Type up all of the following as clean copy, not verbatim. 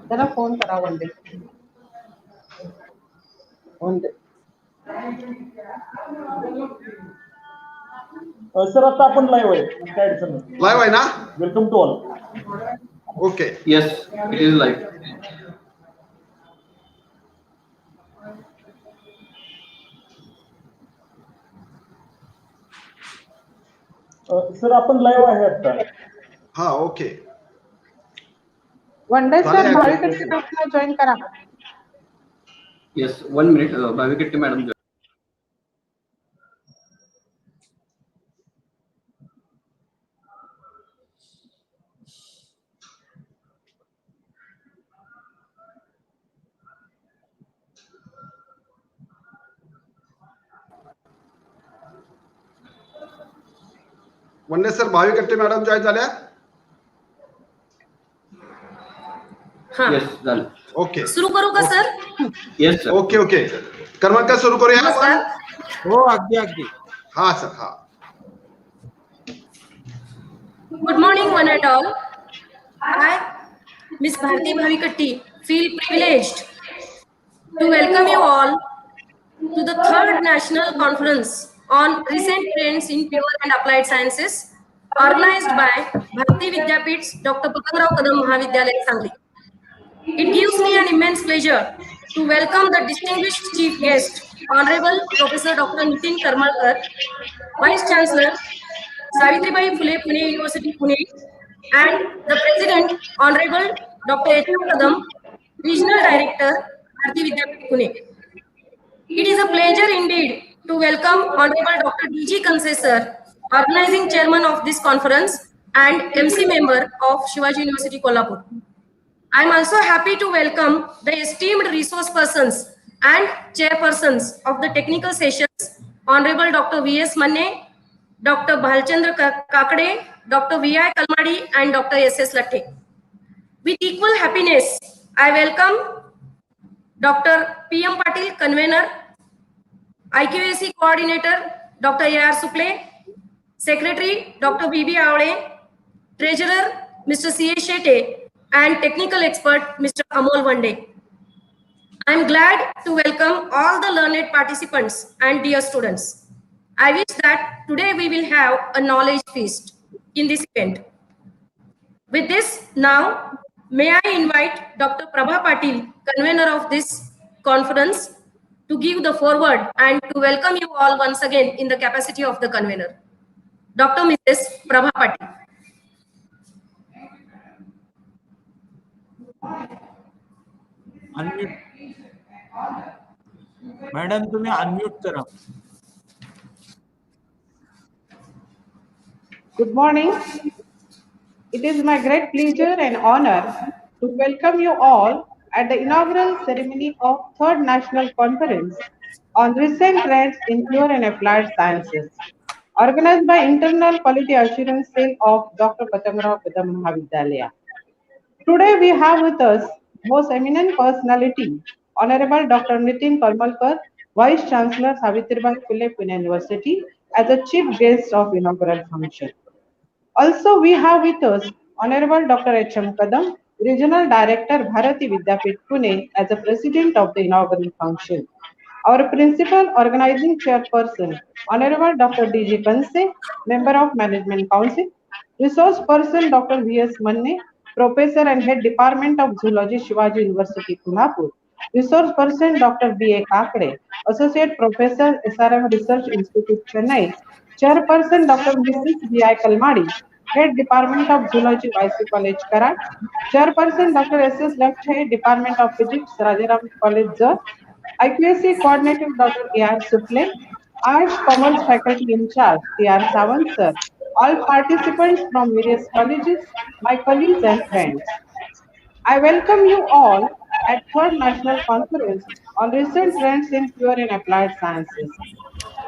त्याला फोन करा वंदे. सर आता आपण लाईव्ह आहे, काय अडचण नाही. लाईव्ह आहे ना? Welcome to all. Okay. Yes, it is live. Sir आपण लाईव्ह आहे आता. हा ओके. वंदे सर भाविकट्टी ग्रुपला जॉईन करा. Yes, 1 minute. Valedictory madam. वंदे सर भाविकट्टे मॅडम जॉईन झाल्या? Yes, done. ओके. सुरू करू का sir? Yes, sir. Okay okay. क्रमांक सुरू करूया आपण. हो अगदी अगदी. हा सर हा. Good morning, one and all. I, Miss Bharati Bhavikatti, feel privileged to welcome you all to the third national conference on recent trends in pure and applied sciences, organized by Bharati Vidyapeeth, Dr. Patangrao Kadam Mahavidyalaya, Sangli. It gives me an immense pleasure to welcome the distinguished chief guest, Honorable Professor Dr. Nitin Karmalkar, Vice Chancellor, Savitribai Phule Pune University, Pune, and the President, Honorable Dr. Kadam, Regional Director, Bharati Vidyapeeth, Pune. It is a pleasure indeed to welcome Honorable Dr. D.G. Kansesar, Organizing Chairman of this conference and MC member of Shivaji University, Kolhapur. I am also happy to welcome the esteemed resource persons and chairpersons of the technical sessions, Honorable Dr. V.S. Manne, Dr. Bhalchandra Kakade, Dr. V.I. Kalmadi, and Dr. S.S. Latte. With equal happiness, I welcome Dr. P.M. Patil, Convener, IQAC Coordinator, Dr. A.R. Suple, Secretary, Dr. B.B. Avade, Treasurer, Mr. C.A. Shete, and Technical Expert, Mr. Amol Vande. I am glad to welcome all the learned participants and dear students. I wish that today we will have a knowledge feast in this event. With this, now, may I invite Dr. Prabha Patil, Convener of this conference, to give the foreword and to welcome you all once again in the capacity of the convener. Dr. Mrs. Prabha Patil. Unmute madam तुम्ही unmute करा. Good morning. It is my great pleasure and honor to welcome you all at the inaugural ceremony of Third National Conference on Recent Trends in Pure and Applied Sciences, organized by Internal Quality Assurance Cell of Dr. Patangrao Kadam Mahavidyalaya. Today we have with us most eminent personality, Honorable Dr. Nitin Karmalkar, Vice Chancellor, Savitribai Phule Pune University, as a chief guest of inaugural function. Also, we have with us Honorable Dr. H.M. Kadam, Regional Director, Bharati Vidyapeeth, Pune, as the President of the inaugural function. Our Principal Organizing Chairperson, Honorable Dr. D.G. Kanse, Member of Management Council, Resource Person Dr. V.S. Manne, Professor and Head Department of Zoology, Shivaji University, Kolhapur, Resource Person Dr. B.A. Kakade, Associate Professor, SRM Research Institute, Chennai, Chairperson Dr. Mrs. V.I. Kalmadi, Head Department of Zoology, YC College, Karat, Chairperson Dr. S.S. Latte, Department of Physics, Rajaram College, Zar, IQAC Coordinator Dr. A.R. Suple, Arts Commerce Faculty in Charge, T.R. Sawant, sir, all participants from various colleges, my colleagues and friends. I welcome you all at Third National Conference on Recent Trends in Pure and Applied Sciences.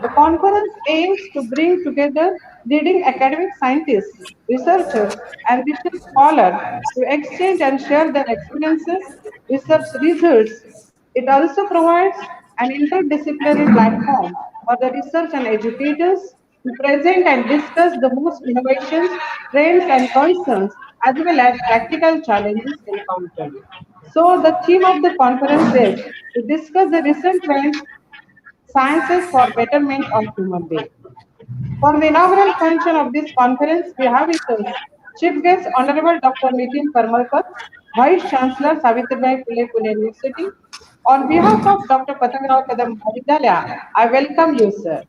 The conference aims to bring together leading academic scientists, researchers, and research scholars to exchange and share their experiences, research results. It also provides an interdisciplinary platform for the research and educators to present and discuss the most innovations, trends, and concerns, as well as practical challenges encountered. So, the theme of the conference is to discuss the recent trends, sciences for betterment of human being. For the inaugural function of this conference, we have with us Chief Guest Honorable Dr. Nitin Karmalkar, Vice Chancellor Savitribai Phule Pune University. On behalf of Dr. Patangrao Kadam Mahavidyalaya, I welcome you, sir.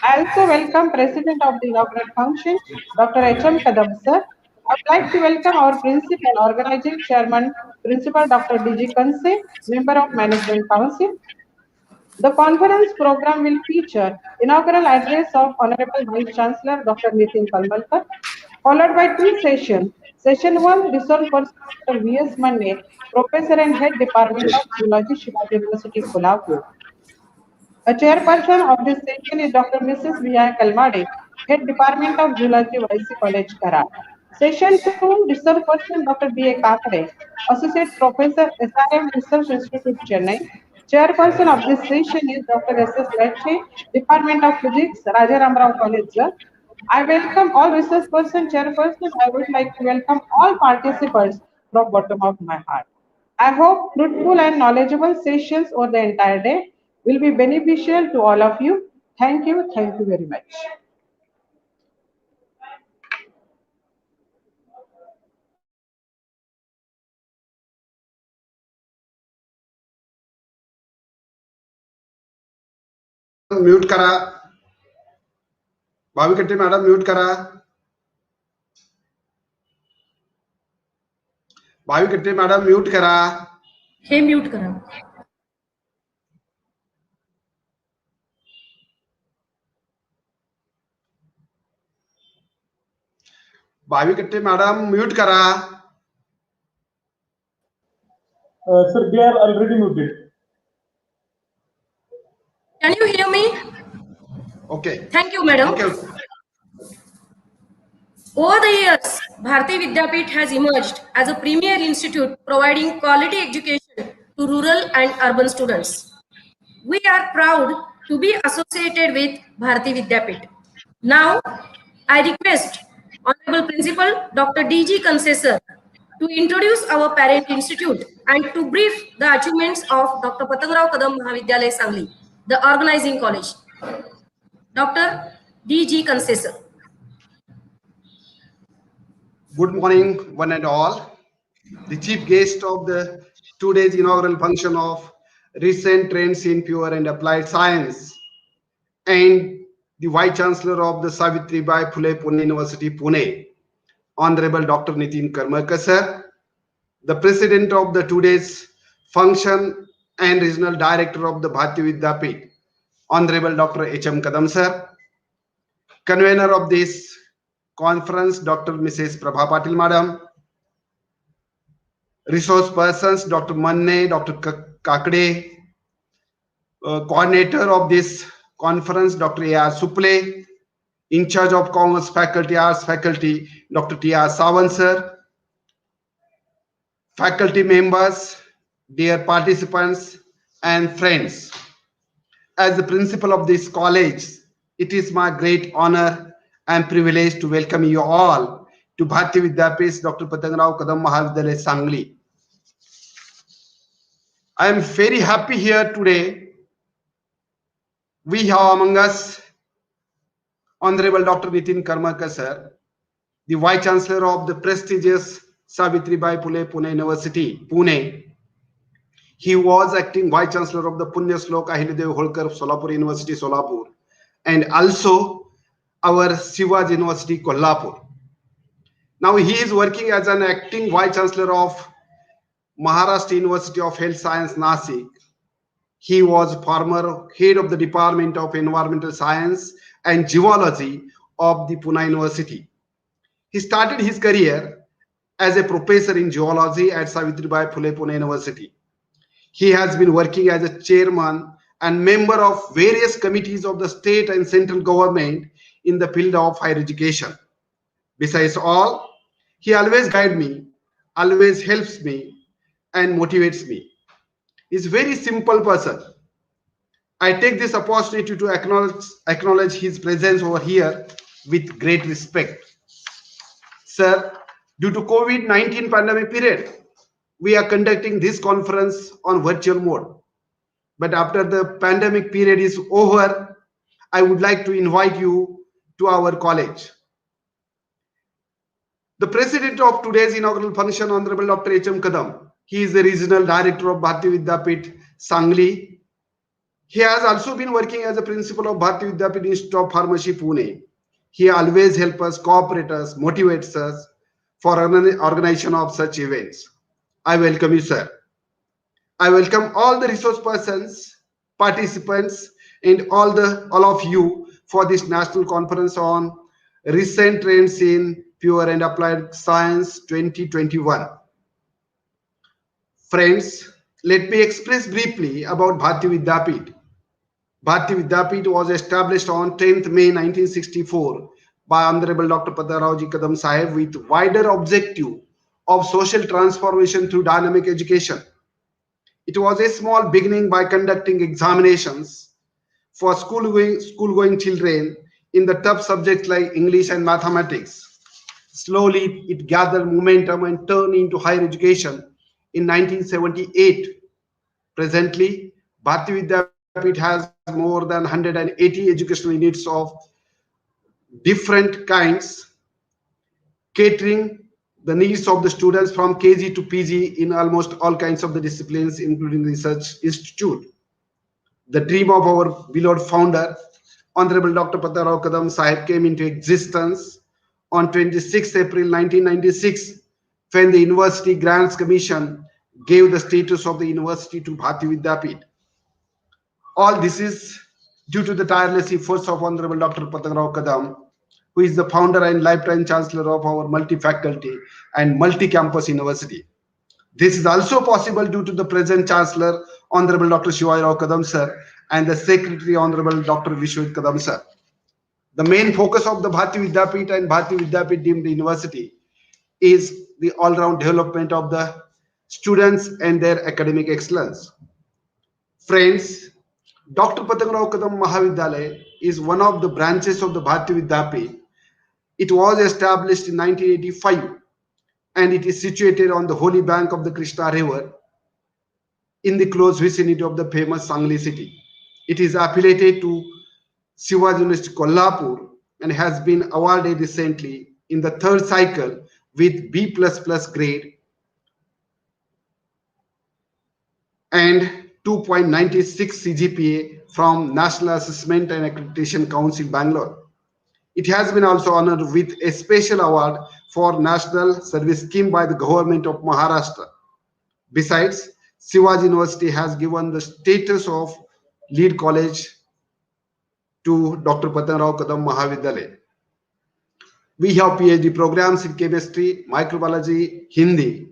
I also welcome President of the inaugural function, Dr. H.M. Kadam, sir. I would like to welcome our Principal Organizing Chairman, Principal Dr. D.G. Kanse, Member of Management Council. The conference program will feature inaugural address of Honorable Vice Chancellor Dr. Nitin Kalmalkar, followed by two sessions. Session 1, Resource Person Dr. V.S. Manne, Professor and Head Department of Zoology, Shivaji University, Kolhapur. A chairperson of this session is Dr. Mrs. V.I. Kalmade, Head Department of Zoology, YC College, Karan. Session 2, Research Person Dr. B.A. Kakade, Associate Professor, SRM Research Institute, Chennai. Chairperson of this session is Dr. S.S. Lecce, Department of Physics, Rajaram College. I welcome all research person, chairperson. I would like to welcome all participants from bottom of my heart. I hope fruitful and knowledgeable sessions over the entire day will be beneficial to all of you. Thank you. Thank you very much. Mute करा. भाविकट्टी madam mute करा. भाविकट्टी madam mute करा. हे mute करा. भाविकट्टी madam mute करा. Sir, they are already muted. Can you hear me? Okay. Thank you, madam. Okay. Over the years, Bharati Vidyapeeth has emerged as a premier institute providing quality education to rural and urban students. We are proud to be associated with Bharati Vidyapeeth. Now, I request Honorable Principal Dr. D.G. Kanse to introduce our parent institute and to brief the achievements of Dr. Patangrao Kadam Mahavidyalaya Sangli, the organizing college. Dr. D.G. Kanse. Good morning, one and all. The chief guest of the today's inaugural function of recent trends in pure and applied science, and the Vice Chancellor of the Savitribai Phule Pune University, Pune, Honorable Dr. Nitin Karmalkar, sir, the President of the today's function and Regional Director of the Bharati Vidyapeeth, Honorable Dr. H.M. Kadam, sir, Convener of this conference, Dr. Mrs. Prabha Patil, Madam, resource persons, Dr. Manne, Dr. Kakade, coordinator of this conference, Dr. A.R. Suple, in charge of Commerce Faculty, Arts Faculty, Dr. T.R. Sawan, sir, faculty members, dear participants and friends. As the principal of this college, it is my great honor and privilege to welcome you all to Bharati Vidyapeeth Dr. Patangrao Kadam Mahavidyalaya Sangli. I am very happy here today. We have among us Honorable Dr. Nitin Karmalkar, sir, the Vice Chancellor of the prestigious Savitribai Phule Pune University, Pune. He was acting Vice Chancellor of the Punya Slok Ahilyadevi Holkar Solapur University, Solapur, and also our Shivaji University, Kolhapur. Now he is working as an acting Vice Chancellor of Maharashtra University of Health Science, Nasik. He was former head of the Department of Environmental Science and Geology of the Pune University. He started his career as a professor in geology at Savitribai Phule Pune University. He has been working as a chairman and member of various committees of the state and central government in the field of higher education. Besides all, he always guides me, always helps me, and motivates me. He's a very simple person. I take this opportunity to acknowledge his presence over here with great respect. Sir, due to COVID-19 pandemic period, we are conducting this conference on virtual mode. But after the pandemic period is over, I would like to invite you to our college. The president of today's inaugural function, Honorable Dr. H.M. Kadam, he is the regional director of Bharati Vidyapeeth, Sangli. He has also been working as a principal of Bharati Vidyapeeth Institute of Pharmacy, Pune. He always helps us, cooperates us, motivates us for organization of such events. I welcome you, sir. I welcome all the resource persons, participants, and all of you for this national conference on recent trends in pure and applied science 2021. Friends, let me express briefly about Bharati Vidyapeeth. Bharati Vidyapeeth was established on 10th May 1964 by Honorable Dr. Patangrao Kadam Sahib with wider objective of social transformation through dynamic education. It was a small beginning by conducting examinations for school-going children in the tough subjects like English and mathematics. Slowly, it gathered momentum and turned into higher education in 1978. Presently, Bharati Vidyapeeth has more than 180 educational units of different kinds, catering the needs of the students from KG to PG in almost all kinds of the disciplines, including research institute. The dream of our beloved founder, Honorable Dr. Patangrao Kadam Sahib, came into existence on 26 April 1996 when the University Grants Commission gave the status of the university to Bharati Vidyapeeth. All this is due to the tireless efforts of Honorable Dr. Patangrao Kadam, who is the founder and lifetime chancellor of our multi-faculty and multi-campus university. This is also possible due to the present chancellor, Honorable Dr. Shivajirao Kadam sir, and the secretary, Honorable Dr. Vishwajit Kadam sir. The main focus of the Bharati Vidyapeeth and Bharati Vidyapeeth deemed university is the all-round development of the students and their academic excellence. Friends, Dr. Patangrao Kadam Mahavidyalaya is one of the branches of the Bharati Vidyapeeth. It was established in 1985 and it is situated on the holy bank of the Krishna River in the close vicinity of the famous Sangli city. It is affiliated to Shivaji University Kolhapur and has been awarded recently in the third cycle with B++ grade and 2.96 CGPA from National Assessment and Accreditation Council, Bangalore. It has been also honored with a special award for National Service Scheme by the government of Maharashtra. Besides, Shivaji University has given the status of lead college to Dr. Patangrao Kadam Mahavidyalaya. We have PhD programs in chemistry, microbiology, Hindi.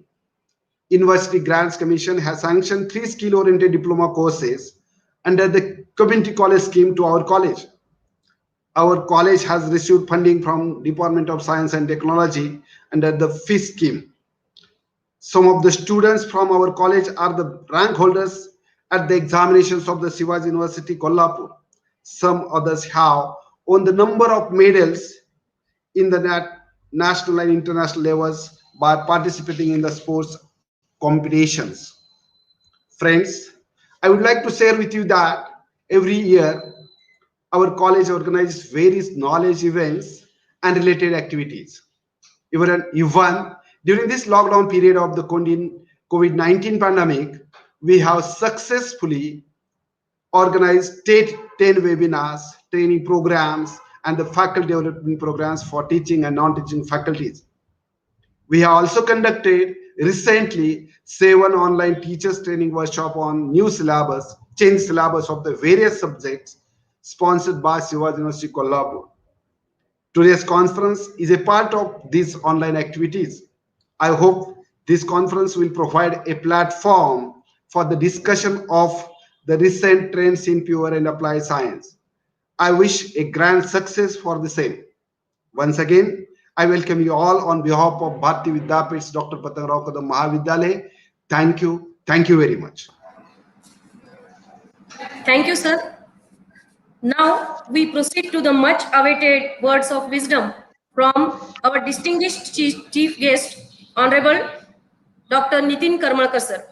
University Grants Commission has sanctioned 3 skill-oriented diploma courses under the community college scheme to our college. Our college has received funding from Department of Science and Technology under the FIS scheme. Some of the students from our college are the rank holders at the examinations of the Shivaji University, Kolhapur. Some others have won the number of medals in the national and international levels by participating in the sports competitions. Friends, I would like to share with you that every year our college organizes various knowledge events and related activities. Even during this lockdown period of the COVID-19 pandemic, we have successfully organized 10 webinars, training programs, and the faculty development programs for teaching and non-teaching faculties. We have also conducted recently 7 online teachers training workshop on new syllabus, changed syllabus of the various subjects sponsored by Shivaji University Kolhapur. Today's conference is a part of these online activities. I hope this conference will provide a platform for the discussion of the recent trends in pure and applied science. I wish a grand success for the same. Once again, I welcome you all on behalf of Bharati Vidyapeeth's Dr. Patangrao Kadam Mahavidyalaya. Thank you. Thank you very much. Thank you, sir. Now we proceed to the much awaited words of wisdom from our distinguished chief guest, Honorable Dr. Nitin Karmalkar sir.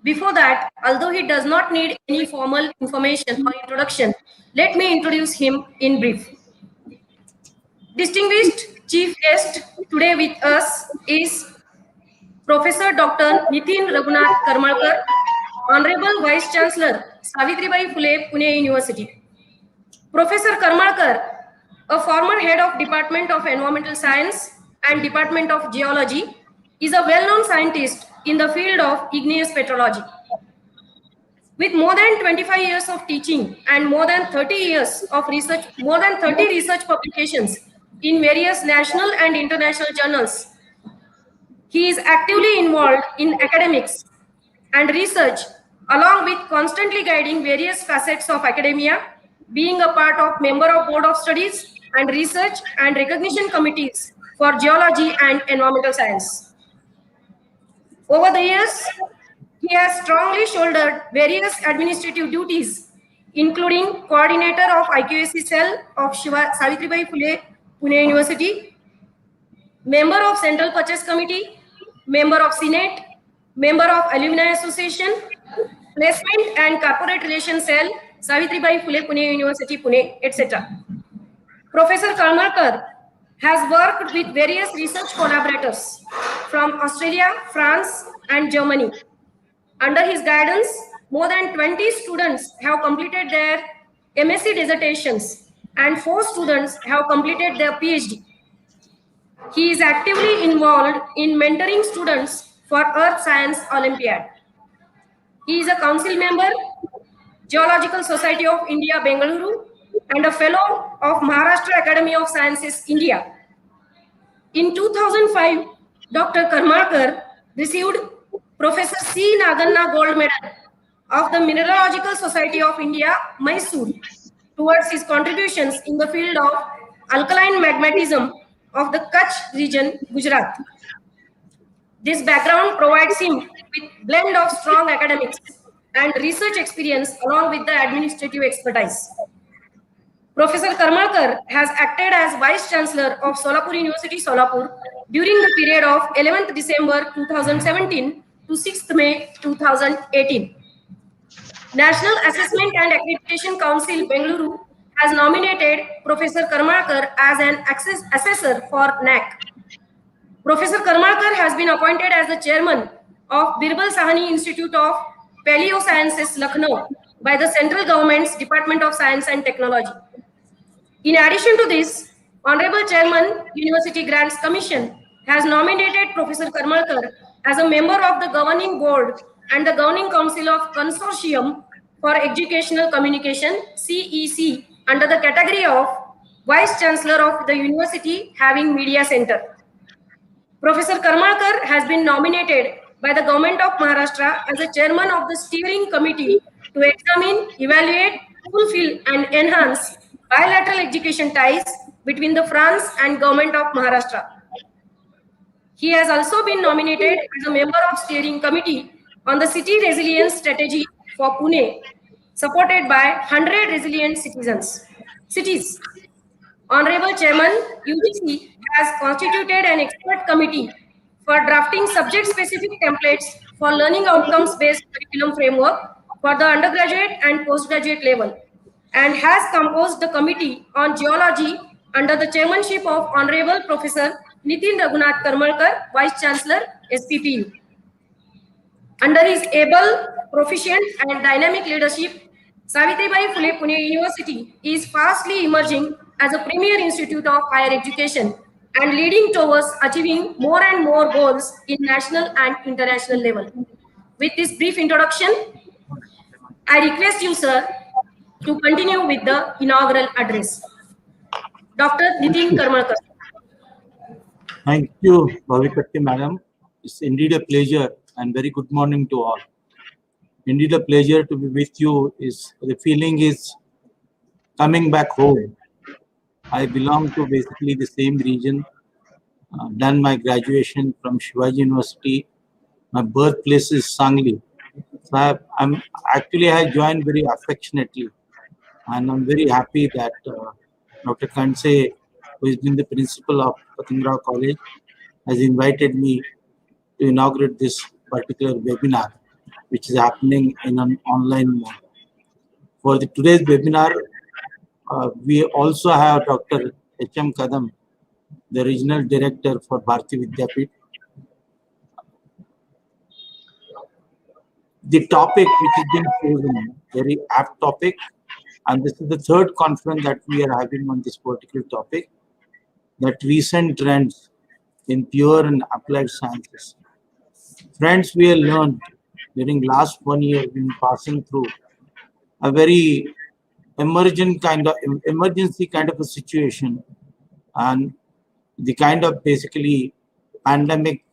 Before that, although he does not need any formal information or introduction, let me introduce him in brief. Distinguished chief guest today with us is Professor Dr. Nitin Raghunath Karmalkar, Honorable Vice Chancellor, Savitribai Phule, Pune University. Professor Karmalkar, a former head of Department of Environmental Science and Department of Geology, is a well-known scientist in the field of igneous petrology. With more than 25 years of teaching and more than 30 years of research, more than 30 research publications in various national and international journals, he is actively involved in academics and research, along with constantly guiding various facets of academia, being a part of member of Board of Studies and Research and Recognition Committees for Geology and Environmental Science. Over the years, he has strongly shouldered various administrative duties, including coordinator of IQAC cell of Savitribai Phule, Pune University, member of Central Purchase Committee, member of Senate, member of Alumni Association, placement and corporate relations cell, Savitribai Phule, Pune University, Pune, etc. Professor Karmalkar has worked with various research collaborators from Australia, France, and Germany. Under his guidance, more than 20 students have completed their MSc dissertations and 4 students have completed their PhD. He is actively involved in mentoring students for Earth Science Olympiad. He is a council member, Geological Society of India, Bengaluru, and a fellow of Maharashtra Academy of Sciences, India. In 2005, Dr. Karmalkar received Professor C. Naganna Gold Medal of the Mineralogical Society of India, Mysore, towards his contributions in the field of alkaline magmatism of the Kutch region, Gujarat. This background provides him with a blend of strong academics and research experience along with the administrative expertise. Professor Karmalkar has acted as Vice Chancellor of Solapur University, Solapur during the period of 11th December 2017 to 6th May 2018. National Assessment and Accreditation Council, Bengaluru, has nominated Professor Karmalkar as an assessor for NAC. Professor Karmalkar has been appointed as the chairman of Birbal Sahani Institute of Paleo Sciences, Lucknow, by the central government's Department of Science and Technology. In addition to this, Honorable Chairman, University Grants Commission has nominated Professor Karmalkar as a member of the Governing Board and the Governing Council of Consortium for Educational Communication, CEC, under the category of Vice Chancellor of the University having Media Center. Professor Karmalkar has been nominated by the Government of Maharashtra as the Chairman of the Steering Committee to examine, evaluate, fulfill and enhance bilateral education ties between the France and Government of Maharashtra. He has also been nominated as a member of Steering Committee on the City Resilience Strategy for Pune, supported by 100 resilient cities. Honorable Chairman, UGC has constituted an expert committee for drafting subject-specific templates for learning outcomes-based curriculum framework for the undergraduate and postgraduate level, and has composed the Committee on Geology under the chairmanship of Honorable Professor Nitin Raghunath Karmalkar, Vice Chancellor, SPPU. Under his able, proficient, and dynamic leadership, Savitribai Phule Pune University is fastly emerging as a premier institute of higher education and leading towards achieving more and more goals in national and international level. With this brief introduction, I request you, sir, to continue with the inaugural address. Dr. Nitin Karmalkar. Thank you, Bhavikatte Madam. It's indeed a pleasure and very good morning to all. Indeed a pleasure to be with you. The feeling is coming back home. I belong to basically the same region. Done my graduation from Shivaji University. My birthplace is Sangli. So I joined very affectionately And I'm very happy that Dr. Kanse, who has been the principal of Patangrao College, has invited me to inaugurate this particular webinar, which is happening in an online mode. For today's webinar, we also have Dr. H.M. Kadam, the regional director for Bharati Vidyapeeth. The topic which is being chosen, very apt topic, and this is the third conference that we are having on this particular topic, that recent trends in pure and applied sciences. Friends, we have learned during last 1 year, we've been passing through a very emergency kind of a situation, and the kind of basically pandemic,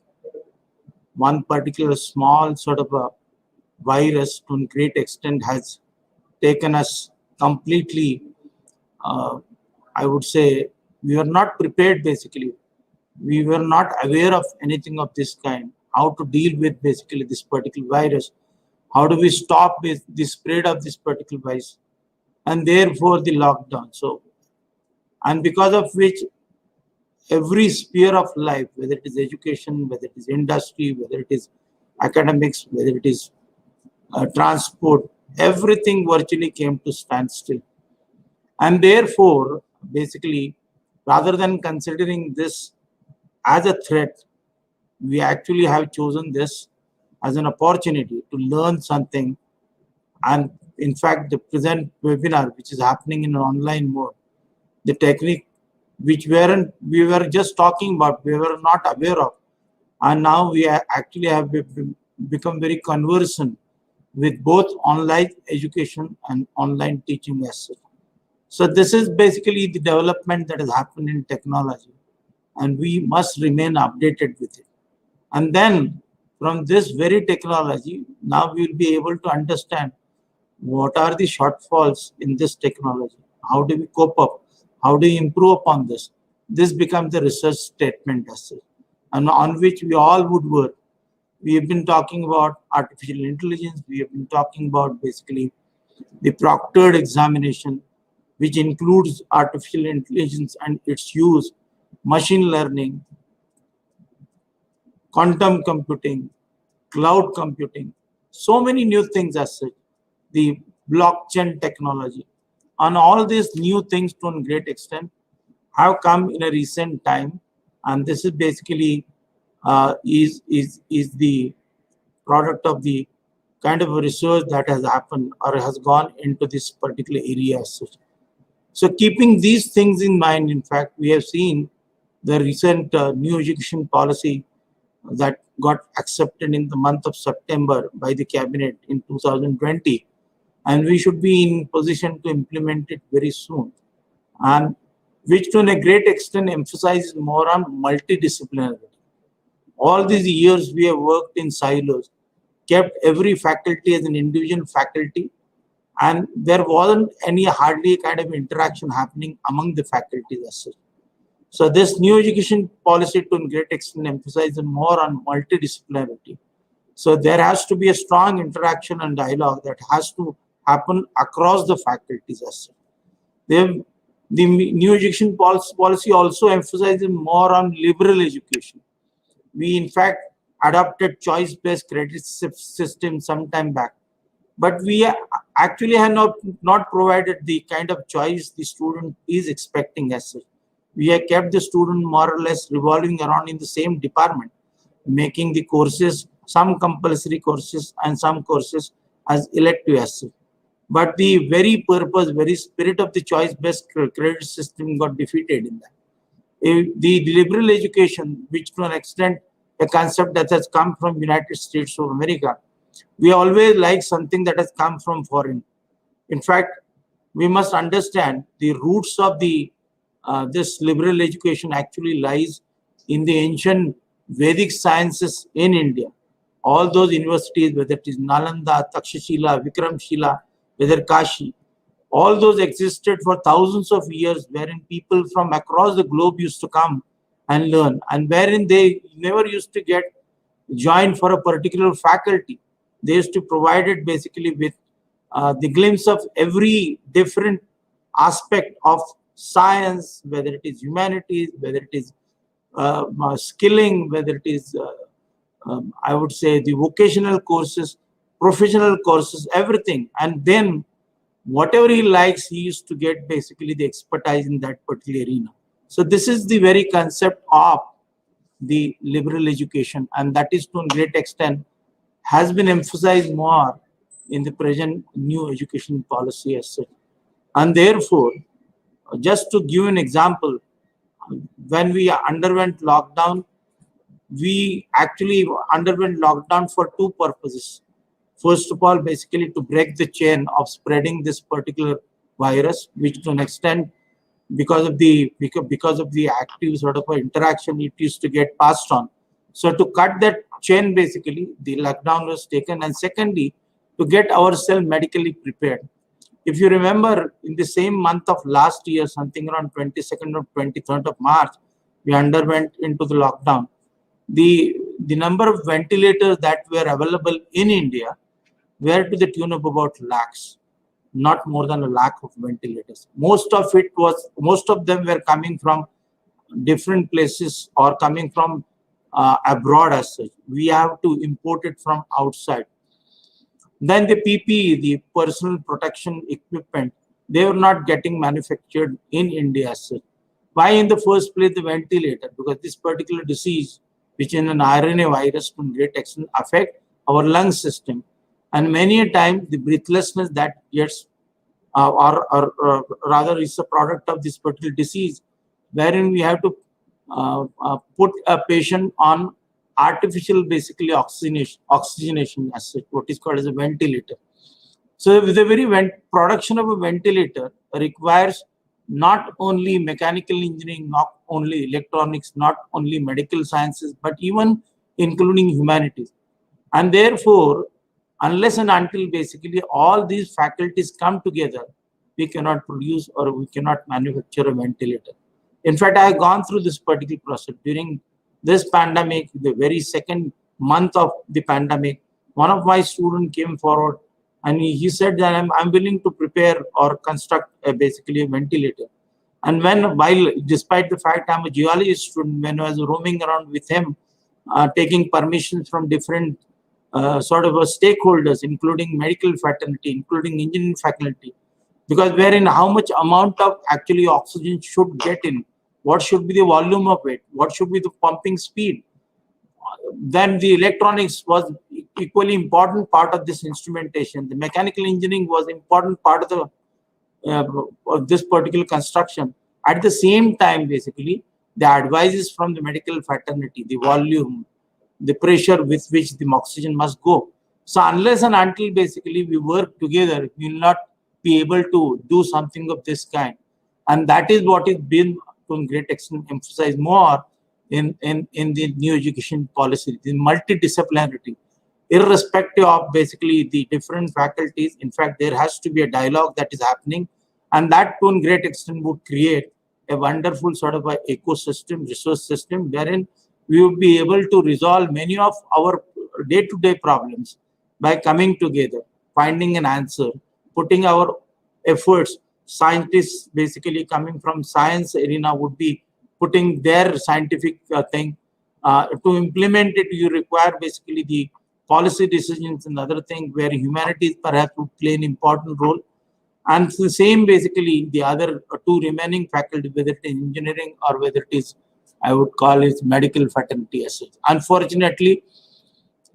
one particular small sort of a virus to a great extent has taken us completely, I would say, we were not prepared basically. We were not aware of anything of this kind, how to deal with basically this particular virus. How do we stop with the spread of this particular virus? And therefore the lockdown. So, and because of which every sphere of life, whether it is education, whether it is industry, whether it is academics, whether it is transport, everything virtually came to standstill. And therefore, basically, rather than considering this as a threat, we actually have chosen this as an opportunity to learn something. And in fact, the present webinar, which is happening in an online mode, the technique which we were just talking about, we were not aware of, and now we actually have become very conversant with both online education and online teaching as such. So this is basically the development that has happened in technology, and we must remain updated with it. And then from this very technology, now we will be able to understand what are the shortfalls in this technology, how do we cope up, how do we improve upon this. This becomes the research statement as such, and on which we all would work. We have been talking about artificial intelligence, we have been talking about basically the proctored examination, which includes artificial intelligence and its use, machine learning, quantum computing, cloud computing, so many new things as such, the blockchain technology. And all these new things to a great extent have come in a recent time, and this is basically is the product of the kind of research that has happened or has gone into this particular area as such. So keeping these things in mind, in fact, we have seen the recent new education policy that got accepted in the month of September by the cabinet in 2020, and we should be in position to implement it very soon, and which to a great extent emphasizes more on multidisciplinarity. All these years we have worked in silos, kept every faculty as an individual faculty, and there wasn't any hardly kind of interaction happening among the faculties as such. So this new education policy to a great extent emphasizes more on multidisciplinarity. So there has to be a strong interaction and dialogue that has to happen across the faculties as such. The new education policy also emphasizes more on liberal education. We in fact adopted choice-based credit system some time back, but we actually have not provided the kind of choice the student is expecting as such. We have kept the student more or less revolving around in the same department, making the courses, some compulsory courses and some courses as elective as such. But the very purpose, very spirit of the choice-based credit system got defeated in that. The liberal education, which to an extent a concept that has come from United States of America, we always like something that has come from foreign. In fact, we must understand the roots of the this liberal education actually lies in the ancient Vedic sciences in India. All those universities, whether it is Nalanda, Takshashila, Vikramshila, whether Kashi, all those existed for thousands of years, wherein people from across the globe used to come and learn, and wherein they never used to get joined for a particular faculty. They used to provide it basically with the glimpse of every different aspect of science, whether it is humanities, whether it is skilling, whether it is, I would say, the vocational courses, professional courses, everything. And then whatever he likes, he used to get basically the expertise in that particular arena. So this is the very concept of the liberal education, and that is to a great extent has been emphasized more in the present new education policy as such. And therefore, just to give an example, when we underwent lockdown, we actually underwent lockdown for two purposes. First of all, basically to break the chain of spreading this particular virus, which to an extent, because of the active sort of interaction, it used to get passed on. So to cut that chain, basically, the lockdown was taken. And secondly, to get ourselves medically prepared. If you remember, in the same month of last year, something around 22nd or 23rd of March, we underwent into the lockdown. The number of ventilators that were available in India were to the tune of about lakhs, not more than a lakh of ventilators. Most of them were coming from different places or coming from abroad as such. We have to import it from outside. Then the PPE, the personal protection equipment, they were not getting manufactured in India as such. Why in the first place the ventilator? Because this particular disease, which is an RNA virus to a great extent, affect our lung system. And many a time the breathlessness that gets, or rather is a product of this particular disease, wherein we have to put a patient on artificial, basically oxygenation as such, what is called as a ventilator. So with the very production of a ventilator requires not only mechanical engineering, not only electronics, not only medical sciences, but even including humanities. And therefore, unless and until basically all these faculties come together, we cannot produce or we cannot manufacture a ventilator. In fact, I have gone through this particular process during this pandemic, the very second month of the pandemic. One of my students came forward and he said that I'm willing to prepare or construct basically a ventilator. And while despite the fact I'm a geology student, when I was roaming around with him, taking permissions from different sort of stakeholders, including medical fraternity, including engineering faculty, because wherein how much amount of actually oxygen should get in, what should be the volume of it, what should be the pumping speed. Then the electronics was equally important part of this instrumentation. The mechanical engineering was important part of this particular construction. At the same time, basically, the advices from the medical fraternity, the volume, the pressure with which the oxygen must go. So unless and until basically we work together, we will not be able to do something of this kind. And that is what is been to a great extent emphasized more in the new education policy, the multidisciplinarity, irrespective of basically the different faculties. In fact, there has to be a dialogue that is happening, and that to a great extent would create a wonderful sort of a ecosystem, resource system, wherein we would be able to resolve many of our day-to-day problems by coming together, finding an answer, putting our efforts. Scientists basically coming from science arena would be putting their scientific thing. To implement it, you require basically the policy decisions and other things where humanities perhaps would play an important role. And the same basically the other two remaining faculty, whether it is engineering or whether it is, I would call it medical fraternity as such. Unfortunately,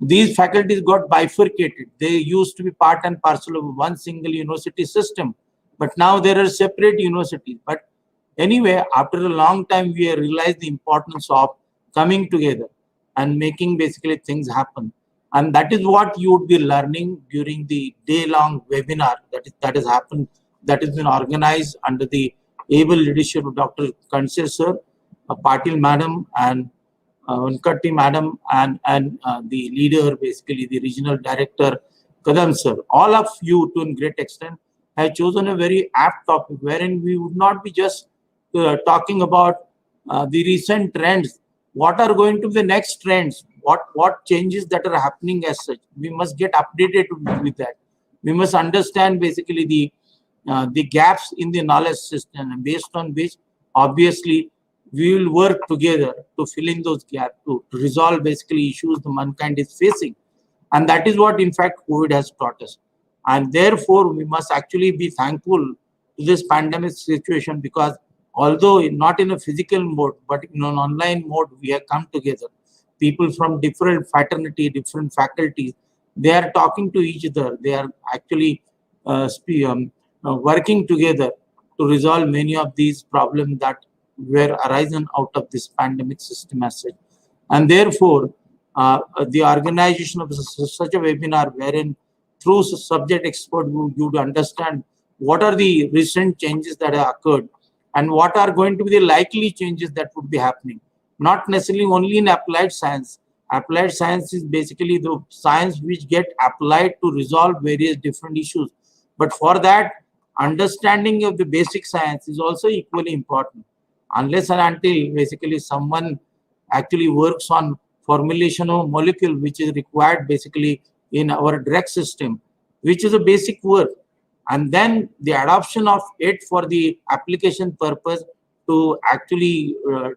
these faculties got bifurcated. They used to be part and parcel of one single university system, but now there are separate universities. But anyway, after a long time, we realized the importance of coming together and making basically things happen. And that is what you would be learning during the day-long webinar that has happened, that has been organized under the able leadership of Dr. Kansir sir, Patil madam, and Vankatti madam, and the leader, basically the regional director, Kadam sir. All of you, to a great extent, have chosen a very apt topic, wherein we would not be just talking about the recent trends. What are going to be the next trends? What changes that are happening as such? We must get updated with that. We must understand basically the gaps in the knowledge system, and based on which obviously we will work together to fill in those gaps, to resolve basically issues the mankind is facing. And that is what in fact COVID has taught us. And therefore we must actually be thankful to this pandemic situation, because although not in a physical mode but in an online mode, we have come together. People from different fraternity, different faculties, they are talking to each other. They are actually working together to resolve many of these problems that were arisen out of this pandemic system as such. And therefore, the organization of such a webinar, wherein through subject expert you would understand what are the recent changes that have occurred and what are going to be the likely changes that would be happening. Not necessarily only in applied science. Applied science is basically the science which get applied to resolve various different issues. But for that, understanding of the basic science is also equally important. Unless and until basically someone actually works on formulation of molecule, which is required basically in our drug system, which is a basic work, and then the adoption of it for the application purpose to actually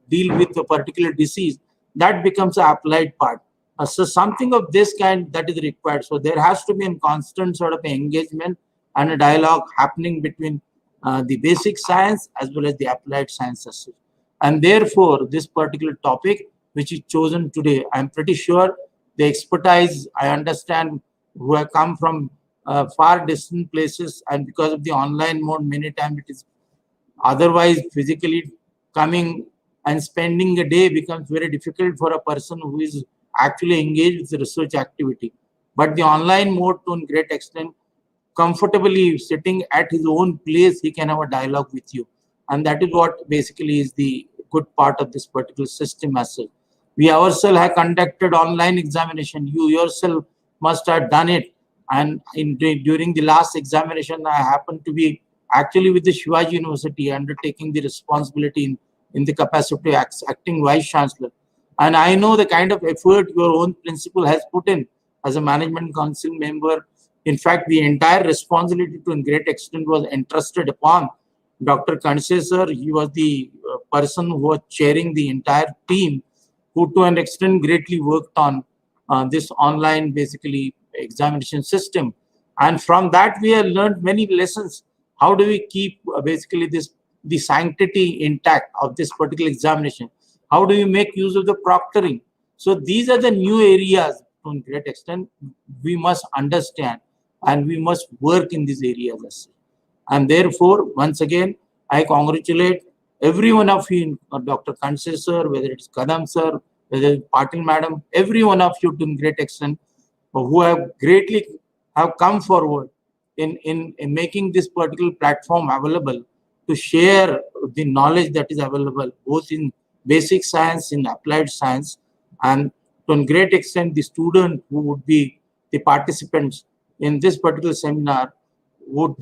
deal with a particular disease, that becomes an applied part. So something of this kind that is required. So there has to be a constant sort of engagement and a dialogue happening between the basic science as well as the applied sciences. And therefore, this particular topic which is chosen today, I'm pretty sure the expertise, I understand, who have come from far distant places, and because of the online mode, many times it is otherwise physically coming and spending a day becomes very difficult for a person who is actually engaged with the research activity. But the online mode, to a great extent, comfortably sitting at his own place, he can have a dialogue with you. And that is what basically is the good part of this particular system as such. We ourselves have conducted online examination. You yourself must have done it. And during the last examination, I happened to be actually with the Shivaji University undertaking the responsibility in the capacity of acting Vice Chancellor. And I know the kind of effort your own principal has put in as a management council member. In fact, the entire responsibility to a great extent was entrusted upon Dr. Kanse sir. He was the person who was chairing the entire team, who to an extent greatly worked on this online basically examination system. And from that we have learned many lessons. How do we keep basically the sanctity intact of this particular examination? How do we make use of the proctoring? So these are the new areas to a great extent we must understand, and we must work in these areas. And therefore, once again, I congratulate every one of you, Dr. Kanse sir, whether it's Kadam sir, whether it's Patil madam, every one of you to a great extent who have greatly come forward in making this particular platform available to share the knowledge that is available both in basic science, in applied science, and to a great extent the student who would be the participants in this particular seminar would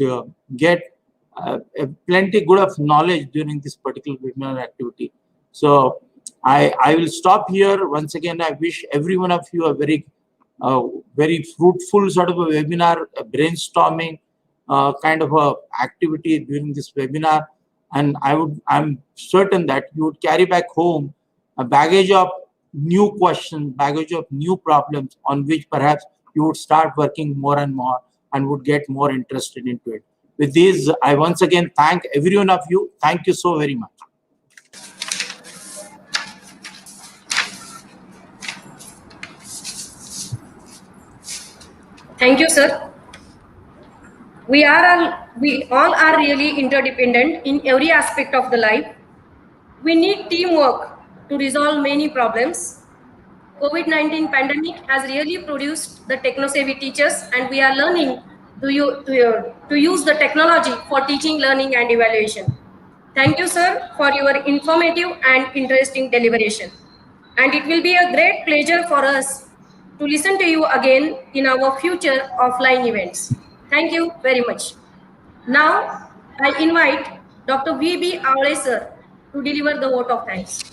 get plenty good of knowledge during this particular webinar activity. So I will stop here. Once again, I wish every one of you a very fruitful sort of a webinar, a brainstorming kind of a activity during this webinar. And I'm certain that you would carry back home a baggage of new questions, baggage of new problems on which perhaps you would start working more and more and would get more interested into it. With this, I once again thank every one of you. Thank you so very much. Thank you, sir. We all are really interdependent in every aspect of the life. We need teamwork to resolve many problems. COVID-19 pandemic has really produced the techno-savvy teachers, and we are learning to use the technology for teaching, learning, and evaluation. Thank you, sir, for your informative and interesting deliberation. And it will be a great pleasure for us to listen to you again in our future offline events. Thank you very much. Now, I invite Dr. V.B. Avale, sir, to deliver the vote of thanks.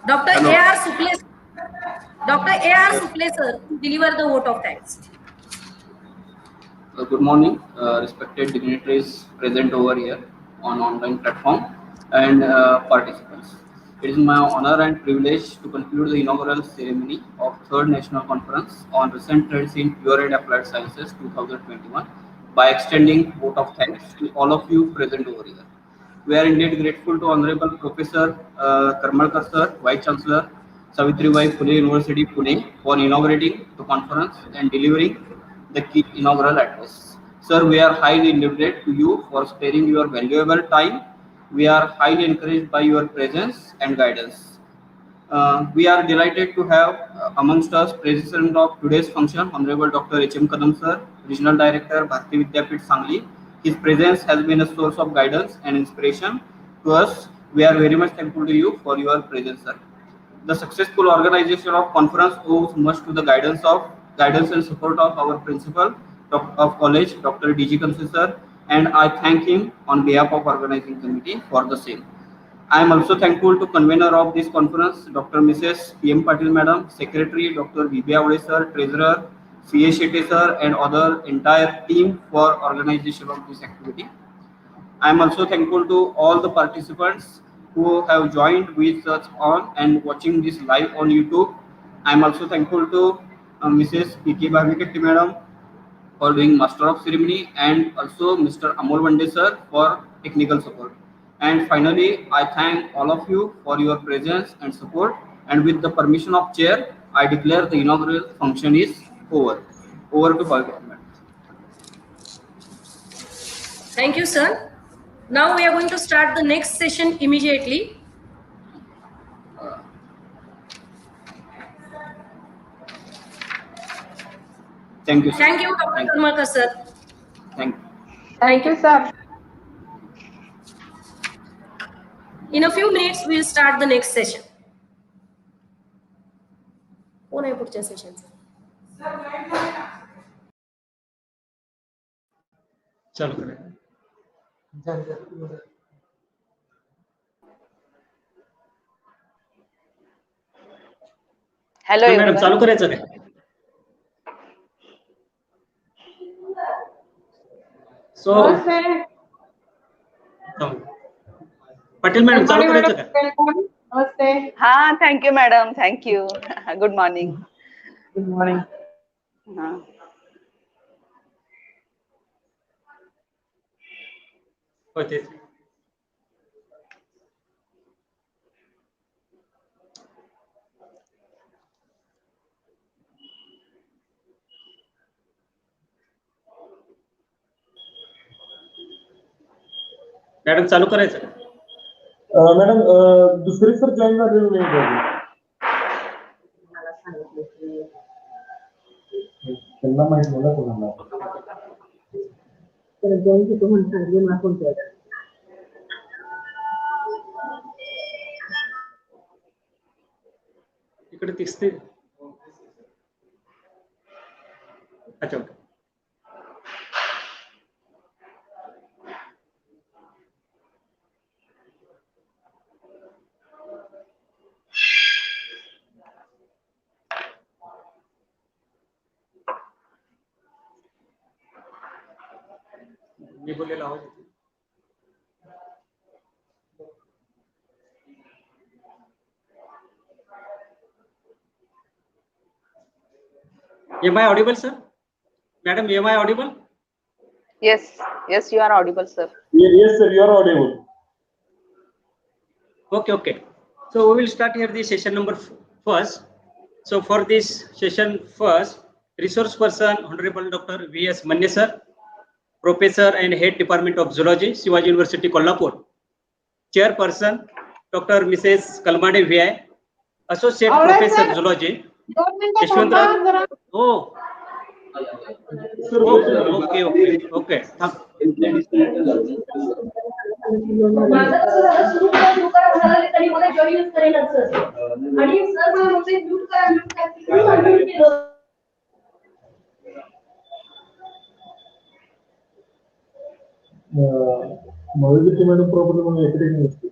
Dr. A.R. Suple. Dr. A.R. Suple sir to deliver the vote of thanks. Good morning, respected dignitaries present over here on online platform and participants. It is my honor and privilege to conclude the inaugural ceremony of Third National Conference on Recent Trends in Pure and Applied Sciences 2021 by extending vote of thanks to all of you present over here. We are indeed grateful to Honorable Professor Karmalkar sir, Vice Chancellor, Savitribai Phule University, Pune, for inaugurating the conference and delivering the key inaugural address. Sir, we are highly indebted to you for sparing your valuable time. We are highly encouraged by your presence and guidance. We are delighted to have amongst us President of today's function, Honorable Dr. H.M. Kadam sir, Regional Director, Bharati Vidyapeeth, Sangli. His presence has been a source of guidance and inspiration to us. We are very much thankful to you for your presence, sir. The successful organization of conference owes much to the guidance and support of our principal of college, Dr. D.G. Kansi sir, and I thank him on behalf of organizing committee for the same. I am also thankful to convener of this conference, Dr. Mrs. P.M. Patil Madam, Secretary, Dr. Vidyapeeth sir, Treasurer, C.A. Shetty sir, and other entire team for organization of this activity. I am also thankful to all the participants who have joined with us on and watching this live on YouTube. I am also thankful to Mrs. P.K. Bhaviketti Madam for doing Master of Ceremony and also Mr. Amol Vande sir for technical support. And finally, I thank all of you for your presence and support. And with the permission of chair, I declare the inaugural function is over. Over to Bhaviketti Madam. Thank you, sir. Now we are going to start the next session immediately. Thank you, sir. Thank you, Dr. Karmakar, sir. Thank you. Thank you, sir. In a few minutes, we will start the next session. कोण आहे पुढच्या सेशनचं? चालू करें. Hello, madam चालू करायचं काय? सो Patil madam चालू करायचं काय? नमस्ते. हाँ, thank you, madam. Thank you. Good morning. Good morning. हाँ. होते. मॅडम चालू करायचं का? मॅडम दुसरे सर जॉईन झालेले नाही त्यांना माहित नाही कोणाला जॉईन होतो म्हणून सांगितले मला फोन केला. इकडे दिसते. अच्छा ओके. मी बोललेला आवाज येतो. Am I audible, sir? Madam, am I audible? Yes, yes, you are audible, sir. Yes, sir, you are audible. Okay, okay. So we will start here the session number first. So for this session first, resource person Honorable Dr. V.S. Manne sir, Professor and Head Department of Zoology, Shivaji University, Kolhapur. Chairperson Dr. Mrs. Kalmade V.I., Associate Professor Zoology, Yashwantrao. Oh, okay. महाविद्यालय madam property म्हणून इकडे नसते.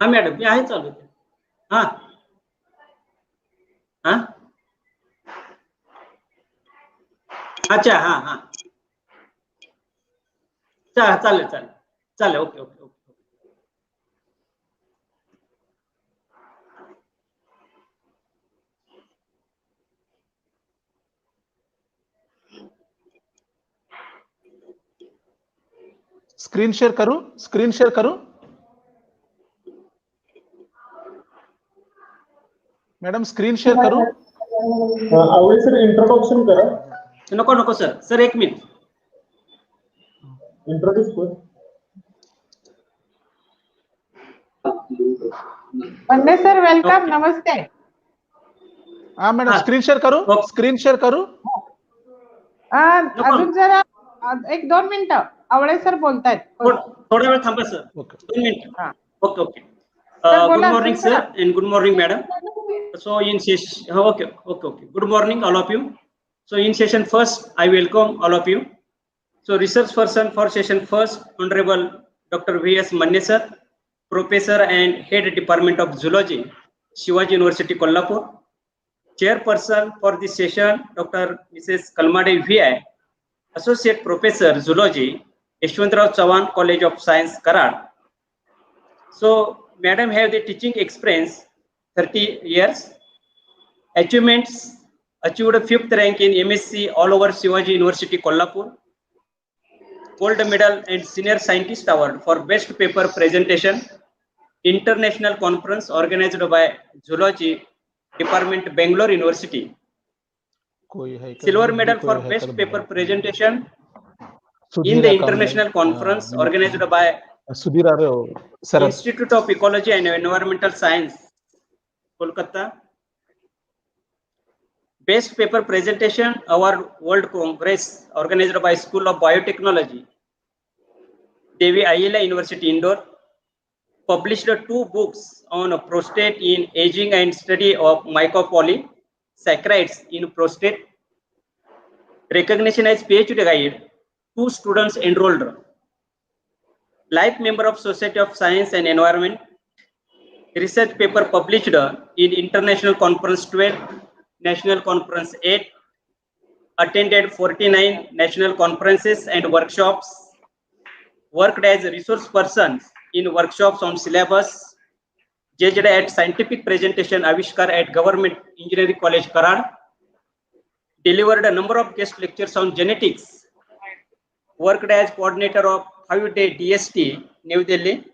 हा madam, मी आहे चालू. हा हा अच्छा, हा हा चालेल चालेल चालेल, okay okay okay. Screen share करू? स्क्रीन शेअर करू? मॅडम स्क्रीन शेअर करू? आवडे सर इंट्रोडक्शन करा. नको नको सर, सर एक मिनिट. इंट्रोड्यूस कर. Mande sir, welcome. Okay. Namaste. हा मॅडम हा. स्क्रीन शेअर करू? ओके. स्क्रीन शेअर करू? नको, अजून जरा 1-2 मिनिटं आवळे सर बोलतायत. थोडा वेळ थांबा सर, ओके. 2 मिनिटं. हा. Okay okay. सर Good बोला morning सुरू sir करा. and good morning madam. So in session, okay. Good morning all of you. So in session first, I welcome all of you. So research person for session first, Honorable Dr. V.S. Manne sir, Professor and Head Department of Zoology, Shivaji University, Kolhapur. Chairperson for this session, Dr. Mrs. Kalmade V.I., Associate Professor Zoology, Yashwantrao Chavan College of Science, Karad. So, Madam have the teaching experience 30 years. Achievements: achieved 5th rank in MSc all over Shivaji University, Kolhapur. Gold medal and Senior Scientist Award for Best Paper Presentation. International conference organized by Zoology Department, Bangalore University. Silver medal for Best Paper Presentation in the international conference organized by Sudhir आ रहे हो sir? Institute of Ecology and Environmental Science, Kolkata. Best Paper Presentation Award World Congress organized by School of Biotechnology, Devi Ayala University, Indore. Published 2 books on prostate in aging and study of mycopolysaccharides in prostate. Recognition as PhD guide, 2 students enrolled. Life member of Society of Science and Environment. Research paper published in International Conference 12, National Conference 8. Attended 49 national conferences and workshops. Worked as a resource person in workshops on syllabus. Judged at scientific presentation Avishkar at Government Engineering College, Karad. Delivered a number of guest lectures on genetics. Worked as coordinator of 5-day DST, New Delhi.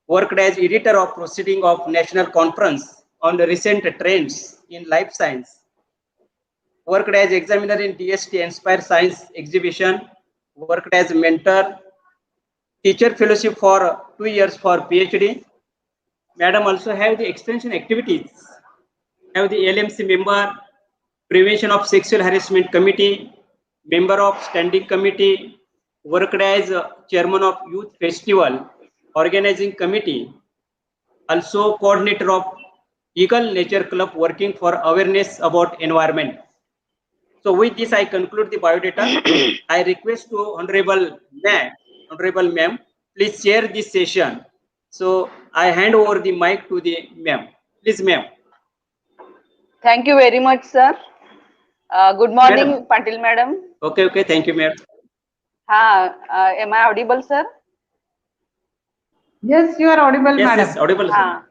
Worked as editor of proceeding of National Conference on the recent trends in life science. Worked as examiner in DST Inspire Science exhibition. Worked as mentor. Teacher fellowship for 2 years for PhD. Madam also have the extension activities. Have the LMC member, Prevention of Sexual Harassment Committee, member of Standing Committee, worked as chairman of Youth Festival Organizing Committee, also coordinator of Eagle Nature Club working for awareness about environment. So with this, I conclude the biodata. I request to Honorable Ma'am, please share this session. So I hand over the mic to the ma'am. Please, ma'am. Thank you very much, sir. Good morning, Madam. Patil madam. Okay, thank you, ma'am. Am I audible, sir? Yes, you are audible, madam. Yes, audible, sir.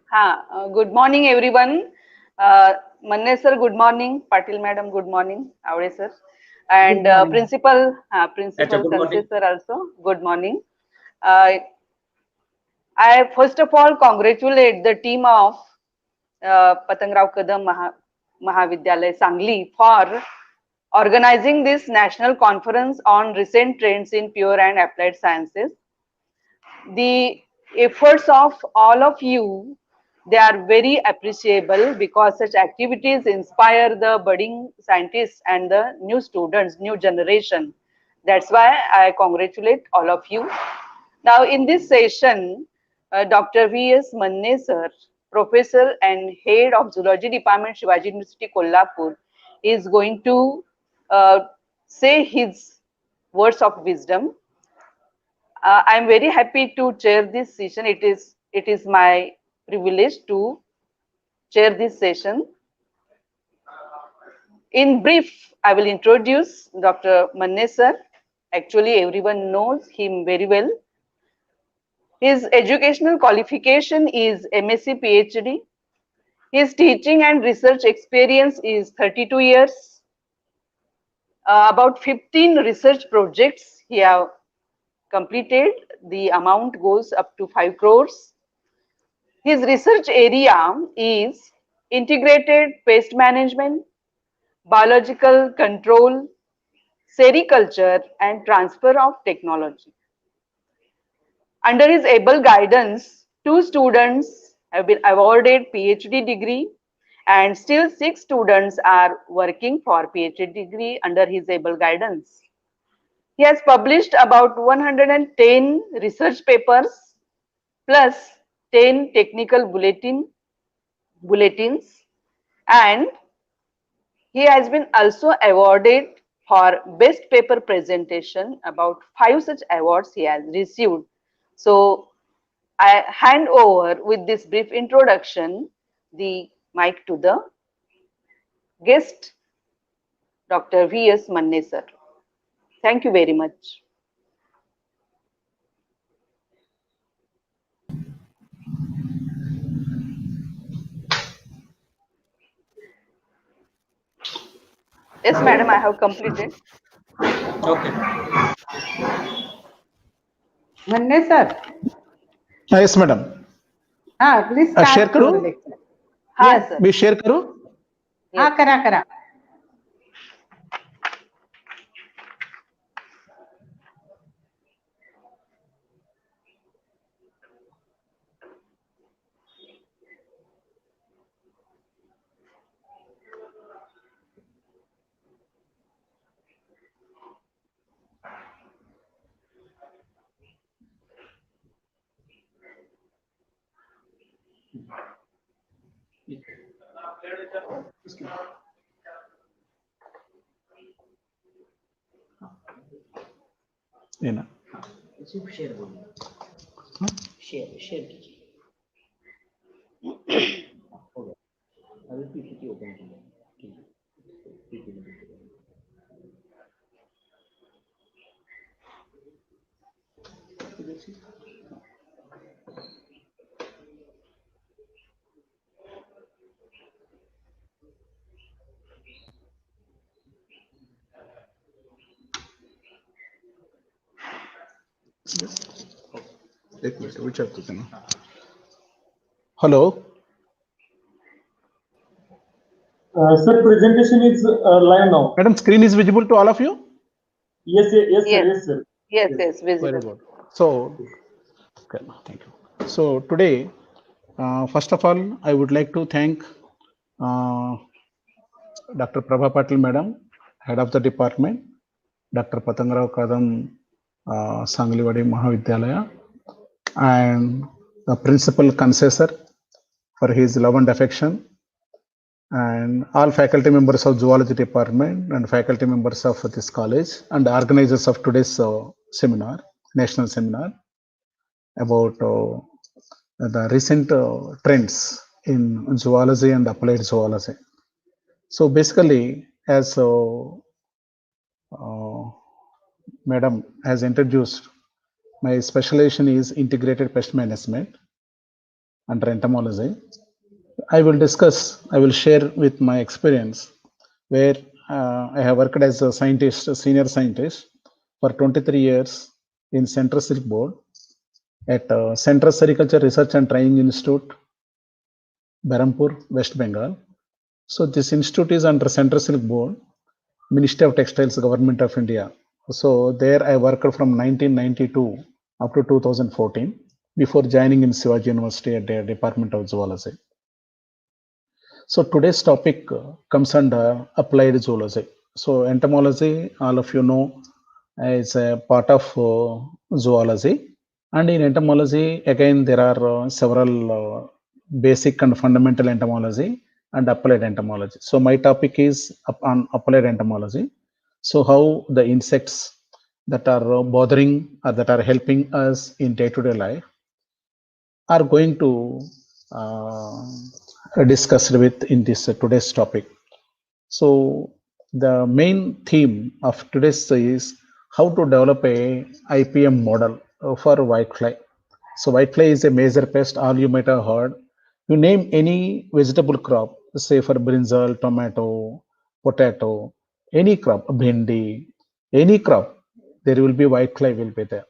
Good morning, everyone. Manne sir, good morning. Patil madam, good morning. Avade sir. And Good morning. Principal good morning. Sanjay sir also, good morning. I first of all congratulate the team of Patangrao Kadam Mahavidyalaya Sangli for organizing this national conference on recent trends in pure and applied sciences. The efforts of all of you, they are very appreciable because such activities inspire the budding scientists and the new students, new generation. That's why I congratulate all of you. Now in this session, Dr. V.S. Manne sir, Professor and Head of Zoology Department, Shivaji University, Kolhapur, is going to say his words of wisdom. I am very happy to chair this session. It is my privilege to chair this session. In brief, I will introduce Dr. Manne sir. Actually, everyone knows him very well. His educational qualification is MSc PhD. His teaching and research experience is 32 years. About 15 research projects he have completed. The amount goes up to 5 crores. His research area is integrated pest management, biological control, sericulture, and transfer of technology. Under his able guidance, 2 students have been awarded PhD degree and still 6 students are working for PhD degree under his able guidance. He has published about 110 research papers plus 10 technical bulletins, and he has been also awarded for best paper presentation. About 5 such awards he has received. So I hand over with this brief introduction the mic to the guest, Dr. V.S. Manne sir. Thank you very much. Yes, madam, I have completed. Okay. Manne sir. Yes, madam. Please Share start करू? the lecture. हाँ Yes. sir. मी share करू? करा. ये ना. एक minute विचारतो त्यांना. Hello. Sir, presentation is live now. Madam, screen is visible to all of you? Yes, sir. Yes, Yes. visible. Very good. So, okay, thank you. So today, first of all, I would like to thank Dr. Prabha Patil Madam, Head of the Department, Dr. Patangrao Kadam, Sangli Mahavidyalaya, and the Principal Concessor for his love and affection, and all faculty members of Zoology Department and faculty members of this college and the organizers of today's seminar, national seminar about the recent trends in zoology and applied zoology. So basically, as Madam has introduced, my specialization is integrated pest management under entomology. I will share with my experience where I have worked as a scientist, a senior scientist for 23 years in Central Silk Board at Central Sericulture Research and Training Institute, Berhampur, West Bengal. So this institute is under Central Silk Board, Ministry of Textiles, Government of India. So there I worked from 1992 up to 2014 before joining in Shivaji University at the Department of Zoology. So today's topic comes under applied zoology. So entomology, all of you know, is a part of zoology. And in entomology, again, there are several basic and fundamental entomology and applied entomology. So my topic is on applied entomology. So how the insects that are bothering or that are helping us in day-to-day life are going to discussed with in this today's topic. So the main theme of today's is how to develop a IPM model for whitefly. So whitefly is a major pest. All you might have heard. You name any vegetable crop, say for brinjal, tomato, potato, any crop, bhindi, any crop, there will be whitefly will be there.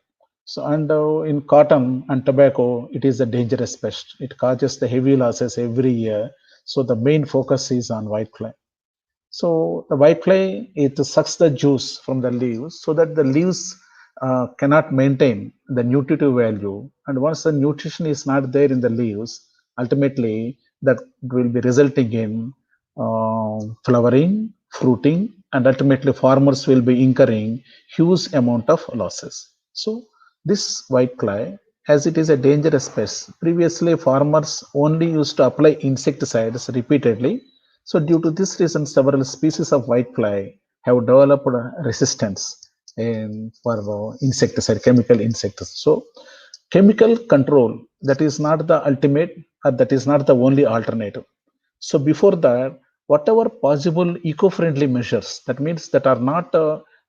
So and in cotton and tobacco, it is a dangerous pest. It causes the heavy losses every year. So the main focus is on whitefly. So the whitefly it sucks the juice from the leaves so that the leaves cannot maintain the nutritive value. And once the nutrition is not there in the leaves, ultimately that will be resulting in flowering, fruiting, and ultimately farmers will be incurring huge amount of losses. So this whitefly, as it is a dangerous pest, previously farmers only used to apply insecticides repeatedly. So due to this reason, several species of whitefly have developed resistance for insecticide, chemical insecticides. So chemical control, that is not the ultimate, that is not the only alternative. So before that, whatever possible eco-friendly measures, that means that are not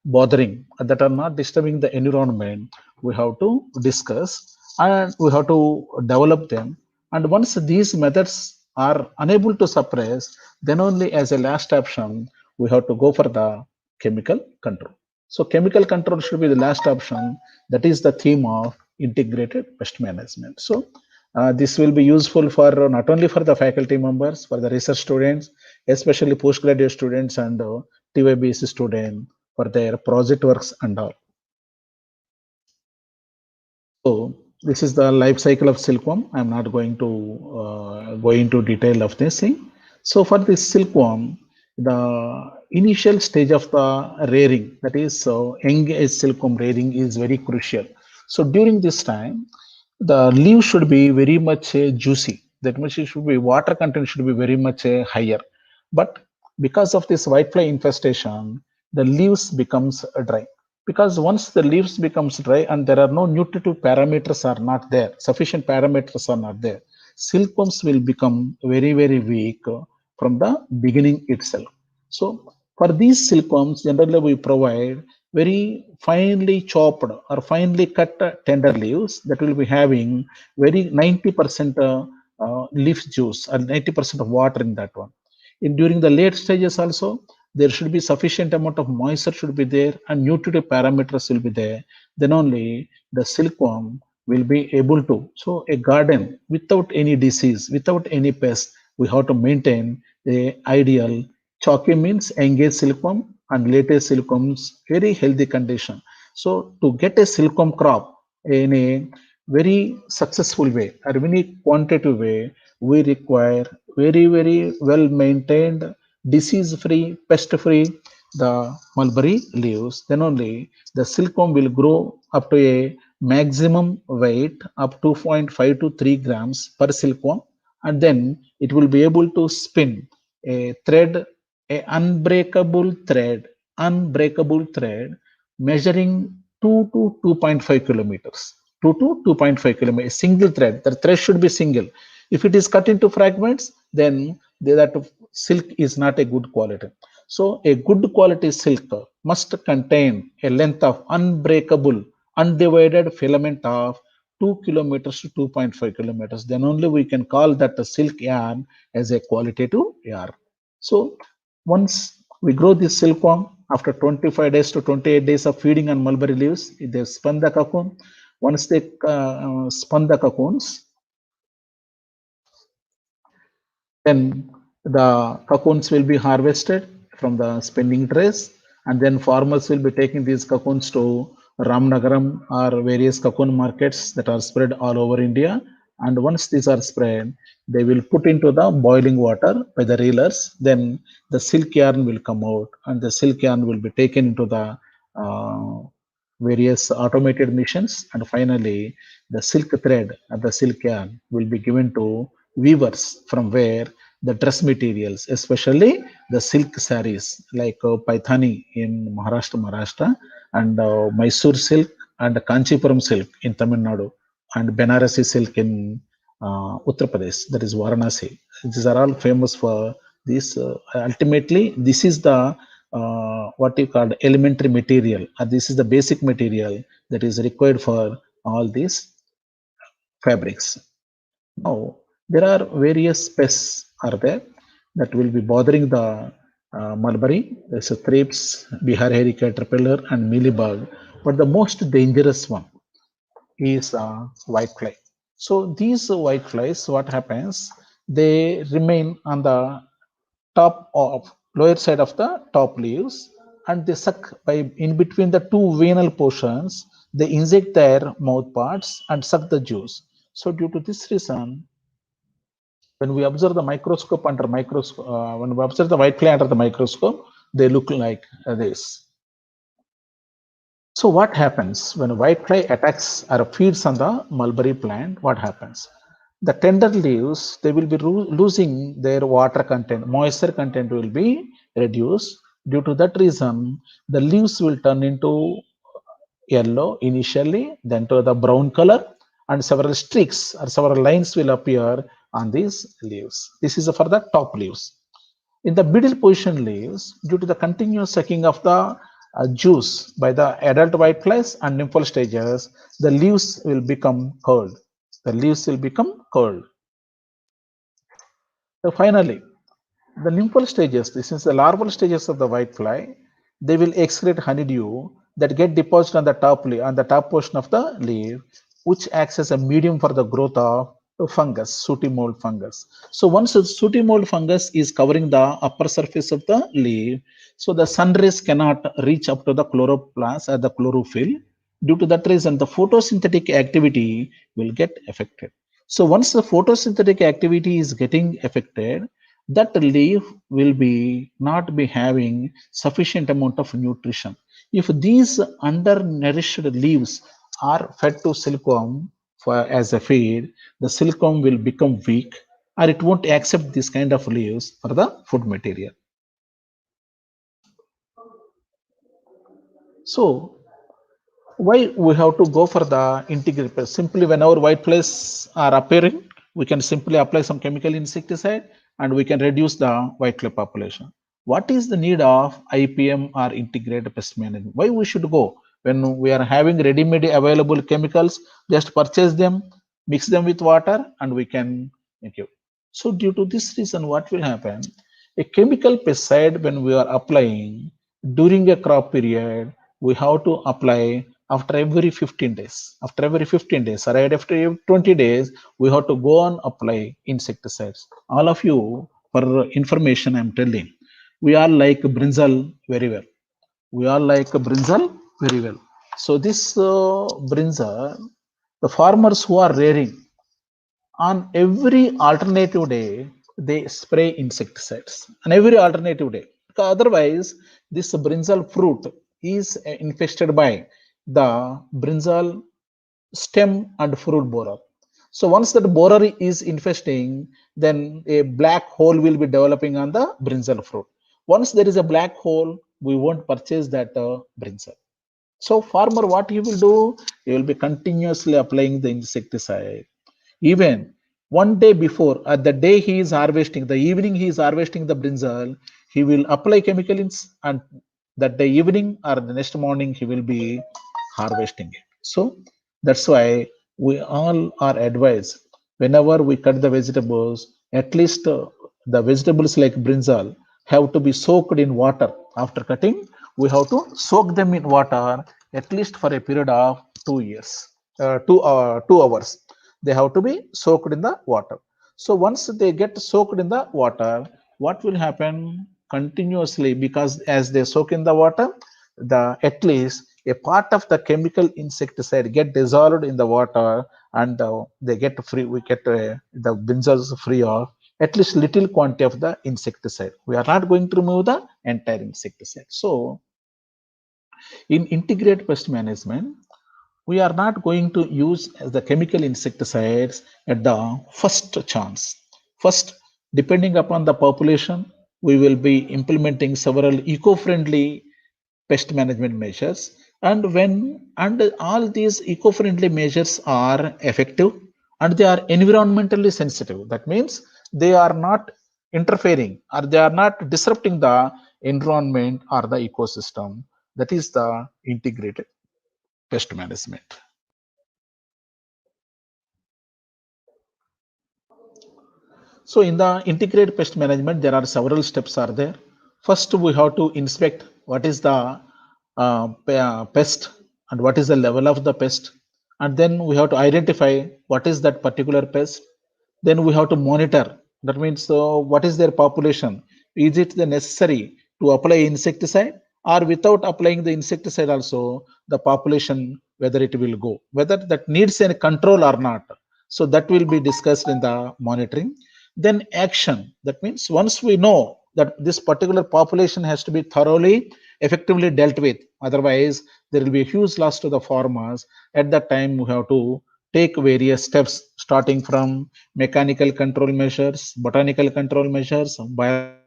bothering, that are not disturbing the environment, we have to discuss and we have to develop them. And once these methods are unable to suppress, then only as a last option, we have to go for the chemical control. So chemical control should be the last option. That is the theme of integrated pest management. So this will be useful for not only for the faculty members, for the research students, especially postgraduate students and TYBS students for their project works and all. So this is the life cycle of silkworm. I'm not going to go into detail of this thing. So for this silkworm, the initial stage of the rearing, that is young age silkworm rearing, is very crucial. So during this time, the leaf should be very much juicy. That means it should be water content should be very much higher. But because of this whitefly infestation, the leaves becomes dry. Because once the leaves becomes dry and there are no nutritive parameters are not there, sufficient parameters are not there, silkworms will become very weak from the beginning itself. So for these silkworms, generally we provide very finely chopped or finely cut tender leaves that will be having very 90% leaf juice or 90% of water in that one. During the late stages also, there should be sufficient amount of moisture should be there and nutritive parameters will be there. Then only the silkworm will be able to. So a garden without any disease, without any pest, we have to maintain a ideal chalky means engaged silkworm and latest silkworms very healthy condition. So to get a silkworm crop in a very successful way or very quantitative way, we require very well maintained, disease free, pest free the mulberry leaves. Then only the silkworm will grow up to a maximum weight of 2.5 to 3 grams per silkworm, and then it will be able to spin a thread, a unbreakable thread measuring 2 to 2.5 kilometers. 2 to 2.5 kilometers, single thread. The thread should be single. If it is cut into fragments, then that silk is not a good quality. So a good quality silk must contain a length of unbreakable, undivided filament of 2 kilometers to 2.5 kilometers. Then only we can call that the silk yarn as a qualitative yarn. So once we grow this silkworm, after 25 days to 28 days of feeding on mulberry leaves, they spun the cocoon. Once they spun the cocoons, then the cocoons will be harvested from the spinning trays, and then farmers will be taking these cocoons to Ramnagaram or various cocoon markets that are spread all over India. And once these are spread, they will put into the boiling water by the reelers. Then the silk yarn will come out, and the silk yarn will be taken into the various automated machines. And finally, the silk thread and the silk yarn will be given to weavers from where the dress materials, especially the silk saris like Paithani in Maharashtra, and Mysore silk and Kanchipuram silk in Tamil Nadu, and Banarasi silk in Uttar Pradesh, that is Varanasi. These are all famous for this. Ultimately, this is the what you call elementary material. This is the basic material that is required for all these fabrics. Now, there are various pests are there that will be bothering the mulberry. There's a thrips, Bihar hairy caterpillar, and mealybug. But the most dangerous one is whitefly. So these whiteflies, what happens? They remain on the top of lower side of the top leaves, and they suck by in between the two venal portions. They inject their mouth parts and suck the juice. So due to this reason, when we observe the microscope under microscope, when we observe the whitefly under the microscope, they look like this. So what happens when a whitefly attacks or feeds on the mulberry plant? What happens? The tender leaves, they will be losing their water content, moisture content will be reduced. Due to that reason, the leaves will turn into yellow initially, then to the brown color, and several streaks or several lines will appear on these leaves. This is for the top leaves. In the middle position leaves, due to the continuous sucking of the juice by the adult whiteflies and nymphal stages, the leaves will become curled. The leaves will become curled. So finally, the nymphal stages, this is the larval stages of the whitefly, they will excrete honeydew that get deposited on the top leaf, on the top portion of the leaf, which acts as a medium for the growth of fungus, sooty mold fungus. So once the sooty mold fungus is covering the upper surface of the leaf, so the sun rays cannot reach up to the chloroplast or the chlorophyll. Due to that reason, the photosynthetic activity will get affected. So once the photosynthetic activity is getting affected, that leaf will be not be having sufficient amount of nutrition. If these undernourished leaves are fed to silkworm for as a feed, the silkworm will become weak, or it won't accept this kind of leaves for the food material. So why we have to go for the integrated pest? Simply whenever whiteflies are appearing, we can simply apply some chemical insecticide and we can reduce the whitefly population. What is the need of IPM or integrated pest management? Why we should go when we are having ready-made available chemicals? Just purchase them, mix them with water, and we can make it. So due to this reason, what will happen? A chemical pesticide when we are applying during a crop period, we have to apply after every 15 days. After every 15 days, or after 20 days, we have to go and apply insecticides. All of you, for information, I'm telling, we are like brinjal very well. We are like brinjal very well. So this brinjal, the farmers who are rearing, on every alternative day, they spray insecticides. On every alternative day. Because otherwise, this brinjal fruit is infested by the brinjal stem and fruit borer. So once that borer is infesting, then a black hole will be developing on the brinjal fruit. Once there is a black hole, we won't purchase that brinjal. So farmer, what he will do? He will be continuously applying the insecticide. Even one day before, at the day he is harvesting, the evening he is harvesting the brinjal, he will apply chemicals, and that day evening or the next morning he will be harvesting it. So that's why we all are advised, whenever we cut the vegetables, at least the vegetables like brinjal have to be soaked in water. After cutting, we have to soak them in water at least for a period of 2 years, 2 hours. They have to be soaked in the water. So once they get soaked in the water, what will happen? Continuously, because as they soak in the water, the at least a part of the chemical insecticide get dissolved in the water, and they get free. We get the brinjals free of at least little quantity of the insecticide. We are not going to remove the entire insecticide. So in integrated pest management, we are not going to use the chemical insecticides at the first chance. First, depending upon the population, we will be implementing several eco-friendly pest management measures. And when all these eco-friendly measures are effective and they are environmentally sensitive. That means they are not interfering or they are not disrupting the environment or the ecosystem. That is the integrated pest management. So in the integrated pest management, there are several steps are there. First, we have to inspect what is the pest and what is the level of the pest. And then we have to identify what is that particular pest. Then we have to monitor. That means what is their population? Is it the necessary to apply insecticide, or without applying the insecticide also the population, whether it will go, whether that needs any control or not. So that will be discussed in the monitoring. Then action. That means once we know that this particular population has to be thoroughly, effectively dealt with, otherwise there will be a huge loss to the farmers. At that time, we have to take various steps, starting from mechanical control measures, botanical control measures, biological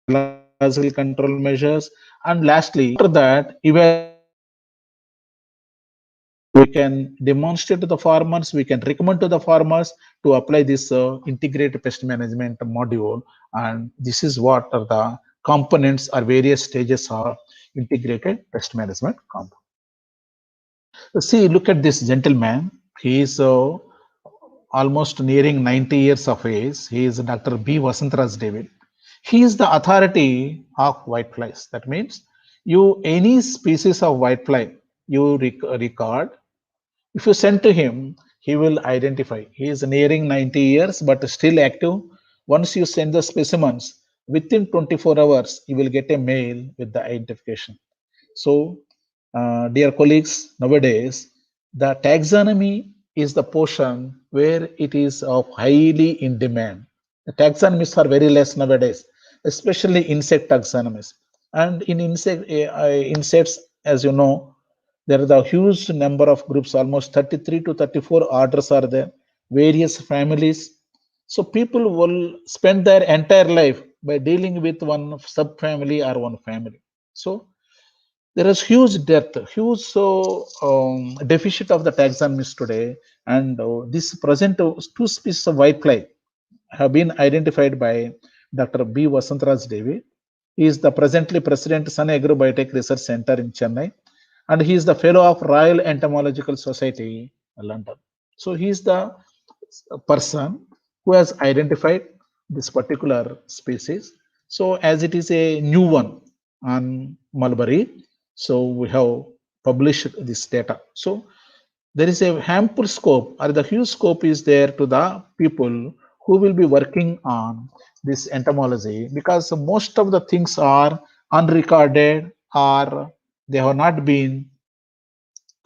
control measures, chemical control measures, and lastly, after that, we can demonstrate to the farmers, we can recommend to the farmers to apply this integrated pest management module. And this is what are the components or various stages of integrated pest management component. See, look at this gentleman. He is almost nearing 90 years of age. He is Dr. B. Vasantraj David. He is the authority of whiteflies. That means you any species of whitefly you record. If you send to him, he will identify. He is nearing 90 years but still active. Once you send the specimens, within 24 hours, you will get a mail with the identification. So, dear colleagues, nowadays, the taxonomy is the portion where it is of highly in demand. The taxonomies are very less nowadays, especially insect taxonomies. And in insects, as you know, there is a huge number of groups, almost 33 to 34 orders are there, various families. So people will spend their entire life by dealing with one subfamily or one family. So there is huge depth, huge deficit of the taxonomies today, and this present two species of whitefly have been identified by Dr. B. Vasantraj Devi. He is the presently president Sun Agro Biotech Research Center in Chennai, and he is the fellow of Royal Entomological Society, London. So he is the person who has identified this particular species. So as it is a new one on mulberry, so we have published this data. So there is a ample scope, or the huge scope is there to the people who will be working on this entomology, because most of the things are unrecorded or they have not been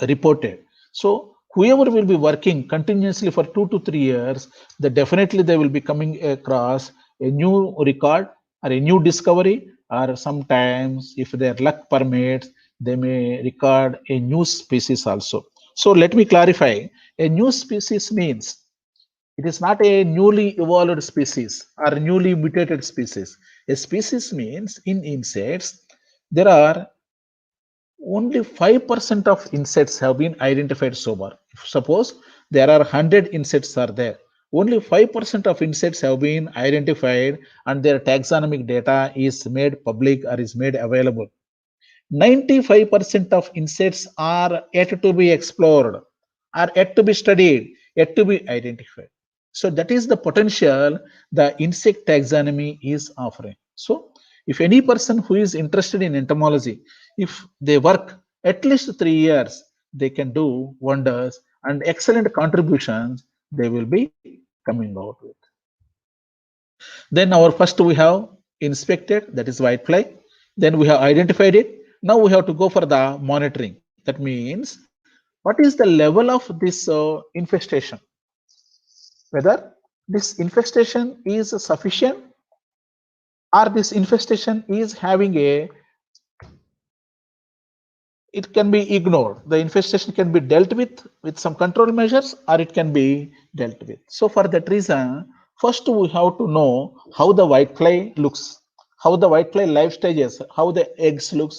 reported. So whoever will be working continuously for 2 to 3 years, that definitely they will be coming across a new record or a new discovery, or sometimes if their luck permits, they may record a new species also. So let me clarify. A new species means it is not a newly evolved species or newly mutated species. A species means in insects, there are only 5% of insects have been identified so far. Suppose there are 100 insects are there, only 5% of insects have been identified and their taxonomic data is made public or is made available. 95% of insects are yet to be explored, are yet to be studied, yet to be identified. So that is the potential the insect taxonomy is offering. So if any person who is interested in entomology, if they work at least 3 years, they can do wonders and excellent contributions they will be coming out with. Then our first we have inspected, that is whitefly. Then we have identified it. Now we have to go for the monitoring. That means what is the level of this infestation? Whether this infestation is sufficient or this infestation is having a, it can be ignored. The infestation can be dealt with some control measures, or it can be dealt with. So for that reason, first we have to know how the whitefly looks, how the whitefly life stages, how the eggs looks,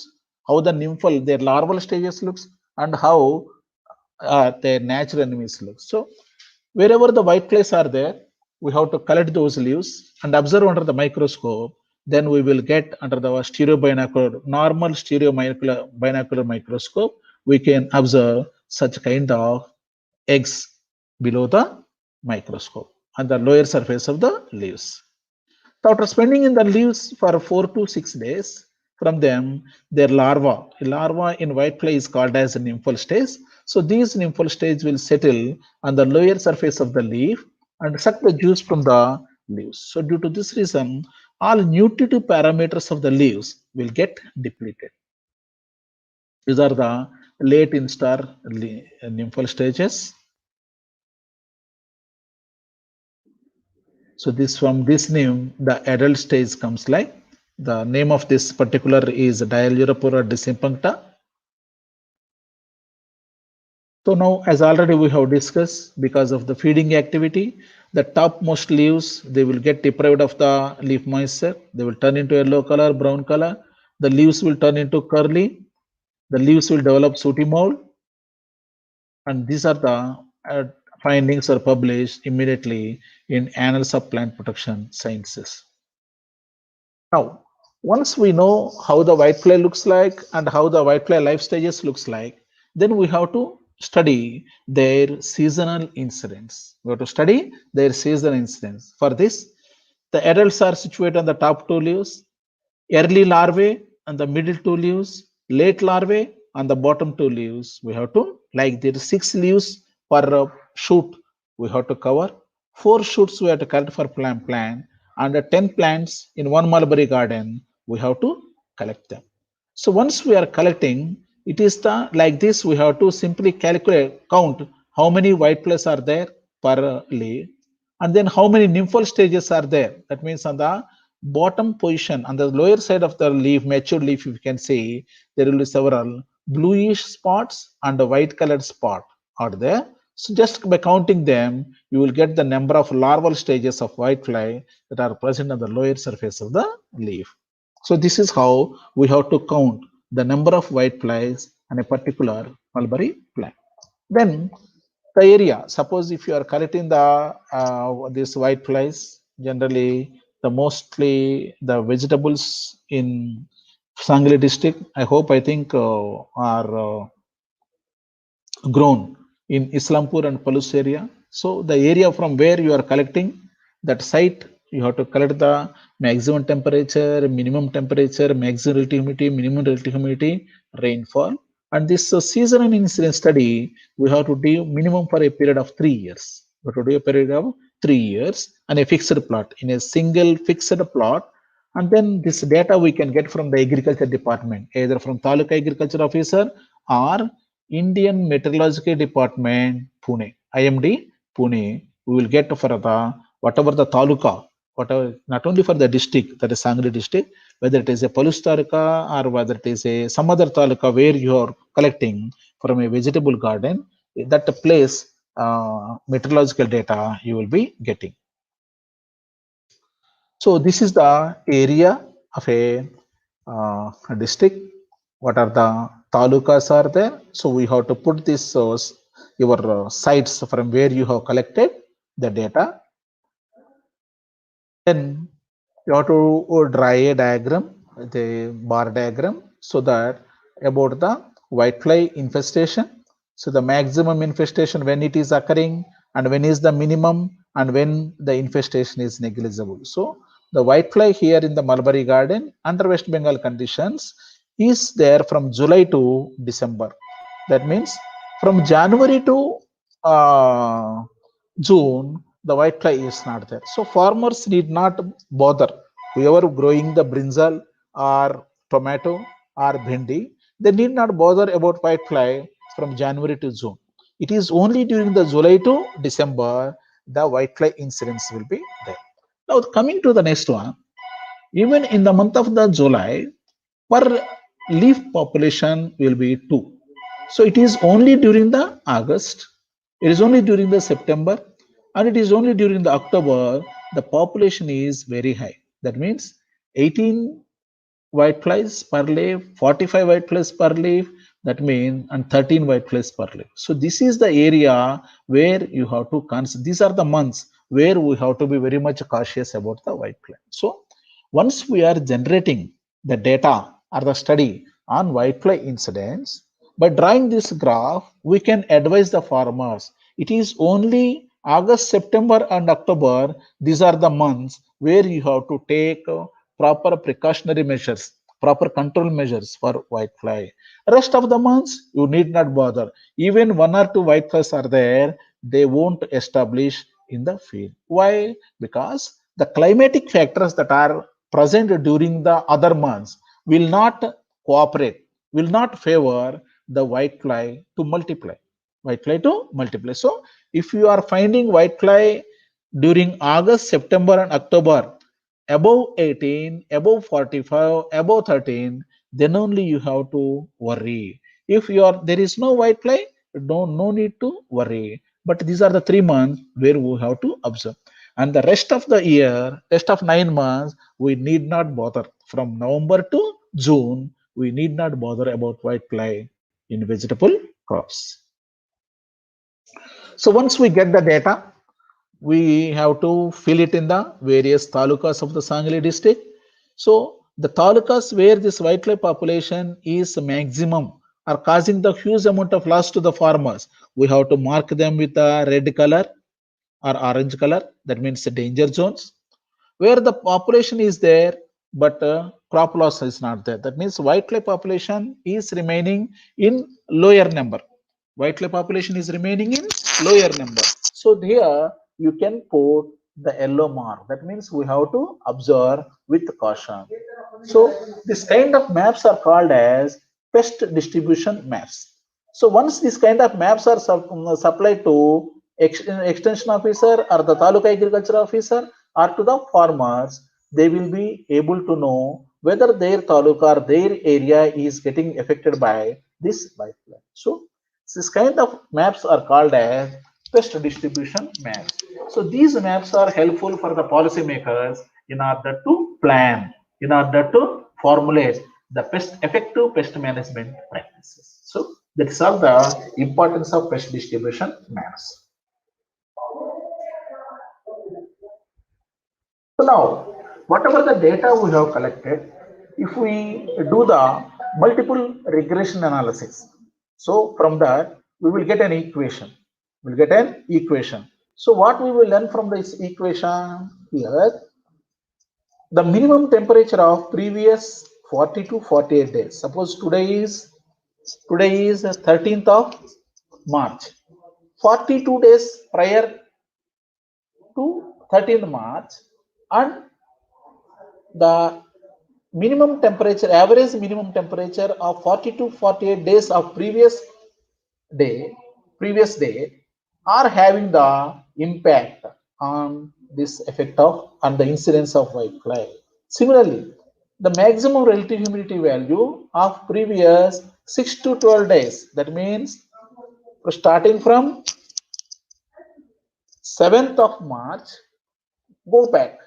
how the nymphal, their larval stages looks, and how their natural enemies look. So wherever the whiteflies are there, we have to collect those leaves and observe under the microscope. Then we will get under the stereo binocular, normal stereo binocular microscope, we can observe such kind of eggs below the microscope on the lower surface of the leaves. So after spending in the leaves for 4 to 6 days, from them their larva in whitefly is called as a nymphal stage. So these nymphal stage will settle on the lower surface of the leaf and suck the juice from the leaves. So due to this reason, all nutritive parameters of the leaves will get depleted. These are the late instar nymphal stages. So this from this name, the adult stage comes like, the name of this particular is Dialuropora dissymppuncta. So now, as already we have discussed, because of the feeding activity, the topmost leaves, they will get deprived of the leaf moisture. They will turn into yellow color, brown color. The leaves will turn into curly. The leaves will develop sooty mold. And these are the findings are published immediately in Annals of Plant Protection Sciences. Now, once we know how the whitefly looks like and how the whitefly life stages looks like, then we have to study their seasonal incidence. We have to study their seasonal incidence. For this, the adults are situated on the top two leaves, early larvae on the middle two leaves, late larvae on the bottom two leaves. We have to, like there are 6 leaves per shoot we have to cover. 4 shoots we have to collect for plant, and 10 plants in one mulberry garden we have to collect them. So once we are collecting, it is the like this, we have to simply count how many whiteflies are there per leaf, and then how many nymphal stages are there. That means on the bottom position, on the lower side of the leaf, mature leaf, you can see there will be several bluish spots and a white colored spot are there. So just by counting them, you will get the number of larval stages of whitefly that are present on the lower surface of the leaf. So this is how we have to count the number of whiteflies on a particular mulberry plant. Then the area, suppose if you are collecting the these whiteflies, generally the mostly the vegetables in Sangli district, I think are grown in Islampur and Palus area. So the area from where you are collecting, that site, you have to collect the maximum temperature, maximum relative humidity, minimum relative humidity, rainfall. And this seasonal incidence study, we have to do minimum for a period of 3 years. We have to do a period of 3 years and a fixed plot, in a single fixed plot. And then this data we can get from the agriculture department, either from Taluka agriculture officer or Indian Meteorological Department, Pune, IMD, Pune. We will get for the whatever the taluka, whatever, not only for the district, that is Sangli district, whether it is a Palus taluka or whether it is a some other taluka where you are collecting from a vegetable garden, that place meteorological data you will be getting. So this is the area of a district. What are the talukas are there? So we have to put this your sites from where you have collected the data. Then you have to draw a diagram, the bar diagram, so that about the whitefly infestation. So the maximum infestation when it is occurring, and when is the minimum, and when the infestation is negligible. So the whitefly here in the mulberry garden under West Bengal conditions is there from July to December. That means from January to June, the whitefly is not there. So farmers need not bother. Whoever growing the brinjal or tomato or bhindi, they need not bother about whitefly from January to June. It is only during the July to December the whitefly incidence will be there. Now coming to the next one, even in the month of the July, per leaf population will be 2. So it is only during the August, it is only during the September, and it is only during the October the population is very high. That means 18 whiteflies per leaf, 45 whiteflies per leaf, that means, and 13 whiteflies per leaf. So this is the area where you have to consider. These are the months where we have to be very much cautious about the whitefly. So once we are generating the data or the study on whitefly incidents, by drawing this graph, we can advise the farmers. It is only August, September, and October. These are the months where you have to take proper precautionary measures, proper control measures for whitefly. Rest of the months, you need not bother. Even one or two whiteflies are there, they won't establish in the field. Why? Because the climatic factors that are present during the other months will not cooperate, will not favor the whitefly to multiply. Whitefly to multiply. So if you are finding whitefly during August, September, and October above 18, above 45, above 13, then only you have to worry. If you are there is no whitefly, no need to worry. But these are the 3 months where we have to observe. And the rest of the year, rest of 9 months, we need not bother. From November to June, we need not bother about whitefly in vegetable crops. So once we get the data, we have to fill it in the various talukas of the Sangli district. So the talukas where this whitefly population is maximum are causing the huge amount of loss to the farmers, we have to mark them with a red color or orange color. That means the danger zones. Where the population is there, but crop loss is not there. That means whitefly population is remaining in lower number. Whitefly population is remaining in lower number. So here you can put the yellow mark. That means we have to observe with caution. So this kind of maps are called as pest distribution maps. So once this kind of maps are supplied to extension officer or the taluka agriculture officer or to the farmers, they will be able to know whether their taluka or their area is getting affected by this whitefly. So this kind of maps are called as pest distribution maps. So these maps are helpful for the policymakers in order to plan, in order to formulate the effective pest management practices. So that's all the importance of pest distribution maps. So now, whatever the data we have collected, if we do the multiple regression analysis, so from that we will get an equation. We'll get an equation. So what we will learn from this equation here, the minimum temperature of previous 40 to 48 days. Suppose today is 13th of March. 42 days prior to 13th March, and the minimum temperature, average minimum temperature of 40 to 48 days of previous day are having the impact on this effect of and the incidence of whitefly. Similarly, the maximum relative humidity value of previous 6 to 12 days, that means starting from 7th of March, go back,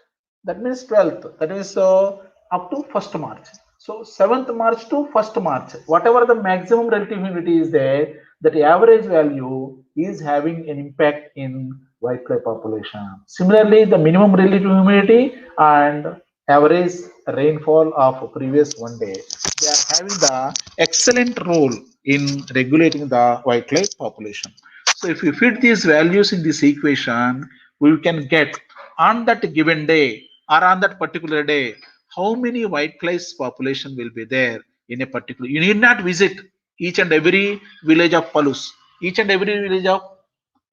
that means 12th, that is up to 1st March. So 7th March to 1st March, whatever the maximum relative humidity is there, that average value is having an impact in whitefly population. Similarly, the minimum relative humidity and average rainfall of previous 1 day, they are having the excellent role in regulating the whitefly population. So if you fit these values in this equation, we can get on that given day or on that particular day how many whiteflies population will be there in a particular. You need not visit each and every village of Palus, each and every village of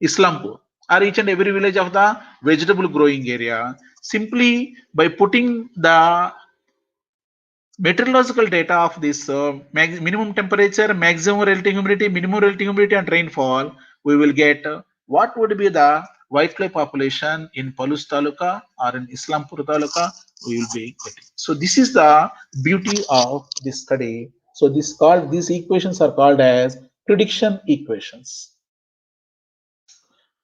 Islampur, or each and every village of the vegetable growing area. Simply by putting the meteorological data of this minimum temperature, maximum relative humidity, minimum relative humidity, and rainfall, we will get what would be the whitefly population in Palus Taluka or in Islampur Taluka. We will be getting. So this is the beauty of this study. So these equations are called as prediction equations.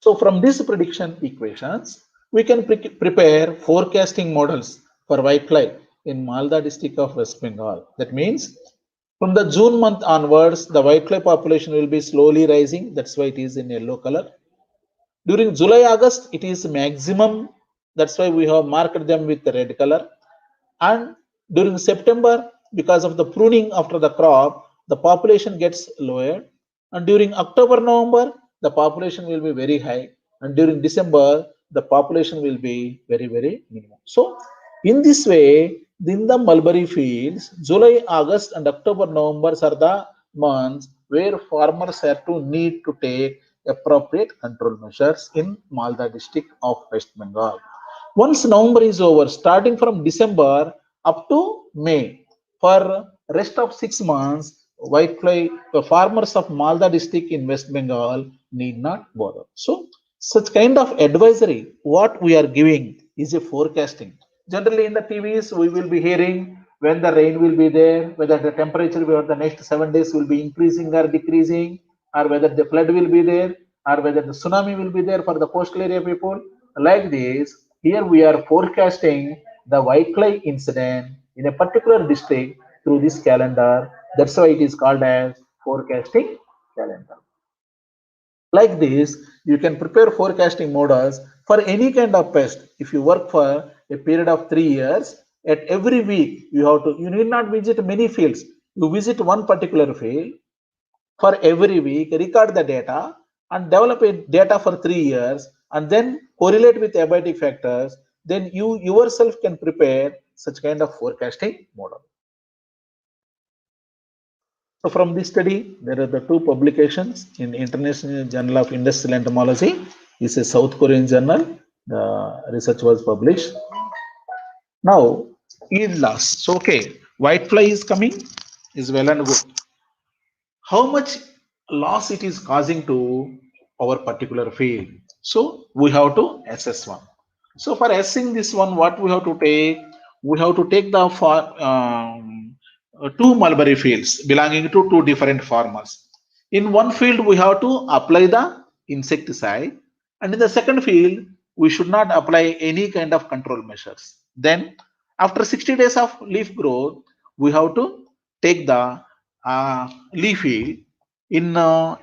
So from these prediction equations, we can prepare forecasting models for whitefly in Malda district of West Bengal. That means from the June month onwards, the whitefly population will be slowly rising. That's why it is in yellow color. During July, August, it is maximum. That's why we have marked them with the red color. And during September, because of the pruning after the crop, the population gets lower. And during October, November, the population will be very high. And during December, the population will be very, very minimum. So, in this way, in the mulberry fields, July, August, and October, November are the months where farmers have to need to take appropriate control measures in Malda district of West Bengal. Once November is over, starting from December up to May, for rest of 6 months, whitefly the farmers of Malda district in West Bengal need not bother. So, such kind of advisory, what we are giving is a forecasting. Generally, in the TVs, we will be hearing when the rain will be there, whether the temperature over the next 7 days will be increasing or decreasing, or whether the flood will be there, or whether the tsunami will be there for the coastal area people. Like this, here we are forecasting the whitefly incident in a particular district through this calendar. That's why it is called as forecasting calendar. Like this, you can prepare forecasting models for any kind of pest. If you work for a period of 3 years, at every week you need not visit many fields. You visit one particular field for every week, record the data and develop a data for 3 years and then correlate with abiotic factors. Then you yourself can prepare such kind of forecasting model. So from this study, there are the 2 publications in International Journal of Industrial Entomology. It's a South Korean journal. The research was published. Now, yield loss. So, okay, whitefly is coming, is well and good. How much loss it is causing to our particular field? So, we have to assess one. So, for assessing this one, what we have to take? We have to take the 2 mulberry fields belonging to 2 different farmers. In one field, we have to apply the insecticide, and in the second field, we should not apply any kind of control measures. Then, after 60 days of leaf growth, we have to take the leaf field in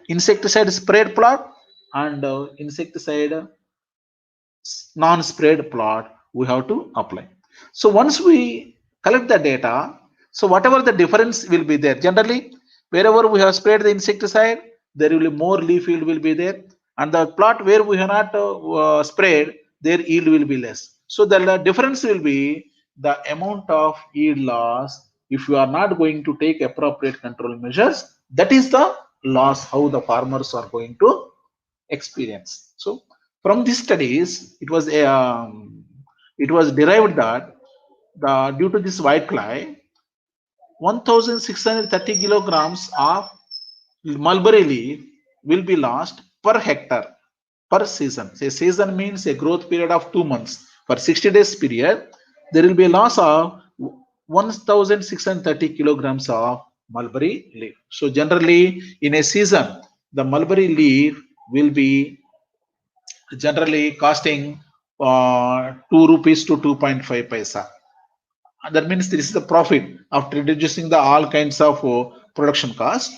insecticide sprayed plot and insecticide non-sprayed plot we have to apply. So once we collect the data, so whatever the difference will be there, generally wherever we have sprayed the insecticide, there will be more leaf yield will be there, and the plot where we have not sprayed, their yield will be less. So the difference will be the amount of yield loss if you are not going to take appropriate control measures. That is the loss how the farmers are going to experience. So from these studies, it was derived that due to this whitefly, 1,630 kilograms of mulberry leaf will be lost per hectare per season. Say season means a growth period of 2 months. For 60 days period, there will be a loss of 1,630 kilograms of mulberry leaf. So generally in a season, the mulberry leaf will be generally costing 2 rupees to 2.5 paisa. That means this is the profit after reducing the all kinds of production cost.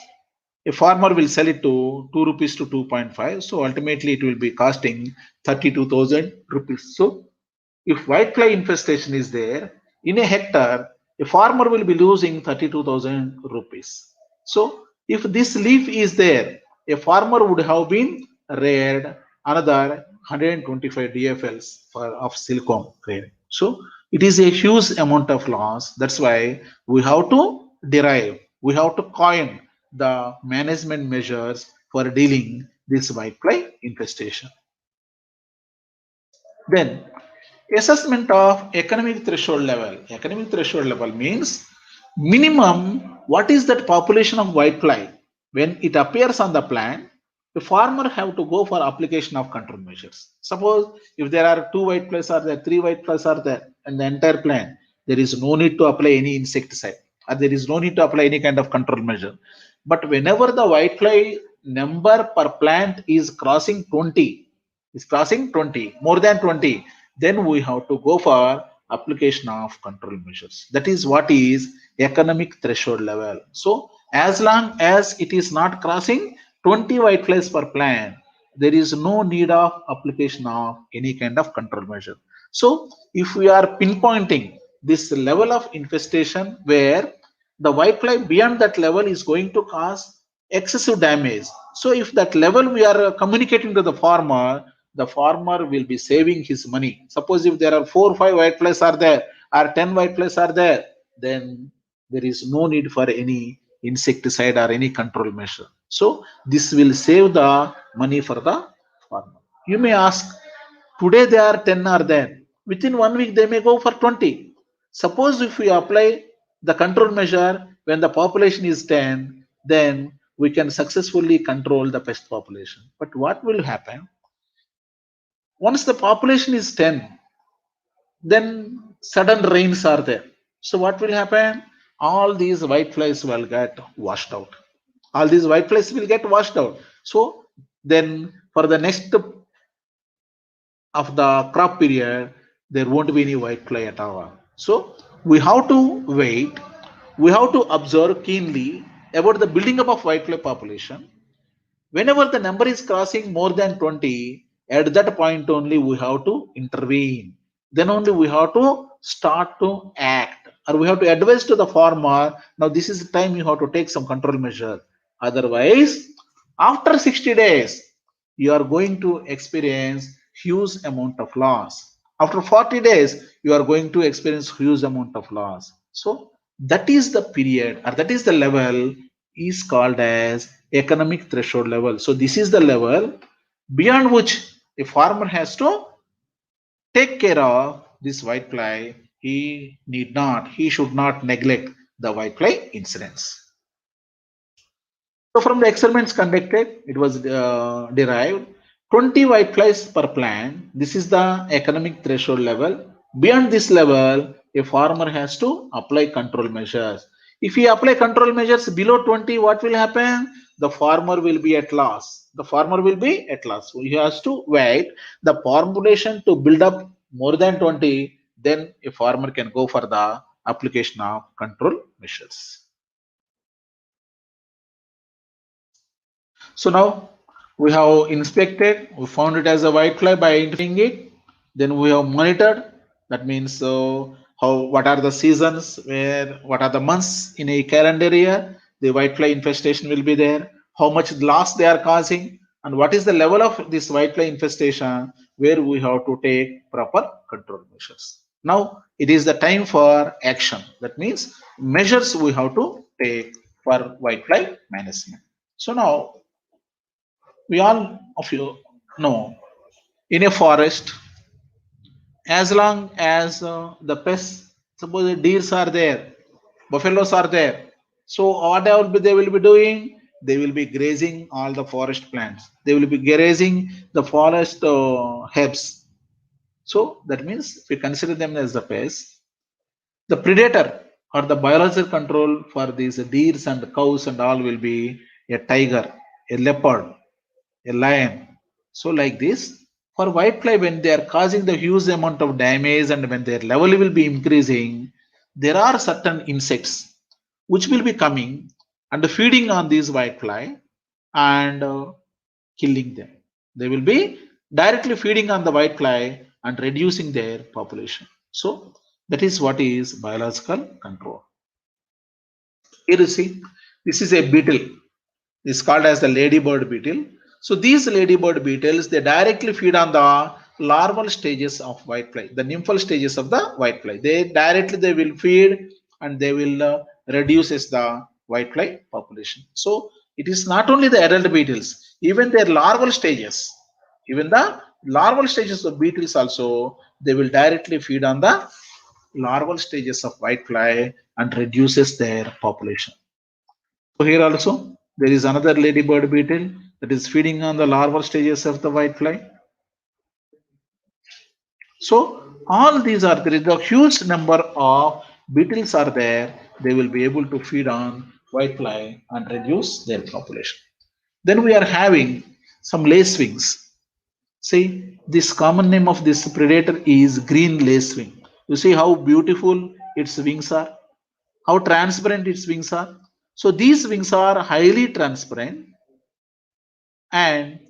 A farmer will sell it to 2 rupees to 2.5. So ultimately it will be costing 32,000 rupees. So if whitefly infestation is there in a hectare, a farmer will be losing 32,000 rupees. So if this leaf is there, a farmer would have been reared another 125 DFLs of silkworm rearing. So it is a huge amount of loss. That's why we have to we have to coin the management measures for dealing this whitefly infestation. Then assessment of economic threshold level. Economic threshold level means minimum what is that population of whitefly when it appears on the plant. The farmer have to go for application of control measures. Suppose if there are 2 whiteflies are there, 3 whiteflies are there in the entire plant, there is no need to apply any insecticide or there is no need to apply any kind of control measure. But whenever the whitefly number per plant is crossing 20, more than 20, then we have to go for application of control measures. That is what is economic threshold level. So as long as it is not crossing 20 whiteflies per plant, there is no need of application of any kind of control measure. So if we are pinpointing this level of infestation where the whitefly beyond that level is going to cause excessive damage. So if that level we are communicating to the farmer will be saving his money. Suppose if there are 4 or 5 whiteflies are there or 10 whiteflies are there, then there is no need for any insecticide or any control measure. So this will save the money for the farmer. You may ask, today they are 10 are there. Within 1 week they may go for 20. Suppose if we apply the control measure when the population is 10, then we can successfully control the pest population. But what will happen? Once the population is 10, then sudden rains are there. So what will happen? All these whiteflies will get washed out. All these whiteflies will get washed out. So then for the next of the crop period, there won't be any whitefly at all. So we have to wait. We have to observe keenly about the building up of whitefly population. Whenever the number is crossing more than 20, at that point only we have to intervene. Then only we have to start to act, or we have to advise to the farmer, now this is the time you have to take some control measure. Otherwise, after 60 days, you are going to experience huge amount of loss. After 40 days, you are going to experience huge amount of loss. So that is the period, or that is the level is called as economic threshold level. So this is the level beyond which a farmer has to take care of this whitefly. He should not neglect the whitefly incidence. So from the experiments conducted, it was derived 20 whiteflies per plant. This is the economic threshold level. Beyond this level, a farmer has to apply control measures. If he apply control measures below 20, what will happen? The farmer will be at loss. The farmer will be at loss. So he has to wait the population to build up more than 20. Then a farmer can go for the application of control measures. So now we have inspected, we found it as a whitefly by identifying it. Then we have monitored. That means what are the seasons, what are the months in a calendar year the whitefly infestation will be there, how much loss they are causing, and what is the level of this whitefly infestation where we have to take proper control measures. Now it is the time for action. That means measures we have to take for whitefly management. So now we all of you know, in a forest, as long as the pests, suppose the deers are there, buffaloes are there, so whatever they will be doing, they will be grazing all the forest plants. They will be grazing the forest herbs. So that means if we consider them as the pests, the predator or the biological control for these deers and cows and all will be a tiger, a leopard, a lion. So like this, for whitefly, when they are causing the huge amount of damage and when their level will be increasing, there are certain insects which will be coming and feeding on these whitefly and killing them. They will be directly feeding on the whitefly and reducing their population. So that is what is biological control. Here you see, this is a beetle. This is called as the ladybird beetle. So these ladybird beetles, they directly feed on the larval stages of whitefly, the nymphal stages of the whitefly. They will feed and they will reduces the whitefly population. So it is not only the adult beetles, even their larval stages, even the larval stages of beetles also, they will directly feed on the larval stages of whitefly and reduces their population. So here also there is another ladybird beetle that is feeding on the larval stages of the whitefly. So all these are, there is a huge number of beetles are there. They will be able to feed on whitefly and reduce their population. Then we are having some lacewings. See, this common name of this predator is green lacewing. You see how beautiful its wings are, how transparent its wings are. So these wings are highly transparent, and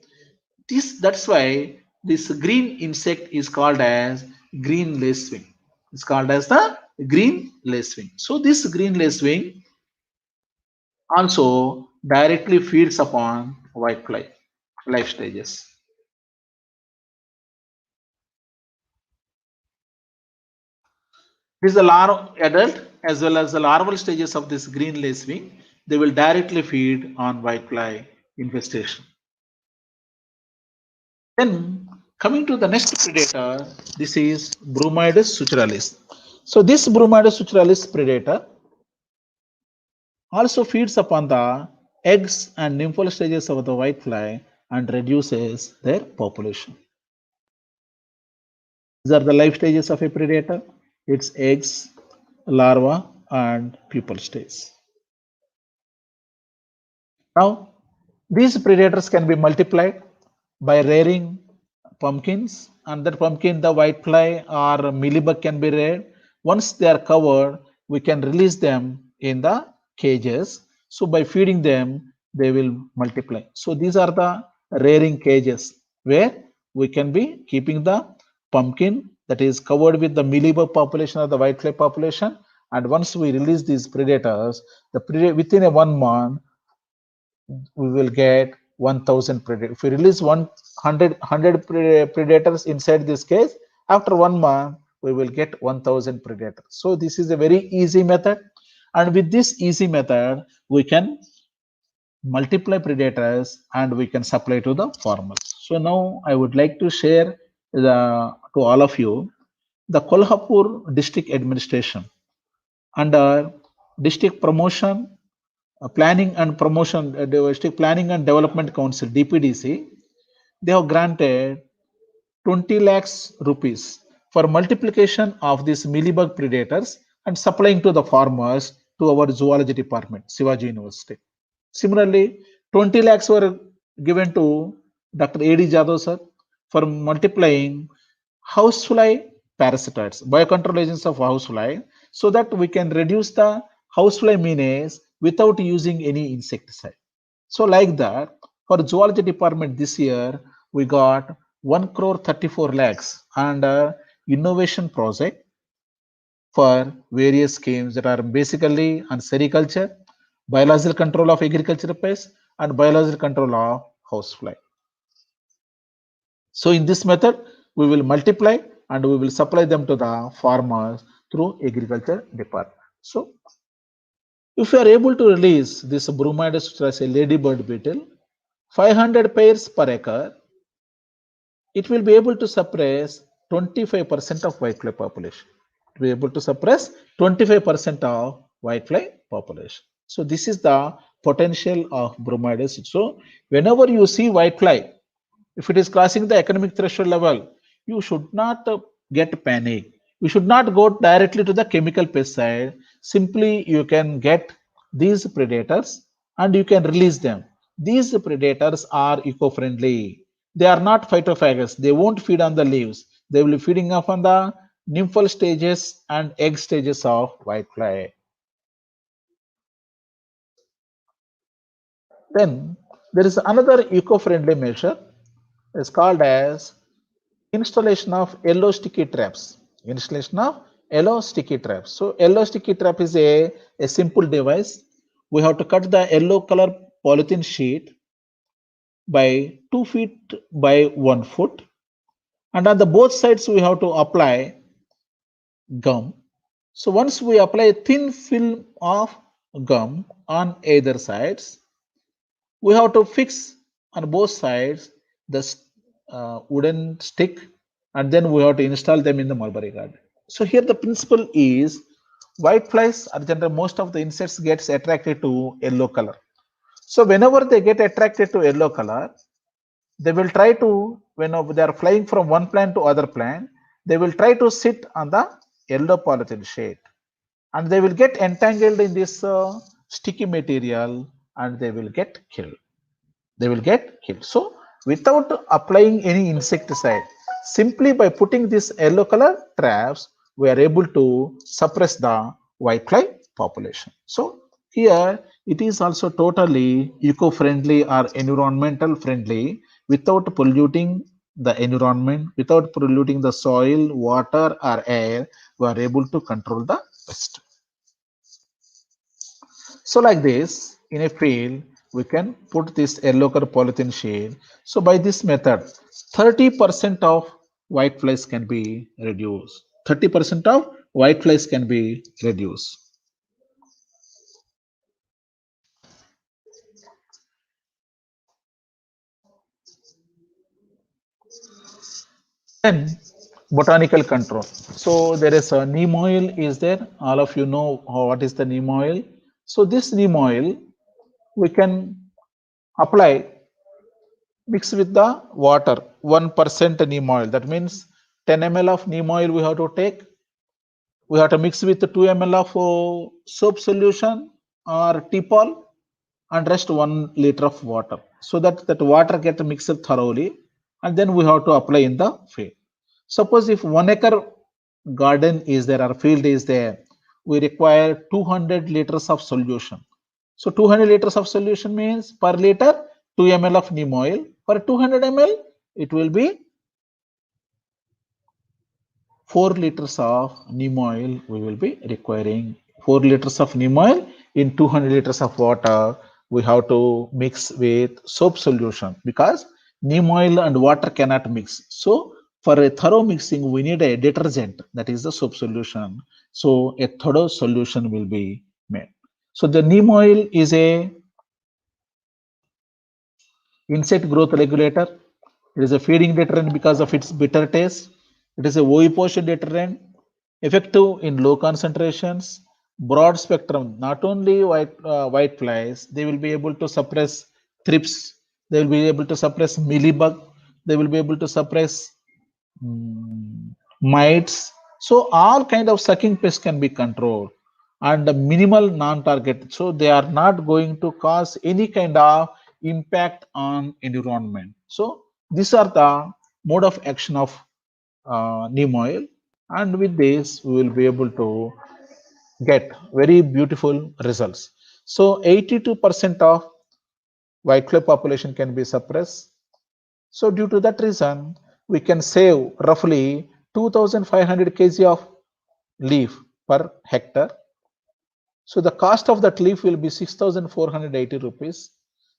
that's why this green insect is called as green lacewing. It's called as the green lacewing. So this green lacewing also directly feeds upon whitefly life stages. This is the larval adult as well as the larval stages of this green lacewing. They will directly feed on whitefly infestation. Then coming to the next predator, this is Bromidus sucheralis. So this Bromidus sucheralis predator also feeds upon the eggs and nymphal stages of the whitefly and reduces their population. These are the life stages of a predator: its eggs, larva, and pupal stage. Now, these predators can be multiplied by rearing pumpkins, and that pumpkin, the whitefly or mealybug can be reared. Once they are covered, we can release them in the cages. So by feeding them, they will multiply. So these are the rearing cages where we can be keeping the pumpkin that is covered with the mealybug population or the whitefly population. And once we release these predators, within a 1 month, we will get 1000 predators. If we release 100 predators inside this cage, after 1 month, we will get 1000 predators. So this is a very easy method. And with this easy method, we can multiply predators and we can supply to the farmers. So now I would like to share to all of you the Kolhapur district administration under district promotion planning and promotion, district planning and development council DPDC. They have granted 20 lakhs rupees for multiplication of these mealybug predators and supplying to the farmers to our zoology department, Shivaji University. Similarly, 20 lakhs were given to Dr. A.D. Jadhav sir for multiplying housefly parasitoids, biocontrol agents of housefly, so that we can reduce the housefly menace without using any insecticide. So like that, for zoology department this year, we got 1 crore 34 lakhs under innovation project for various schemes that are basically on sericulture, biological control of agricultural pests, and biological control of housefly. So in this method, we will multiply and we will supply them to the farmers through agriculture department. So if you are able to release this Bromidus as a ladybird beetle, 500 pairs per acre, it will be able to suppress 25% of whitefly population. It will be able to suppress 25% of whitefly population. So this is the potential of Bromidus. So whenever you see whitefly, if it is crossing the economic threshold level, you should not get panic. You should not go directly to the chemical pesticide. Simply, you can get these predators and you can release them. These predators are eco-friendly. They are not phytophagous. They won't feed on the leaves. They will be feeding upon the nymphal stages and egg stages of whitefly. Then there is another eco-friendly measure. It's called as installation of yellow sticky traps. Installation of yellow sticky traps. So yellow sticky trap is a simple device. We have to cut the yellow color polythene sheet by 2 feet by 1 foot, and on the both sides we have to apply gum. So once we apply a thin film of gum on either sides, we have to fix on both sides the wooden stick, and then we have to install them in the mulberry garden. So here the principle is whiteflies are generally most of the insects gets attracted to yellow color. So whenever they get attracted to yellow color, they will try to, when they are flying from one plant to other plant, they will try to sit on the yellow polythene sheet, and they will get entangled in this sticky material and they will get killed. They will get killed. So without applying any insecticide, simply by putting this yellow color traps, we are able to suppress the whitefly population. So here it is also totally eco-friendly or environmental friendly without polluting the environment, without polluting the soil, water or air. We are able to control the pest. So like this, in a field, we can put this yellow color polythene sheet. So by this method, 30% of white flies can be reduced. 30% of white flies can be reduced. Then botanical control. So there is a neem oil is there. All of you know what is the neem oil. So this neem oil we can apply mix with the water 1% neem oil. That means 10 ml of neem oil we have to take. We have to mix with 2 ml of soap solution or tipol and rest 1 liter of water so that that water get mixed thoroughly and then we have to apply in the field. Suppose if 1 acre garden is there or field is there, we require 200 liters of solution. So 200 liters of solution means per liter 2 ml of neem oil. For 200 ml, it will be 4 liters of neem oil we will be requiring. 4 liters of neem oil in 200 liters of water we have to mix with soap solution because neem oil and water cannot mix. So for a thorough mixing we need a detergent, that is the soap solution. So a thorough solution will be made. So the neem oil is a insect growth regulator. It is a feeding deterrent because of its bitter taste. It is a oviposition deterrent, effective in low concentrations, broad spectrum. Not only white flies, they will be able to suppress thrips. They will be able to suppress mealybug. They will be able to suppress mites. So all kind of sucking pests can be controlled and the minimal non-target. So they are not going to cause any kind of impact on environment. So these are the mode of action of neem oil, and with this we will be able to get very beautiful results. So 82% of whitefly population can be suppressed. So due to that reason, we can save roughly 2,500 kg of leaf per hectare. So the cost of that leaf will be 6,480 rupees.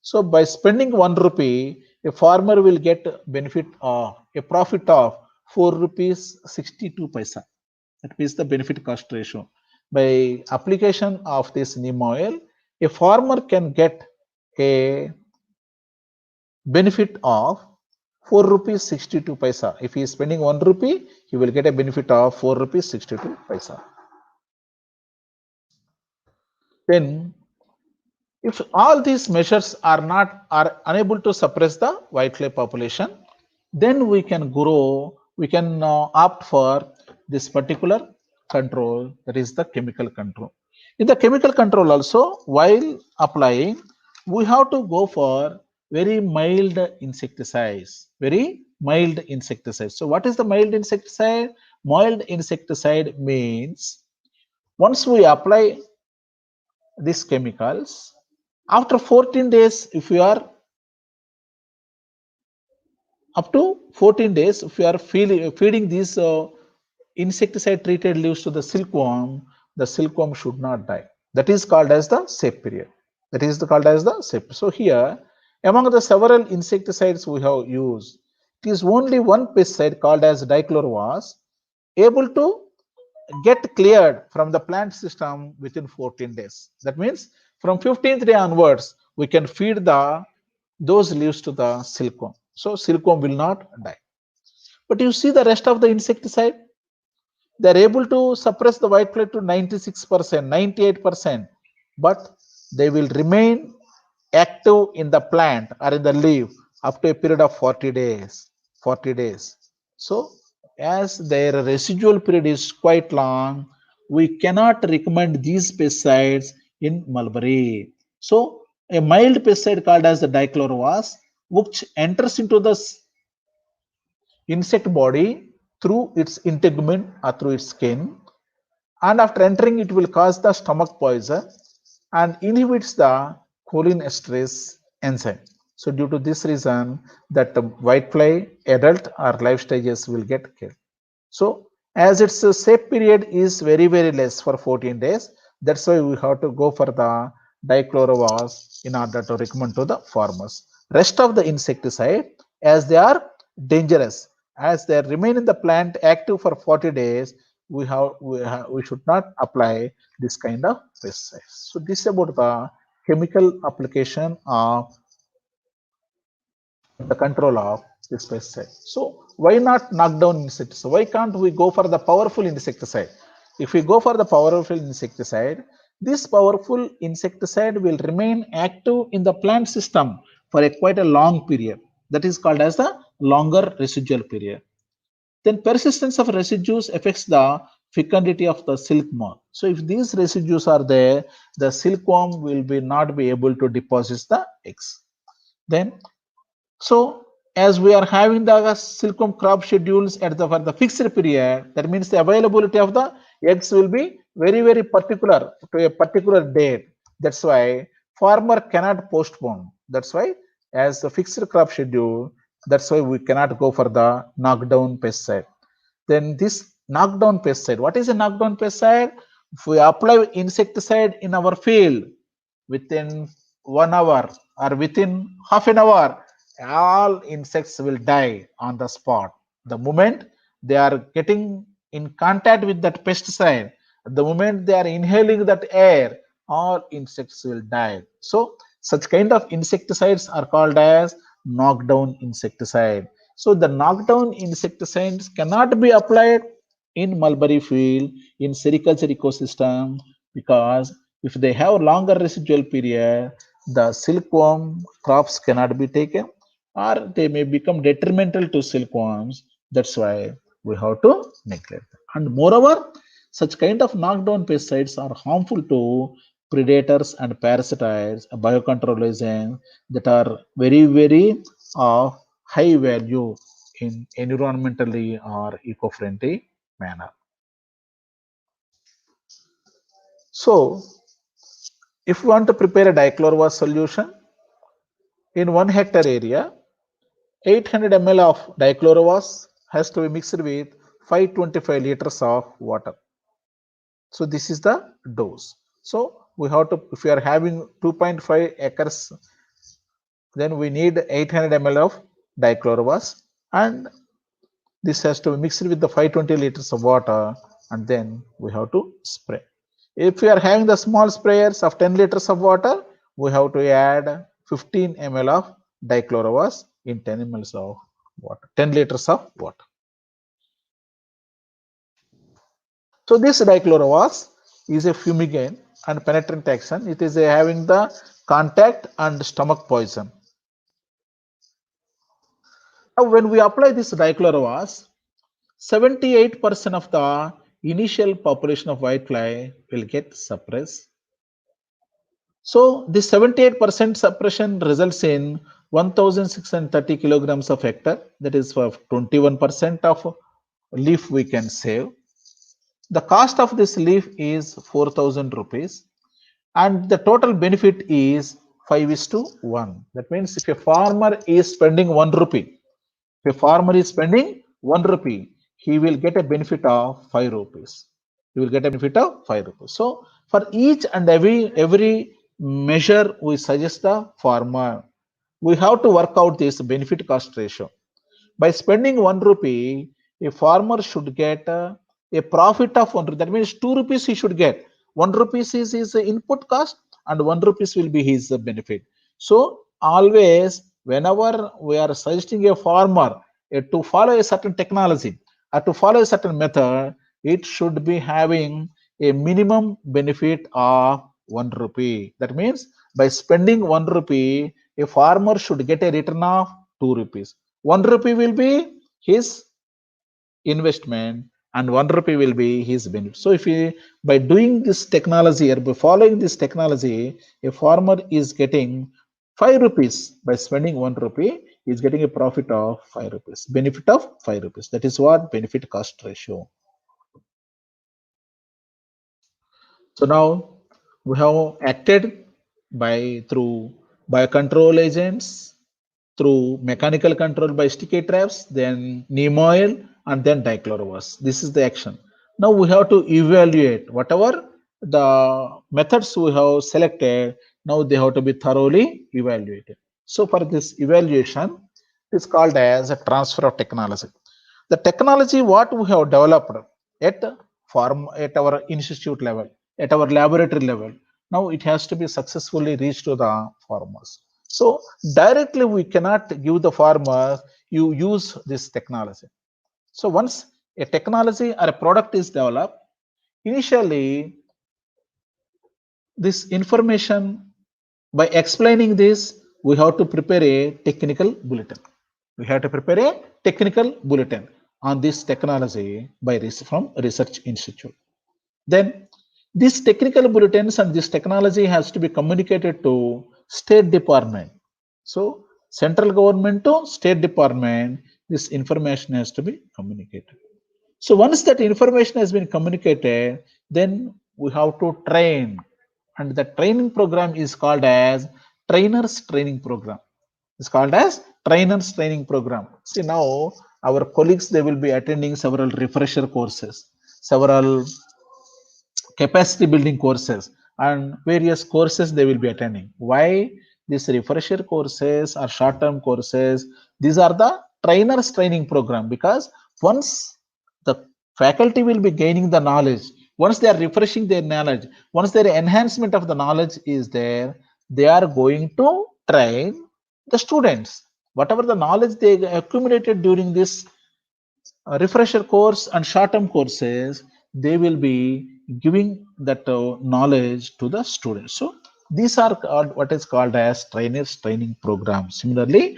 So by spending 1 rupee, a farmer will get benefit of a profit of 4 rupees 62 paisa. That means the benefit cost ratio. By application of this neem oil, a farmer can get a benefit of 4 rupees 62 paisa. If he is spending 1 rupee, he will get a benefit of 4 rupees 62 paisa. Then if all these measures are unable to suppress the whitefly population, then we can opt for this particular control, that is the chemical control. In the chemical control also, while applying, we have to go for very mild insecticides. Very mild insecticides. So what is the mild insecticide? Mild insecticide means once we apply these chemicals, after 14 days, if you are up to 14 days, if you are feeding these insecticide treated leaves to the silkworm should not die. That is called as the safe period. That is called as the safe. So here, among the several insecticides we have used, it is only one pesticide called as dichlorwas able to get cleared from the plant system within 14 days. That means from 15th day onwards, we can feed those leaves to the silkworm. So silkworm will not die. But you see the rest of the insecticide, they are able to suppress the whitefly to 96%, 98%, but they will remain active in the plant or in the leaf up to a period of 40 days. 40 days. So as their residual period is quite long, we cannot recommend these pesticides in mulberry. So a mild pesticide called as the dichlorwas, which enters into the insect body through its integument or through its skin, and after entering it will cause the stomach poison and inhibits the cholinesterase enzyme. So due to this reason that the whitefly adult or life stages will get killed. So as its safe period is very less for 14 days, that's why we have to go for the dichlorowas in order to recommend to the farmers. Rest of the insecticide, as they are dangerous, as they remain in the plant active for 40 days, we should not apply this kind of pesticides. So this is about the chemical application of the control of this pesticide. So why not knock down insecticide? Why can't we go for the powerful insecticide? If we go for the powerful insecticide, this powerful insecticide will remain active in the plant system for quite a long period. That is called as the longer residual period. Then persistence of residues affects the fecundity of the silkworm. So if these residues are there, the silkworm will not be able to deposit the eggs. Then so as we are having the silkworm crop schedules for the fixed period, that means the availability of the eggs will be very particular to a particular date. That's why farmer cannot postpone. That's why as the fixed crop schedule, that's why we cannot go for the knockdown pesticide. Then this knockdown pesticide, what is a knockdown pesticide? If we apply insecticide in our field within 1 hour or within half an hour, all insects will die on the spot. The moment they are getting in contact with that pesticide, the moment they are inhaling that air, all insects will die. So such kind of insecticides are called as knockdown insecticide. So the knockdown insecticides cannot be applied in mulberry field, in sericulture ecosystem, because if they have longer residual period, the silkworm crops cannot be taken, or they may become detrimental to silkworms. That's why we have to neglect them. And moreover, such kind of knockdown pesticides are harmful to predators and parasites, biocontrol agents that are very of high value in environmentally or eco-friendly manner. So if we want to prepare a dichlorwas solution in 1 hectare area, 800 ml of dichlorwas has to be mixed with 525 liters of water. So this is the dose. So we have to, if we are having 2.5 acres, then we need 800 ml of dichlorwas, and this has to be mixed with the 520 liters of water, and then we have to spray. If we are having the small sprayers of 10 liters of water, we have to add 15 ml of dichlorwas in 10 ml of water, 10 liters of water. So this dichlorwas is a fumigant and penetrant action. It is having the contact and stomach poison. Now when we apply this dichlorwas, 78% of the initial population of whitefly will get suppressed. So this 78% suppression results in 1630 kilograms of hectare, that is for 21% of leaf we can save. The cost of this leaf is 4,000 rupees and the total benefit is 5:1. That means if a farmer is spending 1 rupee, if a farmer is spending 1 rupee, he will get a benefit of 5 rupees. He will get a benefit of 5 rupees. So for each and every measure we suggest the farmer, we have to work out this benefit cost ratio. By spending 1 rupee, a farmer should get a profit of 1 rupee. That means 2 rupees he should get. 1 rupees is his input cost and 1 rupees will be his benefit. So always whenever we are suggesting a farmer to follow a certain technology or to follow a certain method, it should be having a minimum benefit of 1 rupee. That means by spending 1 rupee, a farmer should get a return of 2 rupees. 1 rupee will be his investment and 1 rupee will be his benefit. So if he, by doing this technology or by following this technology, a farmer is getting 5 rupees by spending 1 rupee. he is getting a profit of 5 rupees, benefit of 5 rupees. That is what benefit cost ratio. So now we have acted through biocontrol agents, through mechanical control by sticky traps, then neem oil, and then dichlorovas. This is the action. Now we have to evaluate whatever the methods we have selected. Now they have to be thoroughly evaluated. So for this evaluation, it's called as a transfer of technology. The technology what we have developed at at our institute level, at our laboratory level, now it has to be successfully reached to the farmers. So directly we cannot give the farmer, you use this technology. So once a technology or a product is developed, initially this information, by explaining this, we have to prepare a technical bulletin. We have to prepare a technical bulletin on this technology from research institute. Then these technical bulletins and this technology has to be communicated to State Department. So central government to State Department, this information has to be communicated. So once that information has been communicated, then we have to train, and the training program is called as trainers training program. It's called as trainers training program. See, now our colleagues, they will be attending several refresher courses, several capacity building courses, and various courses they will be attending. Why these refresher courses or short-term courses? These are the trainers training program, because once the faculty will be gaining the knowledge, once they are refreshing their knowledge, once their enhancement of the knowledge is there, they are going to train the students. Whatever the knowledge they accumulated during this refresher course and short-term courses, they will be giving that knowledge to the students. So these are called, what is called as trainers training program. Similarly,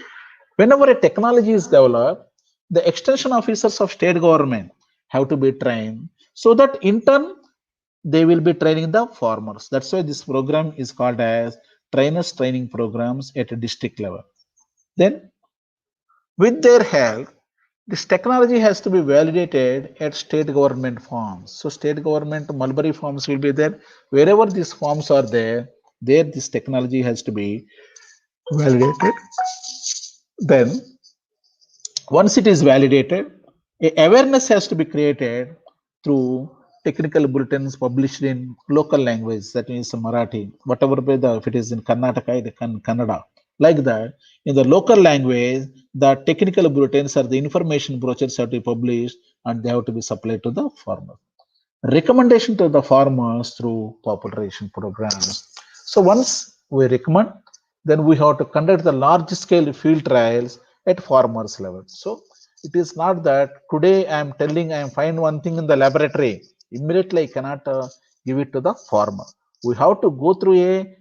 whenever a technology is developed, the extension officers of state government have to be trained, so that in turn they will be training the farmers. That's why this program is called as trainers training programs at a district level. Then with their help, this technology has to be validated at state government farms. So state government mulberry farms will be there. Wherever these farms are there, this technology has to be validated. Then once it is validated, awareness has to be created through technical bulletins published in local language, that means Marathi, whatever, if it is in Karnataka, it can Kannada. Like that, in the local language, the technical bulletins or the information brochures have to be published, and they have to be supplied to the farmer. Recommendation to the farmers through population programs. So once we recommend, then we have to conduct the large scale field trials at farmers level. So it is not that today I am telling I am find one thing in the laboratory, immediately I cannot give it to the farmer. We have to go through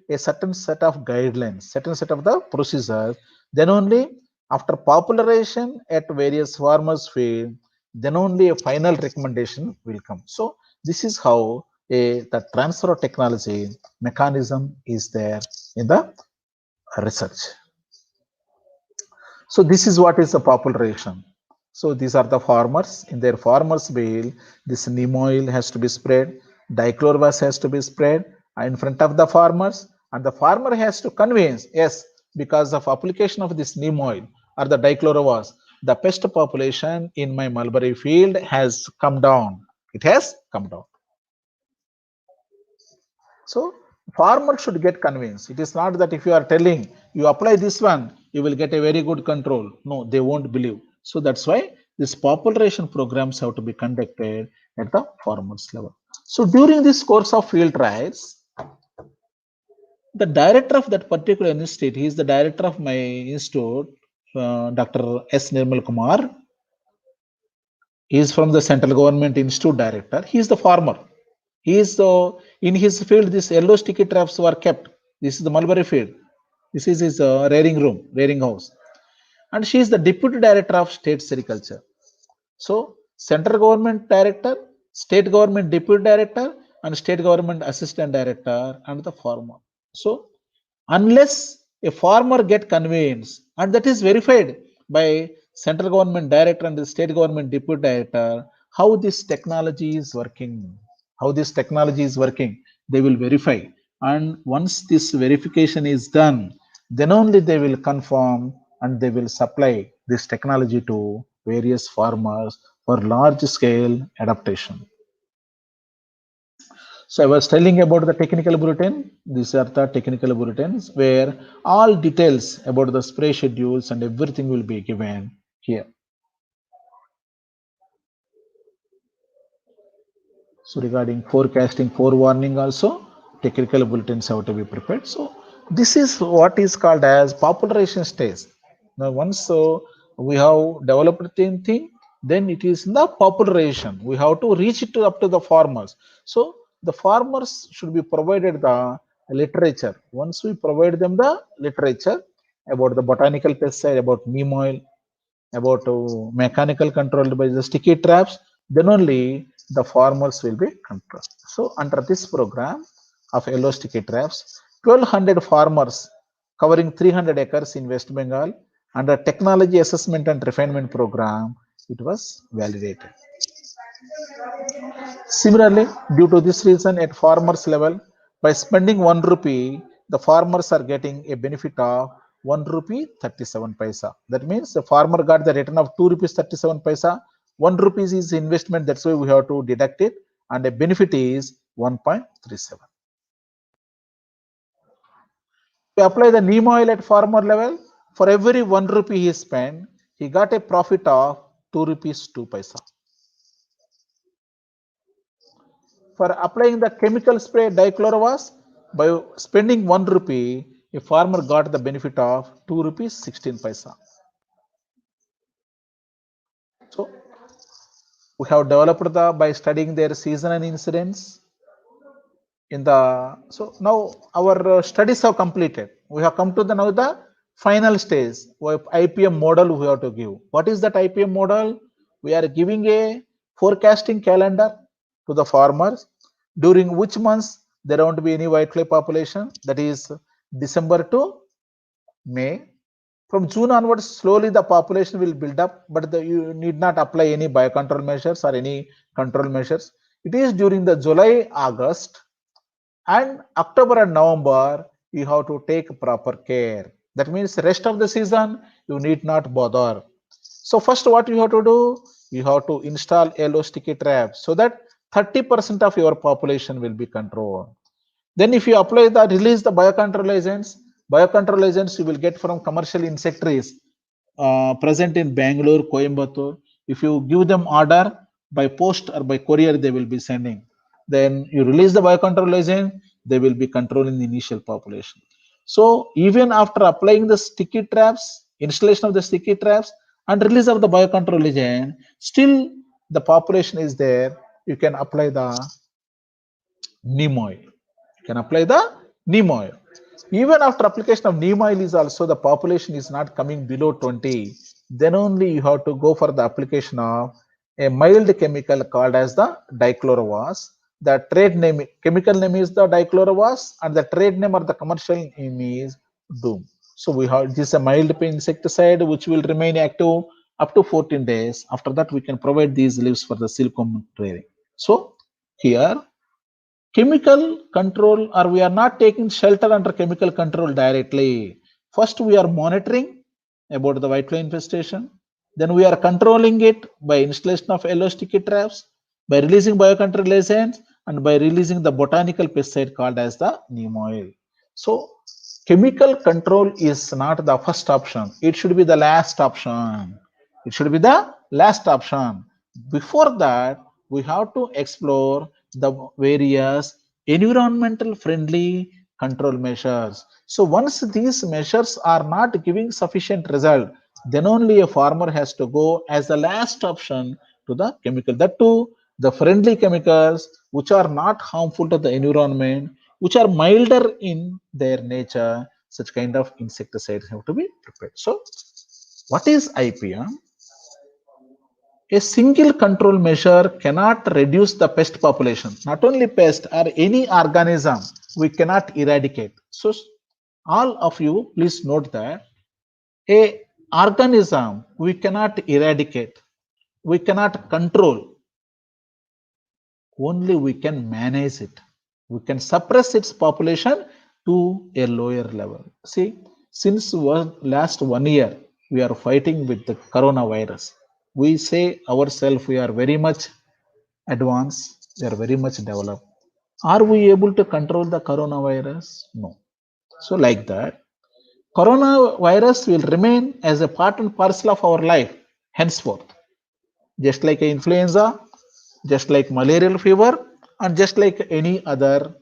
a certain set of guidelines, certain set of the procedures. Then only after popularization at various farmers field, then only a final recommendation will come. So this is how the transfer of technology mechanism is there in the research. So this is what is the popularization. So these are the farmers. In their farmers bill, this neem oil has to be spread, dichlorovas has to be spread in front of the farmers, and the farmer has to convince, yes, because of application of this neem oil or the dichlorovas, the pest population in my mulberry field has come down. It has come down. So farmer should get convinced. It is not that if you are telling you apply this one, you will get a very good control. No, they won't believe. So that's why this popularization programs have to be conducted at the farmers level. So during this course of field trials, the director of that particular institute, he is the director of my institute, Dr. S. Nirmal Kumar. He is from the central government institute director. He is the farmer. He is in his field. These yellow sticky traps were kept. This is the mulberry field. This is his rearing room, rearing house, and she is the deputy director of state sericulture. So central government director, state government deputy director, and state government assistant director, and the farmer. So unless a farmer get convinced, and that is verified by central government director and the state government deputy director, how this technology is working, they will verify. And once this verification is done, then only they will confirm and they will supply this technology to various farmers for large scale adaptation. So I was telling about the technical bulletin. These are the technical bulletins where all details about the spray schedules and everything will be given here. So regarding forecasting, forewarning also, technical bulletins have to be prepared. So this is what is called as popularization stage. Now once we have developed thing, then it is the popularization. We have to reach it up to the farmers. So the farmers should be provided the literature. Once we provide them the literature about the botanical pesticide, about neem oil, about mechanical control by the sticky traps, then only the farmers will be controlled. So under this program of yellow sticky traps, 1200 farmers covering 300 acres in West Bengal under technology assessment and refinement program, it was validated. Similarly, due to this reason at farmers level, by spending 1 rupee, the farmers are getting a benefit of 1 rupee 37 paisa. That means the farmer got the return of 2 rupees 37 paisa. 1 rupees is investment, that's why we have to deduct it, and the benefit is 1.37. We apply the neem oil at farmer level. For every 1 rupee he spent, he got a profit of 2 rupees 2 paisa. For applying the chemical spray dichlorobas, by spending 1 rupee, a farmer got the benefit of 2 rupees 16 paisa. So we have developed the by studying their seasonal incidents in the. So now our studies have completed. We have come to the now the final stage. IPM model we have to give. What is that IPM model? We are giving a forecasting calendar to the farmers, during which months there won't be any whitefly population, that is December to May. From June onwards, slowly the population will build up, but you need not apply any biocontrol measures or any control measures. It is during the July, August and October and November, you have to take proper care. That means rest of the season, you need not bother. So first what you have to do, you have to install yellow sticky traps so that 30% of your population will be controlled. Then if you apply the release the biocontrol agents you will get from commercial insectaries present in Bangalore, Coimbatore. If you give them order by post or by courier, they will be sending. Then you release the biocontrol agent, they will be controlling the initial population. So even after applying the sticky traps, installation of the sticky traps and release of the biocontrol agent, still the population is there. You can apply the neem oil. You can apply the neem oil. Even after application of neem oil is also the population is not coming below 20, then only you have to go for the application of a mild chemical called as the dichlorobas. The trade name, chemical name is the dichlorobas, and the trade name or the commercial name is Doom. So we have this is a mild insecticide which will remain active up to 14 days. After that, we can provide these leaves for the silkworm training. So here chemical control, or we are not taking shelter under chemical control directly. First we are monitoring about the whitefly infestation, then we are controlling it by installation of yellow sticky traps, by releasing biocontrol agents, and by releasing the botanical pesticide called as the neem oil. So chemical control is not the first option, it should be the last option. It should be the last option. Before that, we have to explore the various environmental friendly control measures. So once these measures are not giving sufficient result, then only a farmer has to go as the last option to the chemical. That too, the friendly chemicals which are not harmful to the environment, which are milder in their nature, such kind of insecticides have to be prepared. So what is IPM? A single control measure cannot reduce the pest population. Not only pest or any organism we cannot eradicate. So all of you please note that a organism we cannot eradicate, we cannot control, only we can manage it. We can suppress its population to a lower level. See, since last 1 year, we are fighting with the coronavirus. We say ourselves we are very much advanced, we are very much developed. Are we able to control the coronavirus? No. So like that, coronavirus will remain as a part and parcel of our life henceforth. Just like influenza, just like malarial fever, and just like any other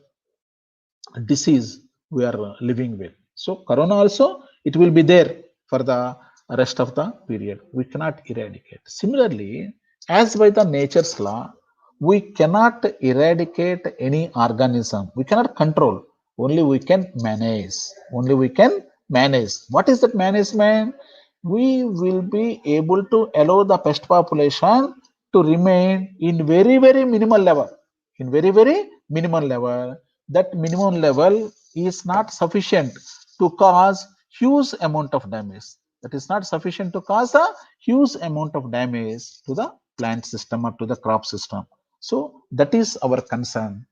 disease we are living with. So corona also, it will be there for the rest of the period. We cannot eradicate. Similarly, as by the nature's law, we cannot eradicate any organism. We cannot control. Only we can manage. Only we can manage. What is that management? We will be able to allow the pest population to remain in very, very minimal level. In very, very minimal level. That minimum level is not sufficient to cause huge amount of damage. That is not sufficient to cause a huge amount of damage to the plant system or to the crop system. So that is our concern.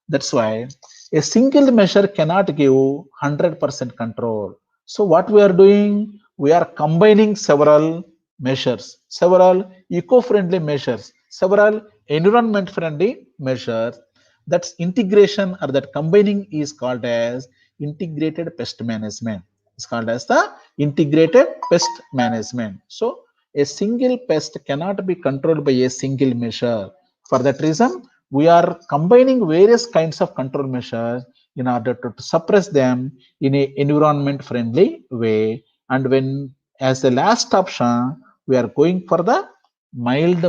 That's why a single measure cannot give 100% control. So what we are doing, we are combining several measures, several eco-friendly measures, several environment-friendly measures. That's integration or that combining is called as integrated pest management. It's called as the integrated pest management. So a single pest cannot be controlled by a single measure. For that reason, we are combining various kinds of control measures in order to suppress them in a environment friendly way. And when as the last option, we are going for the mild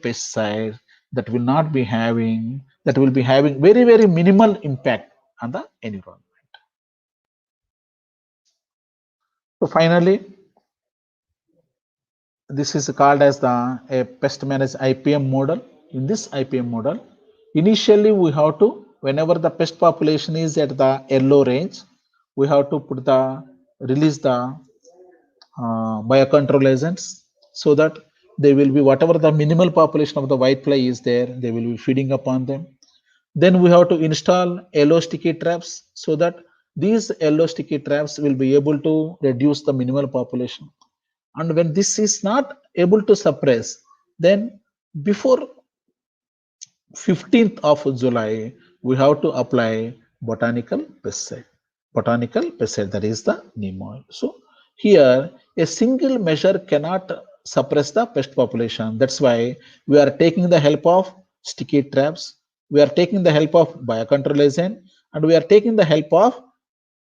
pesticide that will not be having, that will be having very, very minimal impact on the environment. So finally, this is called as a pest managed IPM model. In this IPM model, initially we have to, whenever the pest population is at the yellow range, we have to release the biocontrol agents so that they will be, whatever the minimal population of the white fly is there, they will be feeding upon them. Then we have to install yellow sticky traps so that these yellow sticky traps will be able to reduce the minimal population. And when this is not able to suppress, then before 15th of July, we have to apply botanical pesticide. Botanical pesticide, that is the neem oil. So here, a single measure cannot suppress the pest population. That's why we are taking the help of sticky traps, we are taking the help of biocontrol agent, and we are taking the help of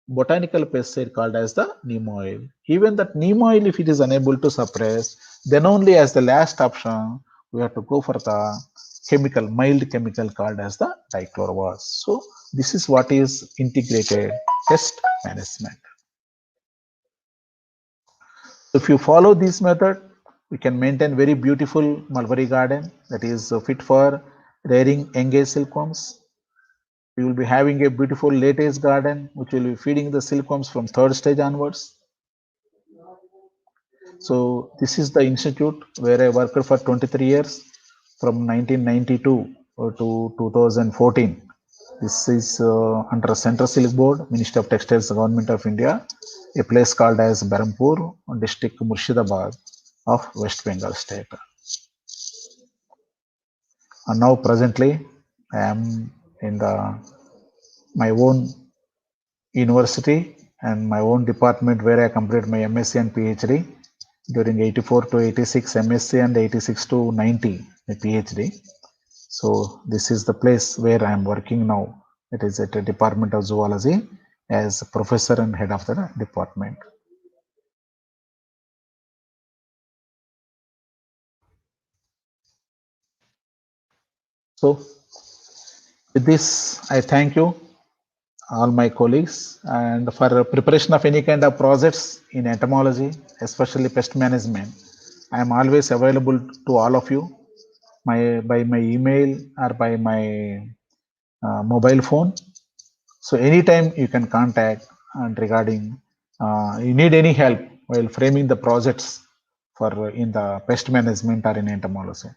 botanical pesticide called as the neem oil. Even that neem oil, if it is unable to suppress, then only as the last option, we have to go for the chemical, mild chemical called as the dichlorobas. So this is what is integrated pest management. If you follow this method, we can maintain very beautiful mulberry garden that is fit for rearing engaged silkworms. We will be having a beautiful lattice garden which will be feeding the silkworms from 3rd stage onwards. So this is the institute where I worked for 23 years from 1992 to 2014. This is under Central Silk Board, Ministry of Textiles, Government of India, a place called as Barampur, district Murshidabad of West Bengal state. And now presently I am in my own university and my own department where I completed my MSc and PhD during 84 to 86 MSc and 86 to 90 my PhD. So this is the place where I am working now. It is at the Department of Zoology as professor and head of the department. So with this, I thank you, all my colleagues, and for preparation of any kind of projects in entomology, especially pest management, I am always available to all of you by my email or by my mobile phone. So anytime you can contact, and regarding you need any help while framing the projects for in the pest management or in entomology.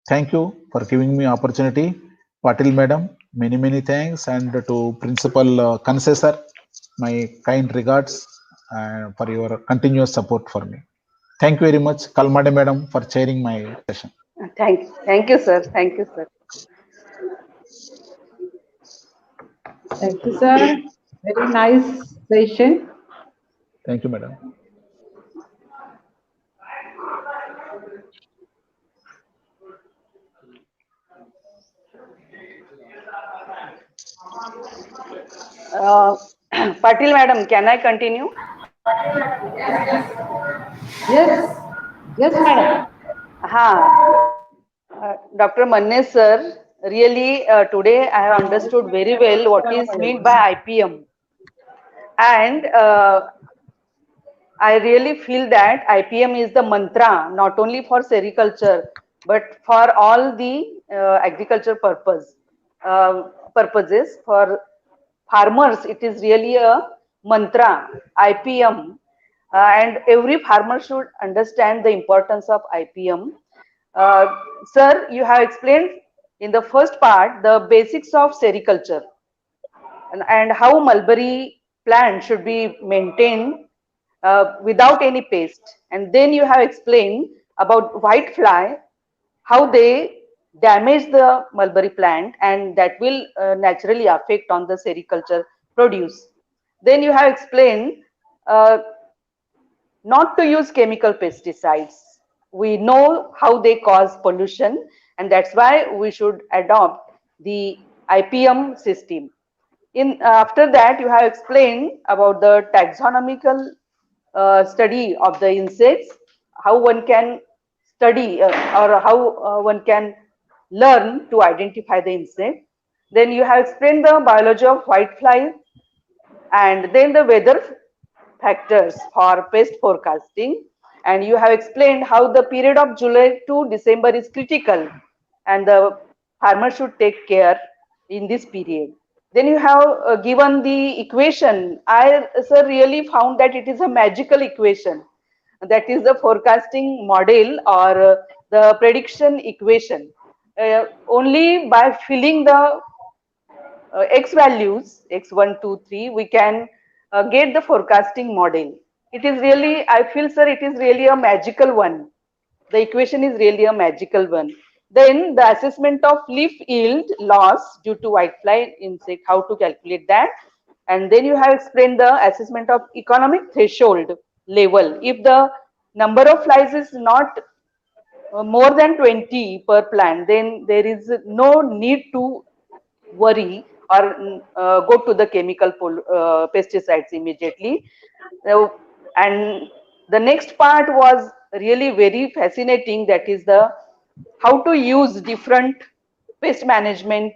Thank you for giving me opportunity, Patil Madam. Many thanks, and to Principal Concessor, my kind regards for your continuous support for me. Thank you very much, Kalmade Madam, for chairing my session. Thank you, sir. Thank you, sir. Thank you, sir. Very nice session. Thank you, Madam. Patil Madam, can I continue? Yes, yes, madam. Dr. Manne sir, really today I have understood very well what is meant by IPM. And I really feel that IPM is the mantra not only for sericulture but for all the agriculture purposes. For farmers, it is really a mantra, IPM, and every farmer should understand the importance of IPM. Uh, Sir, you have explained in the first part the basics of sericulture and how mulberry plant should be maintained without any pest. And then you have explained about white fly, how they damage the mulberry plant and that will naturally affect on the sericulture produce. Then you have explained uh, not to use chemical pesticides. We know how they cause pollution, and that's why we should adopt the IPM system. After that, you have explained about the taxonomical study of the insects, how one can study or how one can learn to identify the insect. Then you have explained the biology of whitefly and then the weather factors for pest forecasting. And you have explained how the period of July to December is critical and the farmer should take care in this period. Then you have given the equation. I, sir, really found that it is a magical equation. That is the forecasting model or the prediction equation. Only by filling the x values, x1, 2, 3, we can get the forecasting model. It is really, I feel, sir, it is really a magical one. The equation is really a magical one. Then the assessment of leaf yield loss due to whitefly insect, how to calculate that. And then you have explained the assessment of economic threshold level. If the number of flies is not more than 20 per plant, then there is no need to worry or go to the chemical pesticides immediately. And the next part was really very fascinating, that is the how to use different pest management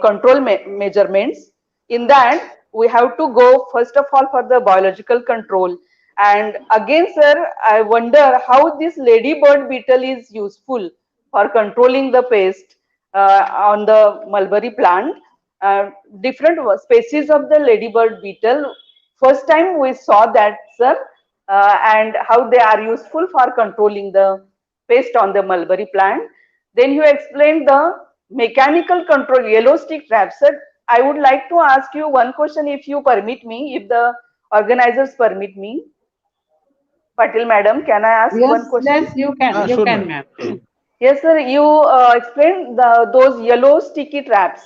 control measurements. In that, we have to go first of all for the biological control. And again, sir, I wonder how this ladybird beetle is useful for controlling the pest on the mulberry plant. Different species of the ladybird beetle. First time we saw that, sir, and how they are useful for controlling the pest on the mulberry plant. Then you explained the mechanical control yellow stick trap, sir. I would like to ask you one question, if you permit me, if the organizers permit me. Patil madam, can I ask Yes, one question? yes, you can. You Sure, can, madam. ma'am. Yes, sir. You explained those yellow sticky traps.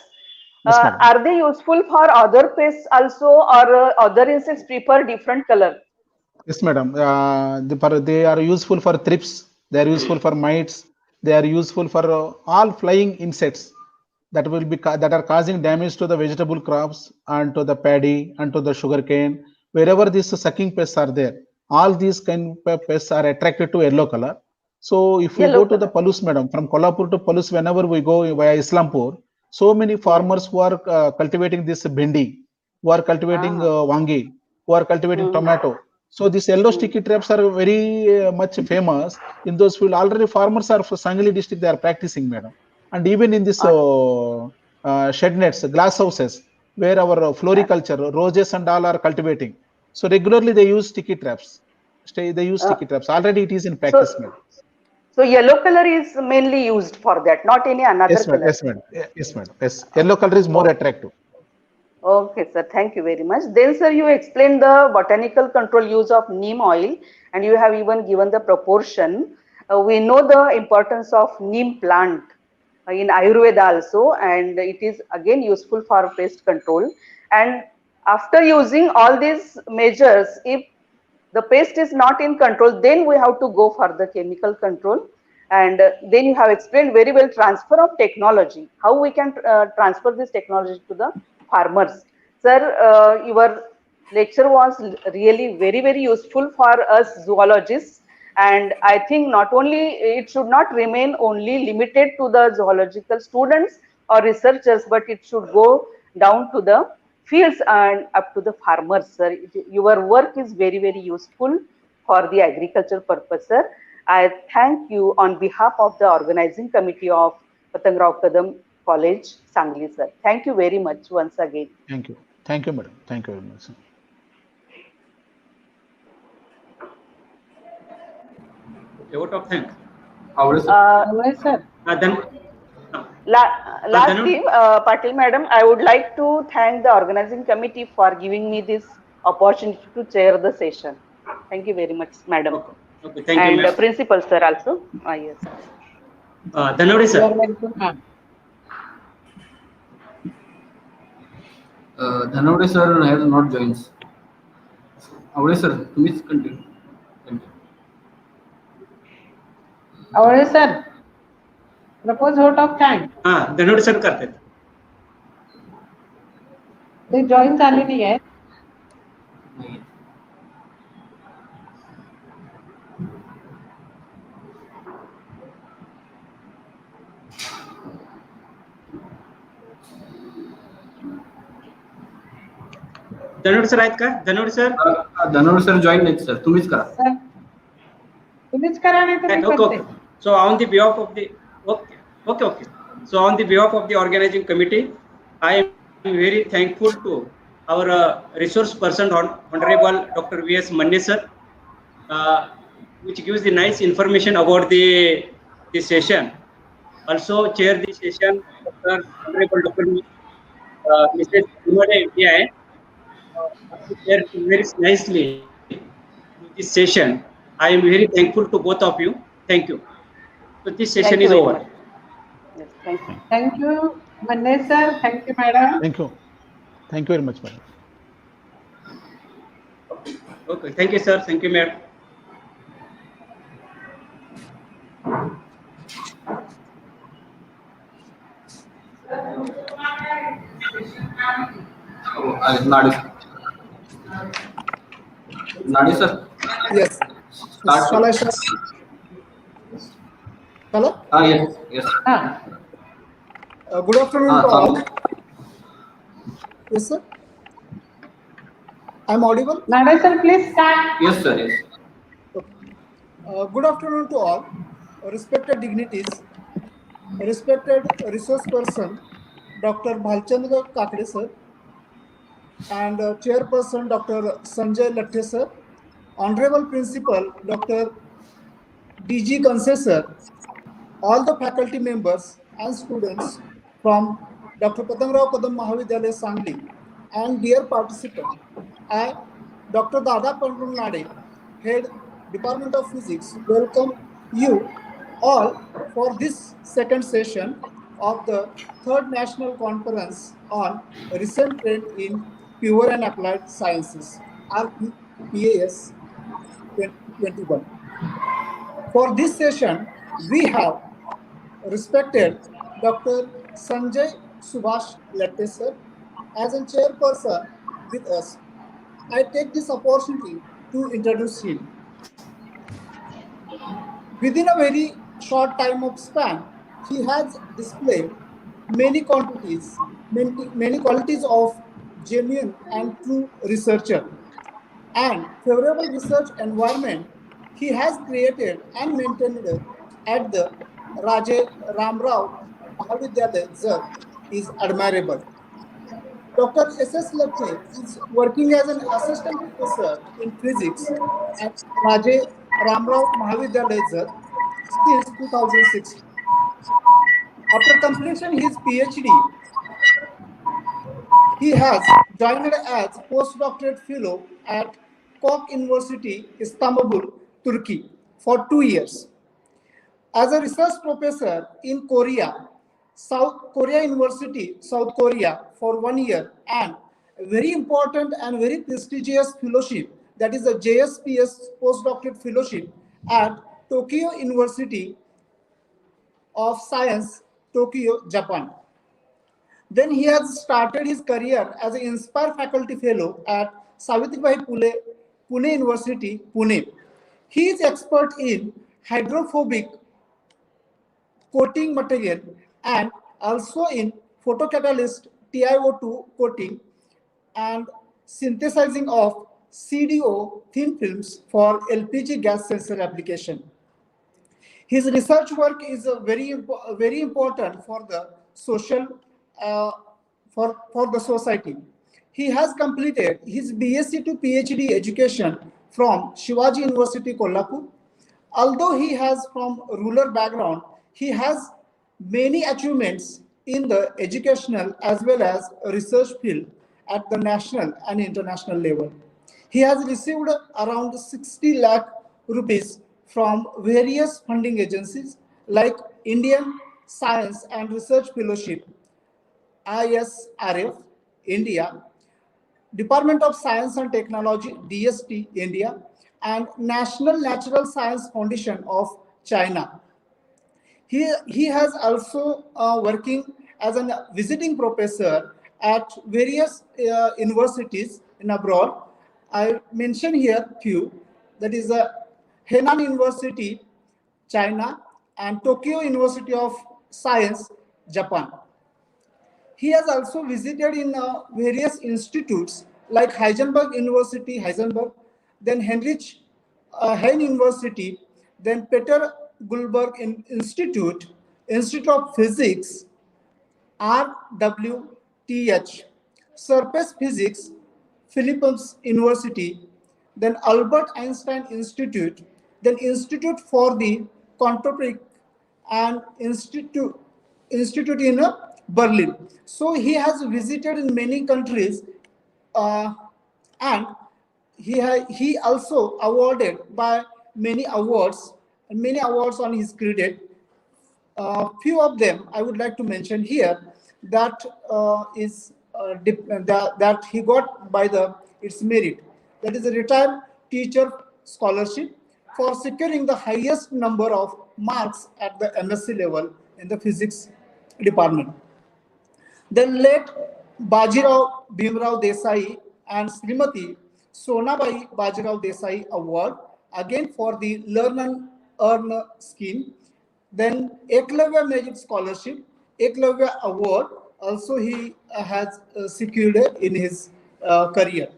Yes, madam. Are they useful for other pests also, or other insects prefer different color? Yes, madam. They are useful for thrips. They are useful for mites. They are useful for all flying insects that are causing damage to the vegetable crops and to the paddy and to the sugarcane. Wherever these sucking pests are there, all these kind of pests are attracted to yellow color. So if we Yellow go to the color. Palus, madam, from Kolhapur to Palus, whenever we go via Islampur, so many farmers who are cultivating this bindi, who are cultivating Ah. wangi, who are cultivating Hmm. tomato. So these yellow Hmm. sticky traps are very much famous in those fields. Already farmers are for Sangli district, they are practicing, madam. And even in this Ah. shed nets, glass houses, where our floriculture, roses and all are cultivating. So regularly they use sticky traps. They use sticky traps. Already it is in practice, madam. So yellow color is mainly used for that, not any another Yes, madam. color. Yes, madam. Yes, madam. Yes, yellow color is more attractive. Okay, sir. Thank you very much. Then, sir, you explained the botanical control use of neem oil, and you have even given the proportion. We know the importance of neem plant in Ayurveda also, and it is again useful for pest control. And after using all these measures, if the pest is not in control, then we have to go for the chemical control. And then you have explained very well transfer of technology, how we can transfer this technology to the farmers. Sir, your lecture was really very, very useful for us zoologists. And I think not only it should not remain only limited to the zoological students or researchers, but it should go down to the fields and up to the farmers, sir. Your work is very, very useful for the agriculture purpose, sir. I thank you on behalf of the organizing committee of Patangrao Kadam College, Sangli, sir. Thank you very much once again. Thank you. Thank you, madam. Thank you very much. A vote of thanks. Sir. Then Last thing, Patil madam, I would like to thank the organizing committee for giving me this opportunity to chair the session. Thank you very much, madam. Okay, thank you, And ma'am. principal sir also. Yes. Dhanawade, You sir. are welcome, ma'am. Dhanawade sir has not joined. Avade sir, please continue. Thank you. Avade sir, propose vote of thanks. Dhanawade sir करते. ते join झाले नाही आहेत. धनवड sir आहेत का? धनवड sir? धनवड sir join नाहीत sir, तुम्हीच करा. सर तुम्हीच करा नाही तर मी करते. So on the behalf of the okay. So on the behalf of the organizing committee, I am very thankful to our resource person, Honorable Dr. V.S. Manne sir, which gives the nice information about the session. Also chair the session, Honorable Dr. Mrs. Vidyapeeth, chair very nicely this session. I am very thankful to both of you. Thank you. So this session is over. Yes, thank you. Thank you, Manne sir. Thank you, madam. Thank you. Thank you very much, madam. Okay. Thank you, sir. Thank you, madam. Nadi sir. Yes. Start. Shall I start? Hello? Yes. Good afternoon to all. Yes, sir. I'm audible? Nadi sir, please start. Yes, sir. Yes. Good afternoon to all. Respected dignitaries, respected resource person, Dr. Bhalchandra Kakade sir, and chairperson, Dr. Sanjay Latte sir, honorable principal, Dr. D.G. Kanse sir, all the faculty members and students from Dr. Patangrao Kadam Mahavidyalaya Sangli, and dear participants, I, Dr. Dada Pandrungnade, Head Department of Physics, welcome you all for this second session of the third National Conference on Recent Trend in Pure and Applied Sciences, RTPAS 2021. For this session, we have respected Dr. Sanjay Subhash Latte sir as a chairperson with us. I take this opportunity to introduce him. Within a very short time of span, he has displayed many qualities of genuine and true researcher, and favorable research environment he has created and maintained at the Raje Ramrao Mahavidyalaya is admirable. Dr. S.S. Latte is working as an assistant professor in physics at Raje Ramrao Mahavidyalaya since 2006. After completion his PhD, he has joined as postdoctorate fellow at Koç University, Istanbul, Turkey for 2 years. As a research professor in Korea, South Korea University, South Korea for 1 year, and a very important and very prestigious fellowship, that is a JSPS postdoctorate fellowship at Tokyo University of Science, Tokyo, Japan. Then he has started his career as an Inspire Faculty Fellow at Savitribai Phule, Pune University, Pune. He is expert in hydrophobic coating material and also in photocatalyst TiO2 coating and synthesizing of CDO thin films for LPG gas sensor application. His research work is very important for the social uh, for the society. He has completed his BSc to PhD education from Shivaji University, Kolhapur. Although he has from rural background, he has many achievements in the educational as well as research field at the national and international level. He has received around 60 lakh rupees from various funding agencies like Indian Science and Research Fellowship, ISRF, India, Department of Science and Technology, DST, India, and National Natural Science Foundation of China. He has also working as a visiting professor at various universities in abroad. I mention here few. That is Henan University, China, and Tokyo University of Science, Japan. He has also visited in various institutes like Heisenberg University, Heisenberg, then Heinrich Hein University, then Peter Gullberg Institute, Institute of Physics, RWTH, Surface Physics, Philippines University, then Albert Einstein Institute, then Institute for the Contemporary and Institute in Berlin. So he has visited in many countries, and he also awarded by many awards on his credit. Few of them I would like to mention here that that he got by its merit. That is a retired teacher scholarship for securing the highest number of marks at the MSc level in the physics department. Then late Bajirao Bhimrao Desai and Srimati Sonabai Bajirao Desai Award, again for the Learn and Earn scheme. Then Eklavya Merit Scholarship, Eklavya Award, also he has secured in his career.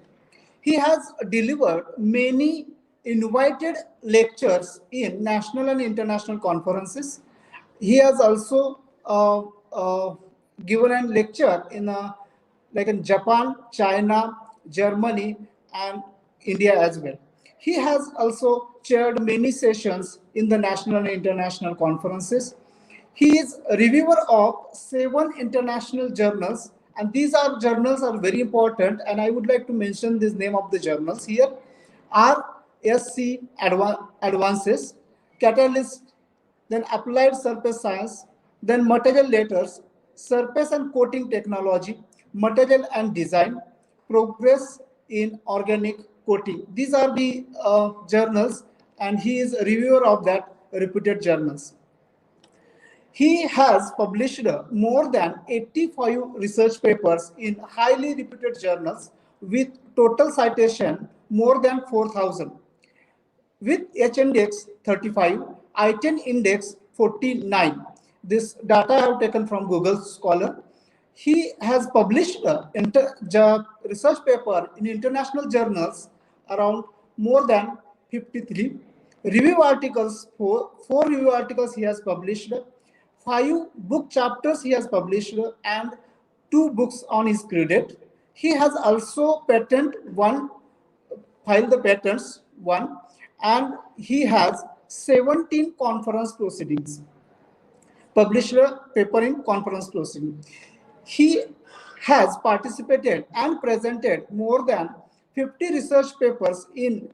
He has delivered many invited lectures in national and international conferences. He has also given a lecture in like in Japan, China, Germany, and India as well. He has also chaired many sessions in the national and international conferences. He is a reviewer of 7 international journals, and these journals are very important, and I would like to mention this name of the journals here. RSC Advances, Catalyst, then Applied Surface Science, then Material Letters, Surface and Coating Technology, Material and Design, Progress in Organic Coating. These are the journals, and he is a reviewer of that reputed journals. He has published more than 85 research papers in highly reputed journals with total citation more than 4,000. With H-index 35, I-10 index 49. This data I have taken from Google Scholar. He has published research paper in international journals around more than 53. Review articles, four review articles he has published, 5 book chapters he has published, and 2 books on his credit. He has also filed the patents one, and he has 17 conference proceedings, published a paper in conference proceeding. He has participated and presented more than 50 research papers in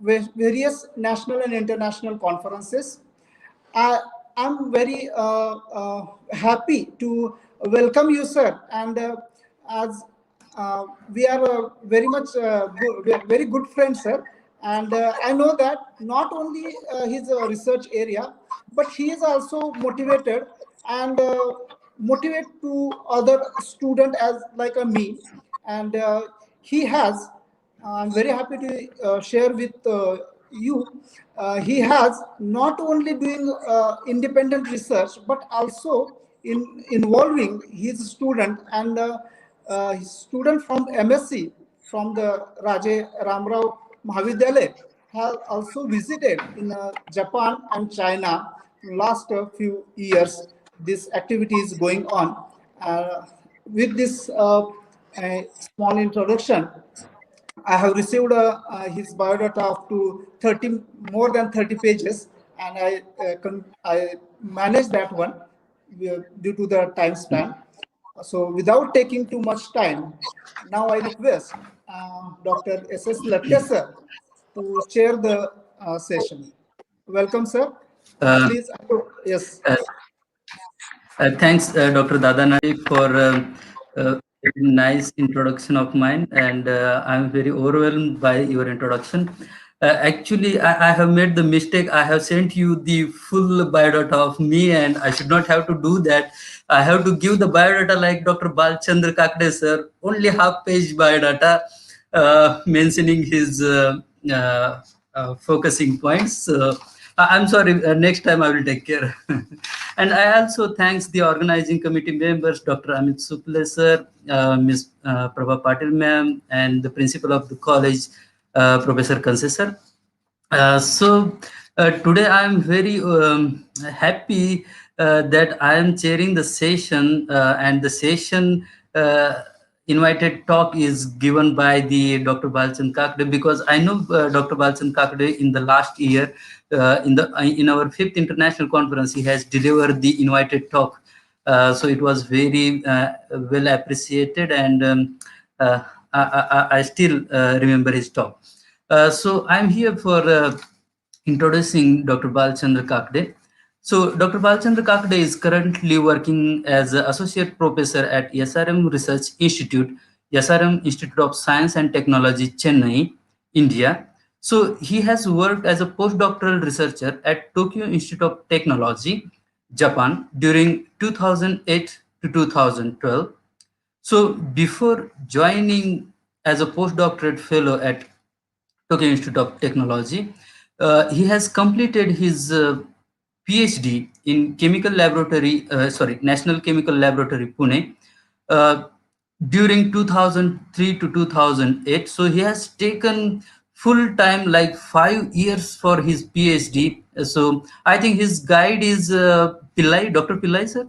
various national and international conferences. I'm very happy to welcome you, sir. And as we are very much very good friends, sir. And I know that not only his research area, but he is also motivated and motivate to other student as like a me. And he has, I'm very happy to share with you. He has not only doing independent research, but also involving his student and his student from MSc from the Raje Ramrao Mahavidyalaya has also visited in Japan and China last few years. This activity is going on. With this small introduction, I have received his biodata up to 30, more than 30 pages, and I managed that one due to the time span. So without taking too much time, now I request Dr. S.S. Latte sir to chair the session. Welcome, sir. Please, yes. Thanks, Dr. Dadanari, for a nice introduction of mine, and I'm very overwhelmed by your introduction. Actually, I have made the mistake. I have sent you the full biodata of me, and I should not have to do that. I have to give the biodata like Dr. Balchandra Kakde sir, only half-page biodata mentioning his focusing points. I'm sorry, next time I will take care. And I also thanks the organizing committee members, Dr. Amit Suple sir, Ms. Prabha Patil ma'am, and the principal of the college, Professor Kanse sir. Today I am very happy that I am chairing the session, and the session invited talk is given by the Dr. Balchand Kakde, because I know Dr. Balchand Kakde in the last year in our 5th international conference he has delivered the invited talk. So it was very well appreciated, and I still remember his talk. So I'm here for introducing Dr. Balchandra Kakde. So Dr. Balchandra Kakde is currently working as an associate professor at SRM Research Institute, SRM Institute of Science and Technology, Chennai, India. So he has worked as a postdoctoral researcher at Tokyo Institute of Technology, Japan during 2008 to 2012. So before joining as a postdoctorate fellow at Tokyo Institute of Technology, he has completed his PhD in National Chemical Laboratory, Pune, during 2003 to 2008. So he has taken full time, like 5 years for his PhD. So I think his guide is Pillai, Dr. Pillai, sir.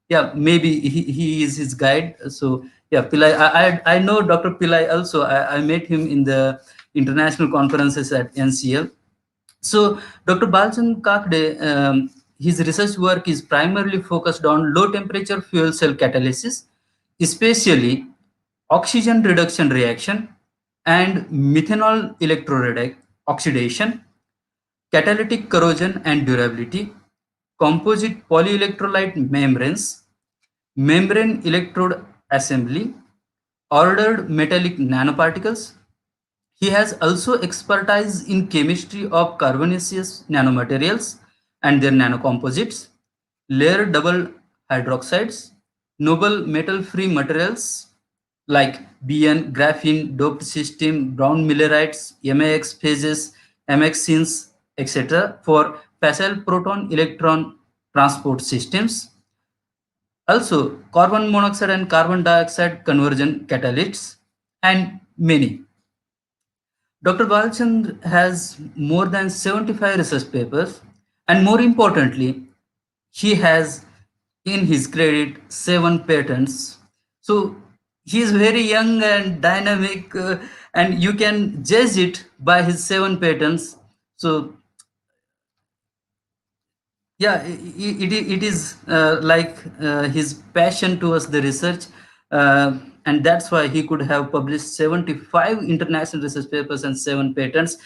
Yeah, maybe he is his guide. So yeah, Pillai. I know Dr. Pillai also. I met him in the international conferences at NCL. So Dr. Balchandra Kakde, his research work is primarily focused on low temperature fuel cell catalysis, especially oxygen reduction reaction and methanol electrooxidation, catalytic corrosion and durability, composite polyelectrolyte membranes, membrane electrode assembly, ordered metallic nanoparticles. He has also expertise in chemistry of carbonaceous nanomaterials and their nanocomposites, layer double hydroxides, noble metal-free materials like BN, graphene, doped system, brown millerites, MAX phases, MXins, etc. for facile proton electron transport systems. Also, carbon monoxide and carbon dioxide conversion catalysts, and many. Dr. Balchand has more than 75 research papers, and more importantly, he has in his credit 7 patents. So he is very young and dynamic, and you can judge it by his 7 patents. So yeah, it is like his passion towards the research, and that's why he could have published 75 international research papers and 7 patents.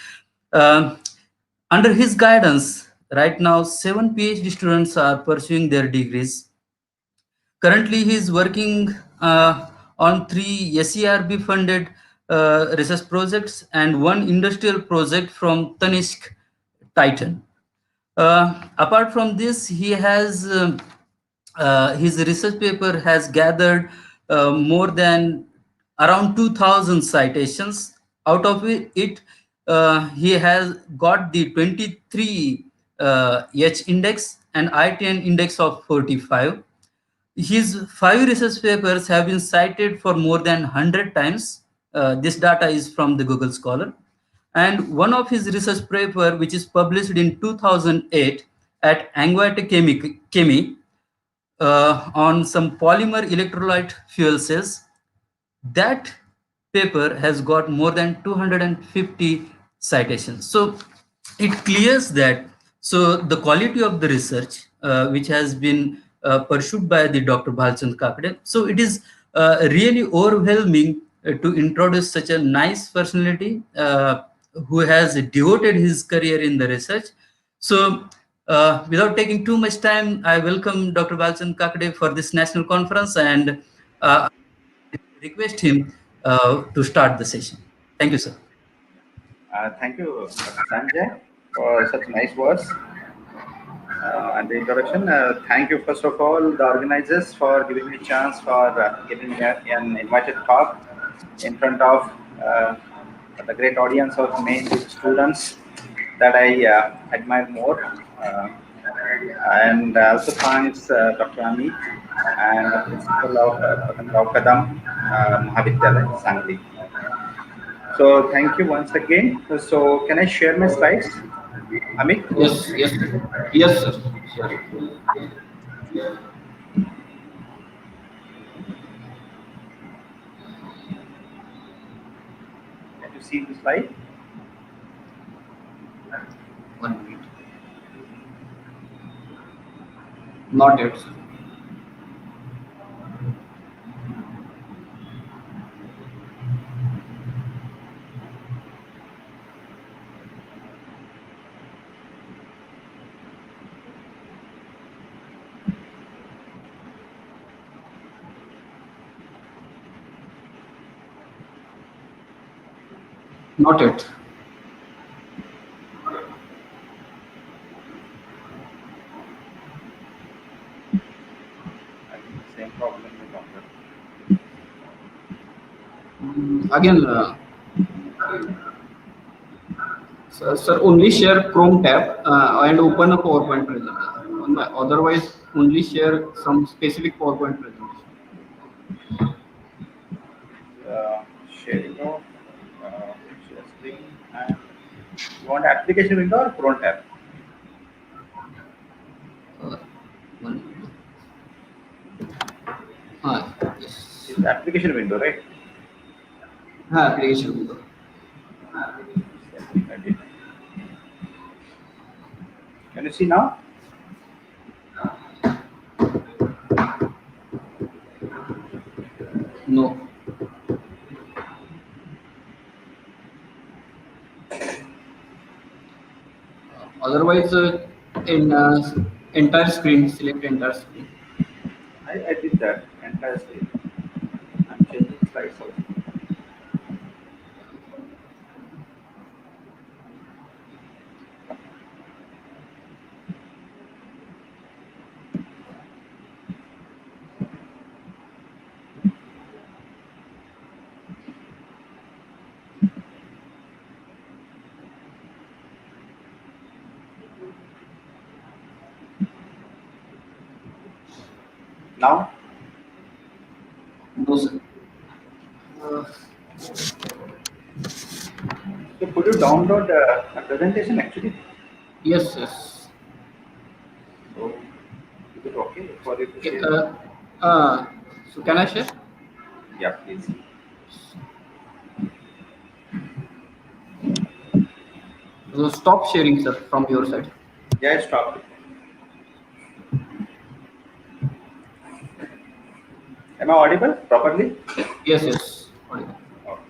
Um, Under his guidance, right now 7 PhD students are pursuing their degrees. Currently, he is working on 3 SERB funded research projects and 1 industrial project from Tanishq Titan. Apart from this, he has his research paper has gathered more than around 2000 citations. Out of it, he has got the 23 H index and ITN index of 45. His 5 research papers have been cited for more than 100 times. This data is from the Google Scholar. And one of his research paper, which is published in 2008 at Anguita Chemi on some polymer electrolyte fuel cells, that paper has got more than 250 citations. So it clears that so the quality of the research which has been pursued by the Dr. Bhalchand Kakade, so it is really overwhelming to introduce such a nice personality who has devoted his career in the research. So without taking too much time, I welcome Dr. Bhalchand Kakade for this national conference, and request him to start the session. Thank you, sir. Thank you, Dr. Sanjay, for such nice words and the introduction. Thank you, first of all, the organizers for giving me a chance for giving me an invited talk in front of the great audience of mainly students that I admire more. And also thanks Dr. Amit and the principal of Patangrao Kadam, Mahavidyalaya, Sangli. So thank you once again. So can I share my slides, Amit? Yes, sir. Can you see the slide? 1 minute. Not yet, sir. Not yet. I think the same problem with Doctor. Again, sir, only share Chrome tab and open a PowerPoint presentation. Otherwise, only share some specific PowerPoint presentation. Sharing of share screen, and you want application window or Chrome tab? Yes. It's application window, right? Application window. Can you see now? No. Otherwise, in entire screen, select entire screen. I did that entire screen. I'm changing slides also. Now? No, sir. So could you download a presentation actually? Yes, yes. So is it okay for you to share? So can I share? Yeah, please. So stop sharing, sir, from your side. Yeah, stop. Am I audible properly? Yes, yes. Audible. Okay.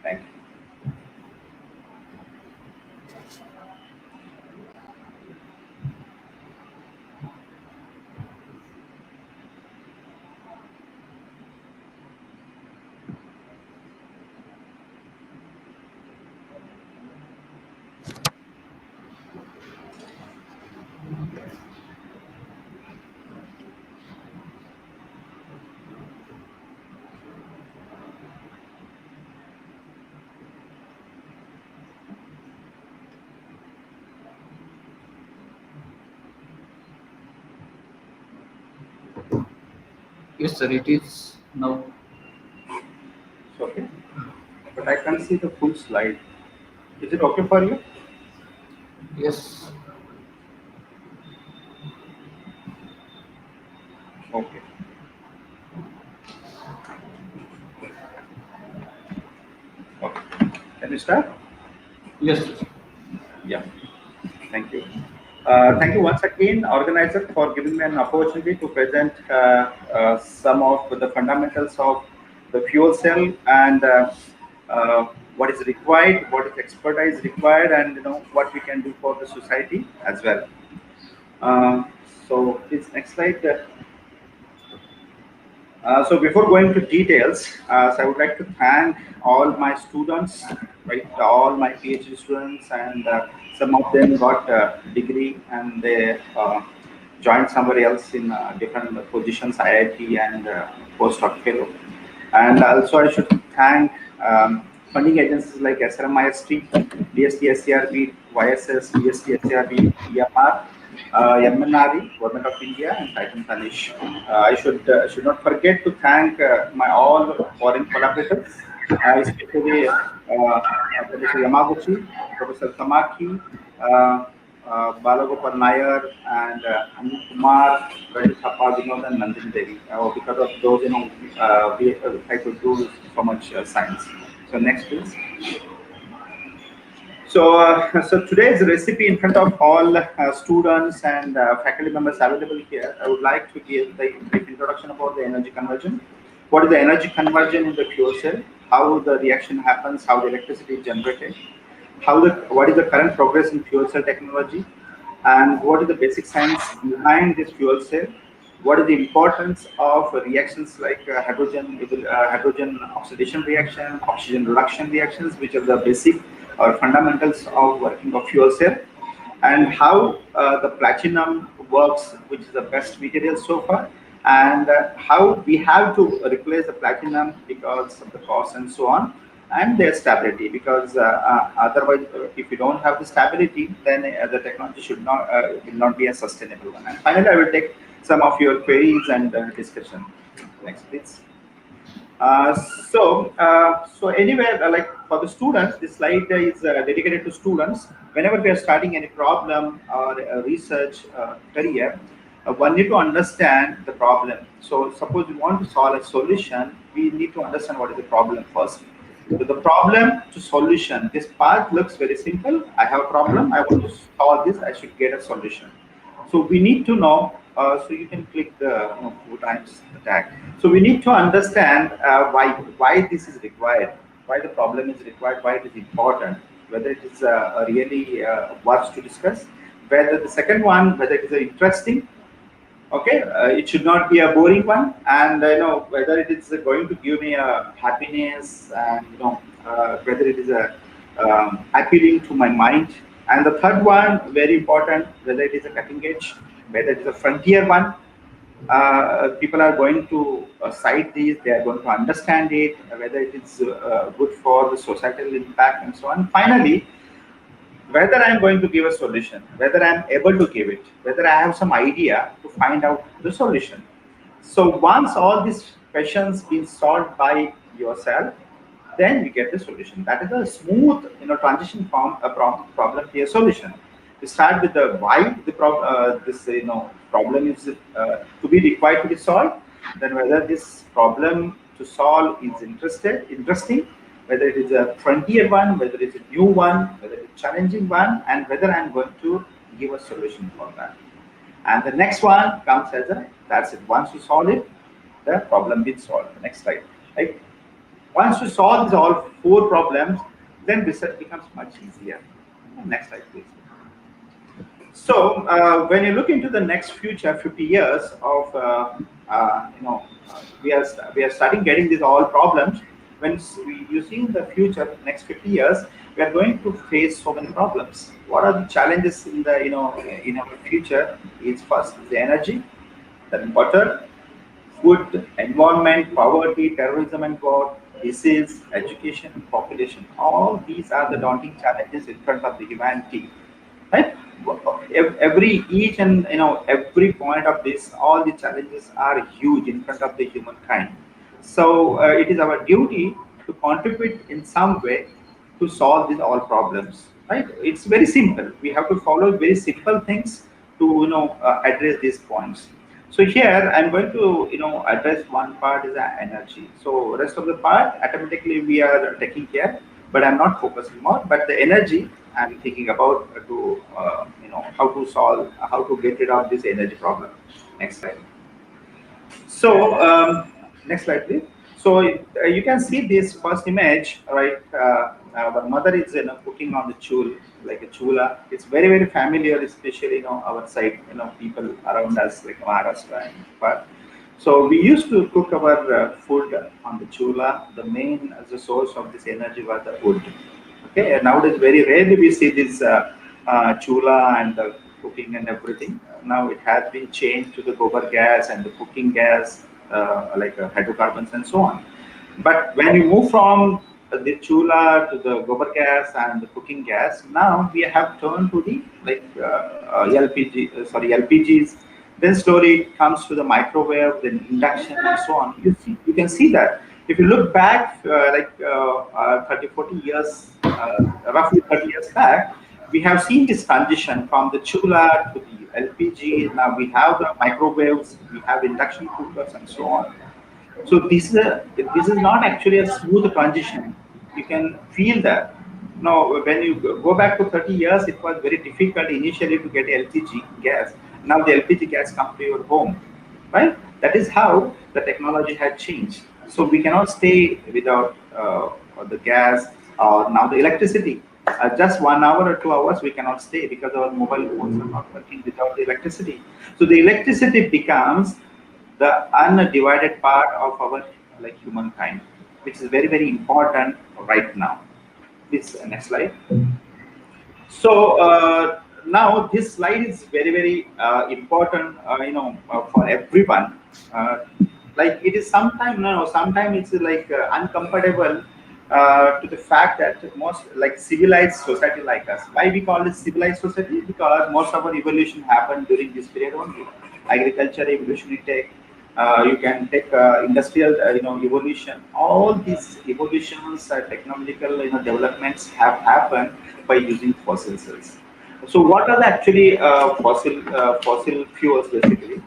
Thank you. Yes, sir. It is now. It's okay. But I can't see the full slide. Is it okay for you? Yes. Okay. Okay. Can we start? Yes, sir. Yeah. Thank you. Thank you once again, organizer, for giving me an opportunity to present some of the fundamentals of the fuel cell and what is required, what is expertise required, and what we can do for the society as well. So, please next slide. So before going to details, so I would like to thank all my students, right? All my PhD students, and some of them got a degree and they joined somewhere else in different positions, IIT and postdoc fellow. And also I should thank funding agencies like SRMIST, DST, SCRB, YSS, DST, SCRB, EMR, MNRE, Government of India, and Titan Tanish. I should not forget to thank my all foreign collaborators, especially Professor Yamaguchi, Professor Tamaki, Balagopal Nair, and Anil Kumar, Rajesh Thapa, Vinod, and Nandini Devi. Because of those, I could do so much science. So next, please. So today's recipe in front of all students and faculty members available here, I would like to give the brief introduction about the energy conversion. What is the energy conversion in the fuel cell? How the reaction happens? How the electricity is generated? What is the current progress in fuel cell technology? And what is the basic science behind this fuel cell? What is the importance of reactions like hydrogen oxidation reaction, oxygen reduction reactions, which are the basic or fundamentals of working of fuel cell, and how the platinum works, which is the best material so far, and how we have to replace the platinum because of the cost and so on, and their stability, because otherwise, if you don't have the stability, then the technology will not be a sustainable one. And finally, I will take some of your queries and discussion. Next, please. So anyway, like for the students, this slide is dedicated to students. Whenever we are starting any problem or research career, one need to understand the problem. So suppose we want to solve a solution, we need to understand what is the problem first. So the problem to solution, this path looks very simple. I have a problem, I want to solve this, I should get a solution. So we need to know, so you can click the 4 times the tag. So we need to understand why this is required, why the problem is required, why it is important, whether it is really worth to discuss, whether the second one, whether it is interesting, okay, it should not be a boring one, and whether it is going to give me a happiness, and whether it is a appealing to my mind. And the third one, very important, whether it is a cutting edge, whether it is a frontier one. People are going to cite these, they are going to understand it, whether it is good for the societal impact and so on. Finally, whether I'm going to give a solution, whether I'm able to give it, whether I have some idea to find out the solution. So once all these questions been solved by yourself, then you get the solution. That is a smooth, transition from a problem to a solution. We start with the why the problem is to be required to be solved. Then whether this problem to solve is interesting, whether it is a frontier one, whether it's a new one, whether it's a challenging one, and whether I'm going to give a solution for that. And the next one comes as that's it. Once you solve it, the problem is solved. Next slide. Right? Once you solve these all 4 problems, then research becomes much easier. Next slide, please. So when you look into the next future, 50 years of, we are starting getting these all problems. When you see in the future, next 50 years, we are going to face so many problems. What are the challenges in the, in our future? Is first the energy, then water, food, environment, poverty, terrorism and war, disease, education, population. All these are the daunting challenges in front of the humanity. Right? Each and every point of this, all the challenges are huge in front of the humankind. So it is our duty to contribute in some way to solve these all problems. Right? It's very simple. We have to follow very simple things to address these points. So here I'm going to address one part is energy. So rest of the part automatically we are taking care, but I'm not focusing more. But the energy I'm thinking about to how to solve, how to get rid of this energy problem. Next slide. So next slide, please. So you can see this first image, right? Our mother is cooking on the chul, like a chula. It's very, very familiar, especially our side, people around us, like Maharashtra and Nepal. So we used to cook our food on the chula. The main as a source of this energy was the wood. Okay, and nowadays very rarely we see this chula and the cooking and everything. Now it has been changed to the gobar gas and the cooking gas, like hydrocarbons and so on. But when you move from the chula to the gobar gas and the cooking gas, now we have turned to the LPGs. Then slowly it comes to the microwave, then induction and so on. You can see that. If you look back 30, 40 years, roughly 30 years back, we have seen this transition from the chula to the LPG. Now we have the microwaves, we have induction cookers and so on. So this is not actually a smooth transition. You can feel that. Now, when you go back to 30 years, it was very difficult initially to get LPG gas. Now the LPG gas comes to your home, right? That is how the technology had changed. So we cannot stay without the gas or now the electricity. Just 1 hour or 2 hours we cannot stay because our mobile phones are not working without the electricity. So the electricity becomes the undivided part of our humankind, which is very, very important right now. This next slide. So now this slide is very, very important, for everyone. Like it is sometimes it's like uncomfortable to the fact that most civilized society like us. Why we call it civilized society? Because most of our evolution happened during this period only. Agriculture, evolutionary tech. You can take industrial, evolution. All these evolutions, technological, developments have happened by using fossil cells. So, what are the actually fossil fuels basically?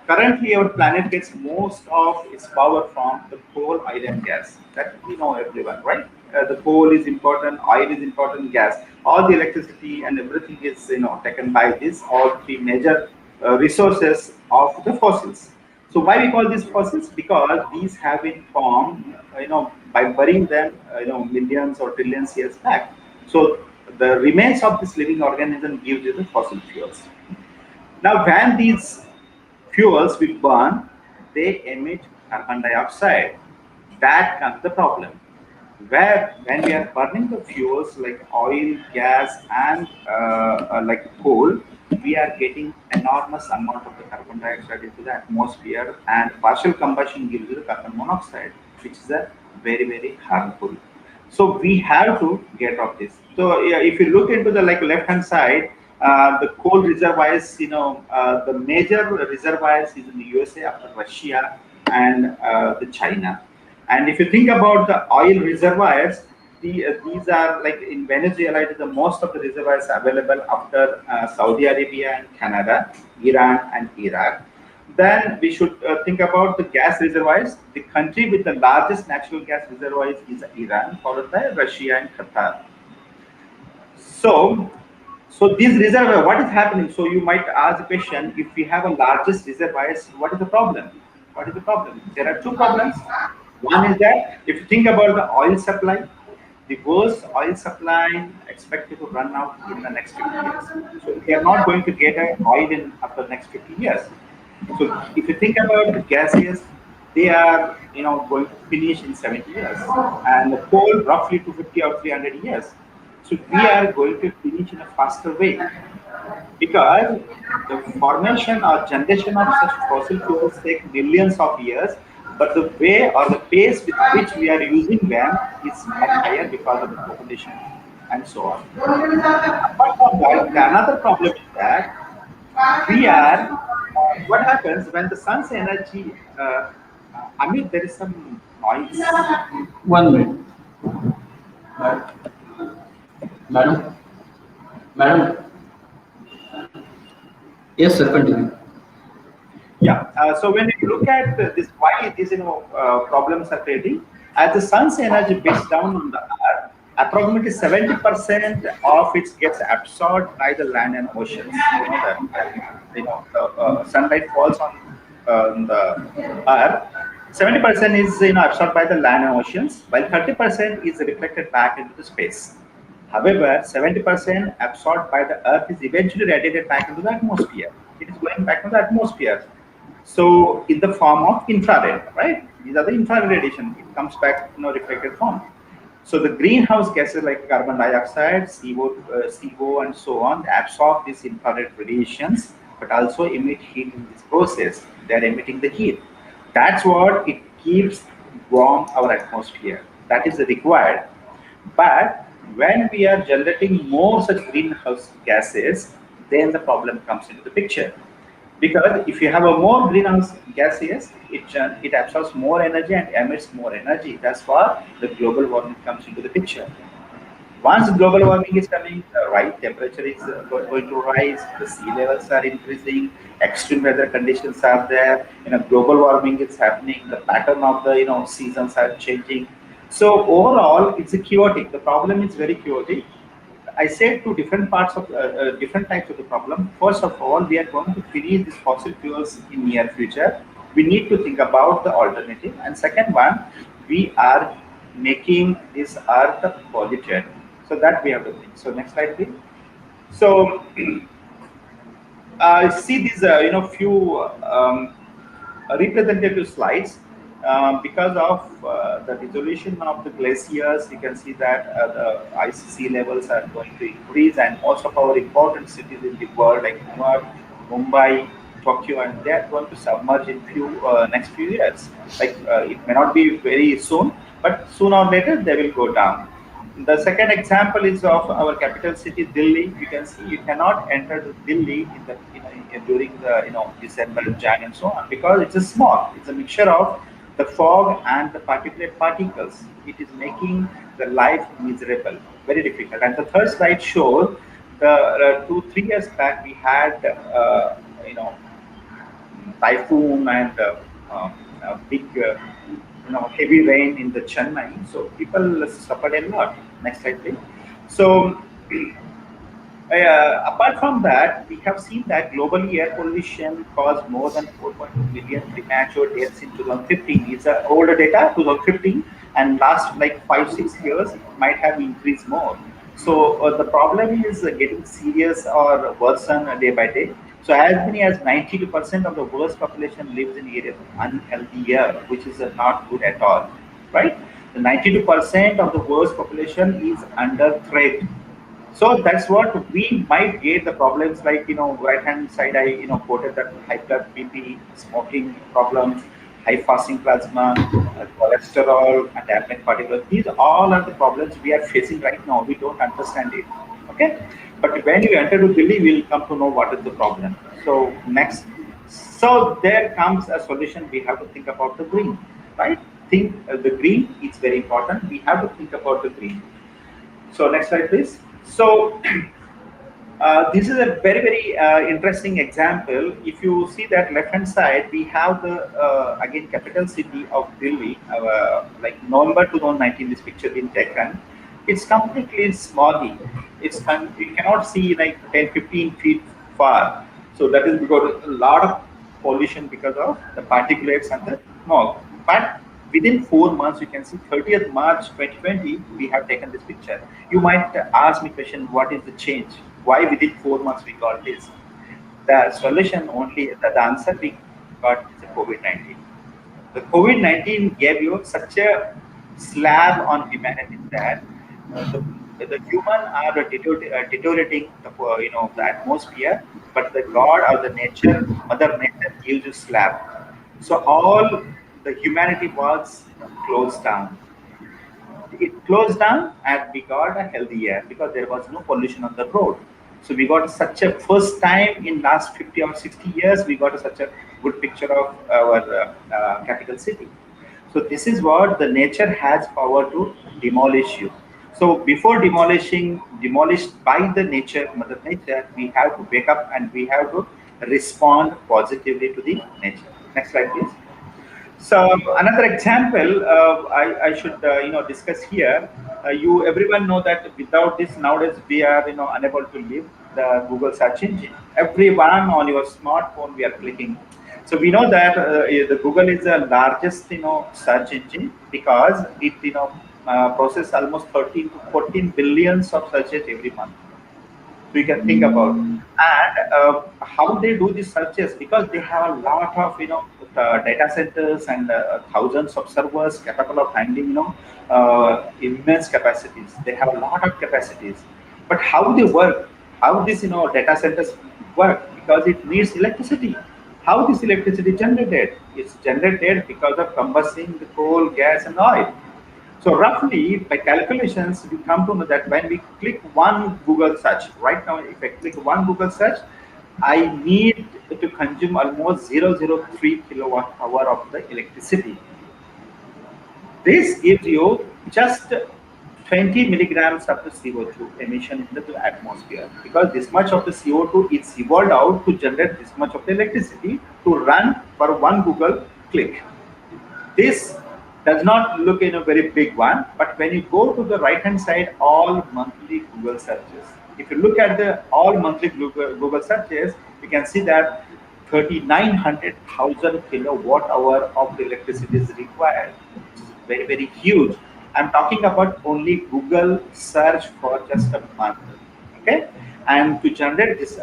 Currently our planet gets most of its power from the coal, oil, and gas. That we know everyone, right? The coal is important, oil is important, gas. All the electricity and everything is taken by this all 3 major resources of the fossils. So why we call these fossils? Because these have been formed, by burying them, millions or trillions years back. So the remains of this living organism gives you the fossil fuels. Now, when these fuels will burn, they emit carbon dioxide. That comes the problem. When we are burning the fuels like oil, gas, and like coal, we are getting enormous amount of the carbon dioxide into the atmosphere, and partial combustion gives you the carbon monoxide, which is a very, very harmful. So we have to get off this. So if you look into the left hand side, the coal reservoirs, the major reservoirs is in the USA after Russia and the China. And if you think about the oil reservoirs, these are like in Venezuela, it is the most of the reservoirs available after Saudi Arabia and Canada, Iran and Iraq. Then we should think about the gas reservoirs. The country with the largest natural gas reservoirs is Iran, followed by Russia and Qatar. So this reservoir, what is happening? So you might ask the question: if we have a largest reservoirs, what is the problem? What is the problem? There are two problems. One is that if you think about the oil supply, the worst oil supply expected to run out in the next 50 years. So we are not going to get oil in after the next 50 years. So if you think about the gases, they are going to finish in 70 years, and the coal roughly 250 or 300 years. So we are going to finish in a faster way because the formation or generation of such fossil fuels take millions of years, but the way or the pace with which we are using them is much higher because of the population and so on. Apart from that, the another problem is that we are what happens when the sun's energy I mean there is some noise. 1 minute. Madam? Madam? Yes, sir, continue. Yeah, so when you look at this, why these problems are creating, as the sun's energy beats down on the earth, approximately 70% of it gets absorbed by the land and oceans. You know that the sunlight falls on the earth. 70% is absorbed by the land and oceans, while 30% is reflected back into the space. However, 70% absorbed by the earth is eventually radiated back into the atmosphere. It is going back into the atmosphere. So in the form of infrared, right? These are the infrared radiation. It comes back in a reflected form. So the greenhouse gases like carbon dioxide, CO, and so on absorb these infrared radiations, but also emit heat in this process. They are emitting the heat. That's what it keeps warm our atmosphere. That is required. But when we are generating more such greenhouse gases, then the problem comes into the picture. Because if you have a more greenhouse gases, it absorbs more energy and emits more energy. That's why the global warming comes into the picture. Once global warming is coming, the right temperature is going to rise, the sea levels are increasing, extreme weather conditions are there, global warming is happening, the pattern of the seasons are changing. So overall, it's a chaotic. The problem is very chaotic. I said two different parts of different types of the problem. First of all, we are going to finish these fossil fuels in near future. We need to think about the alternative. And second one, we are making this earth polluted. So that we have to think. So next slide, please. So I see these few representative slides. Because of the dissolution of the glaciers, you can see that the ice sea levels are going to increase, and most of our important cities in the world, like New York, Mumbai, Tokyo, and they are going to submerge in next few years. Like it may not be very soon, but sooner or later they will go down. The second example is of our capital city, Delhi. You can see you cannot enter the Delhi in the during the December, Jan, and so on, because it's a smog. It's a mixture of the fog and the particulate particles. It is making the life miserable, very difficult. And the third slide shows the 2-3 years back we had typhoon and big heavy rain in the Chennai. So people suffered a lot. Next slide, please. So apart from that, we have seen that globally air pollution caused more than 4.2 million premature deaths in 2015. It's older data, 2015, and last like 5-6 years it might have increased more. So the problem is getting serious or worsen day by day. So as many as 92% of the world's population lives in areas of unhealthy air, which is not good at all, right? The 92% of the world's population is under threat. So that's what we might get the problems like, right hand side, I, quoted that high blood BP, smoking problems, high fasting plasma, cholesterol, and damaged particles. These all are the problems we are facing right now. We don't understand it. Okay. But when you enter to Delhi, we'll come to know what is the problem. So next. So there comes a solution. We have to think about the green, right? Think the green is very important. We have to think about the green. So next slide, please. So This is a very, very interesting example. If you see that left hand side, we have the again capital city of Delhi, like November 2019. This picture been taken. It's completely smoggy. You cannot see like 10, 15 feet far. So that is because a lot of pollution because of the particulates and the smog. But within 4 months, you can see 30th March 2020, we have taken this picture. You might ask me question, what is the change? Why within 4 months we got this? The solution only, the answer we got is COVID-19. The COVID-19 gave you such a slab on humanity that the human are deteriorating the atmosphere, but the God or the nature, Mother Nature gives you slab. So all the humanity was closed down. It closed down and we got a healthy air because there was no pollution on the road. So we got such a first time in last 50 or 60 years, we got such a good picture of our capital city. So this is what the nature has power to demolish you. So before demolished by the nature, Mother Nature, we have to wake up and we have to respond positively to the nature. Next slide, please. So another example I should discuss here. You everyone know that without this nowadays we are unable to live. The Google search engine. Everyone on your smartphone we are clicking. So we know that the Google is the largest search engine because it process almost 13 to 14 billions of searches every month. So you can think about and how they do these searches because they have a lot of data centers and thousands of servers capable of handling immense capacities. They have a lot of capacities, but how they work, how these data centers work because it needs electricity. How this electricity generated? It's generated because of combusting the coal, gas, and oil. So roughly, by calculations, we come to know that when we click one Google search, right now, if I click one Google search, I need to consume almost 0.003 kilowatt hour of the electricity. This gives you just 20 milligrams of the CO2 emission into the atmosphere because this much of the CO2 is evolved out to generate this much of the electricity to run for one Google click. This does not look in a very big one, but when you go to the right hand side, all monthly Google searches. If you look at the all monthly Google searches, you can see that 3,900,000 kilowatt hour of the electricity is required. Which is very, very huge. I'm talking about only Google search for just a month. Okay, and to generate this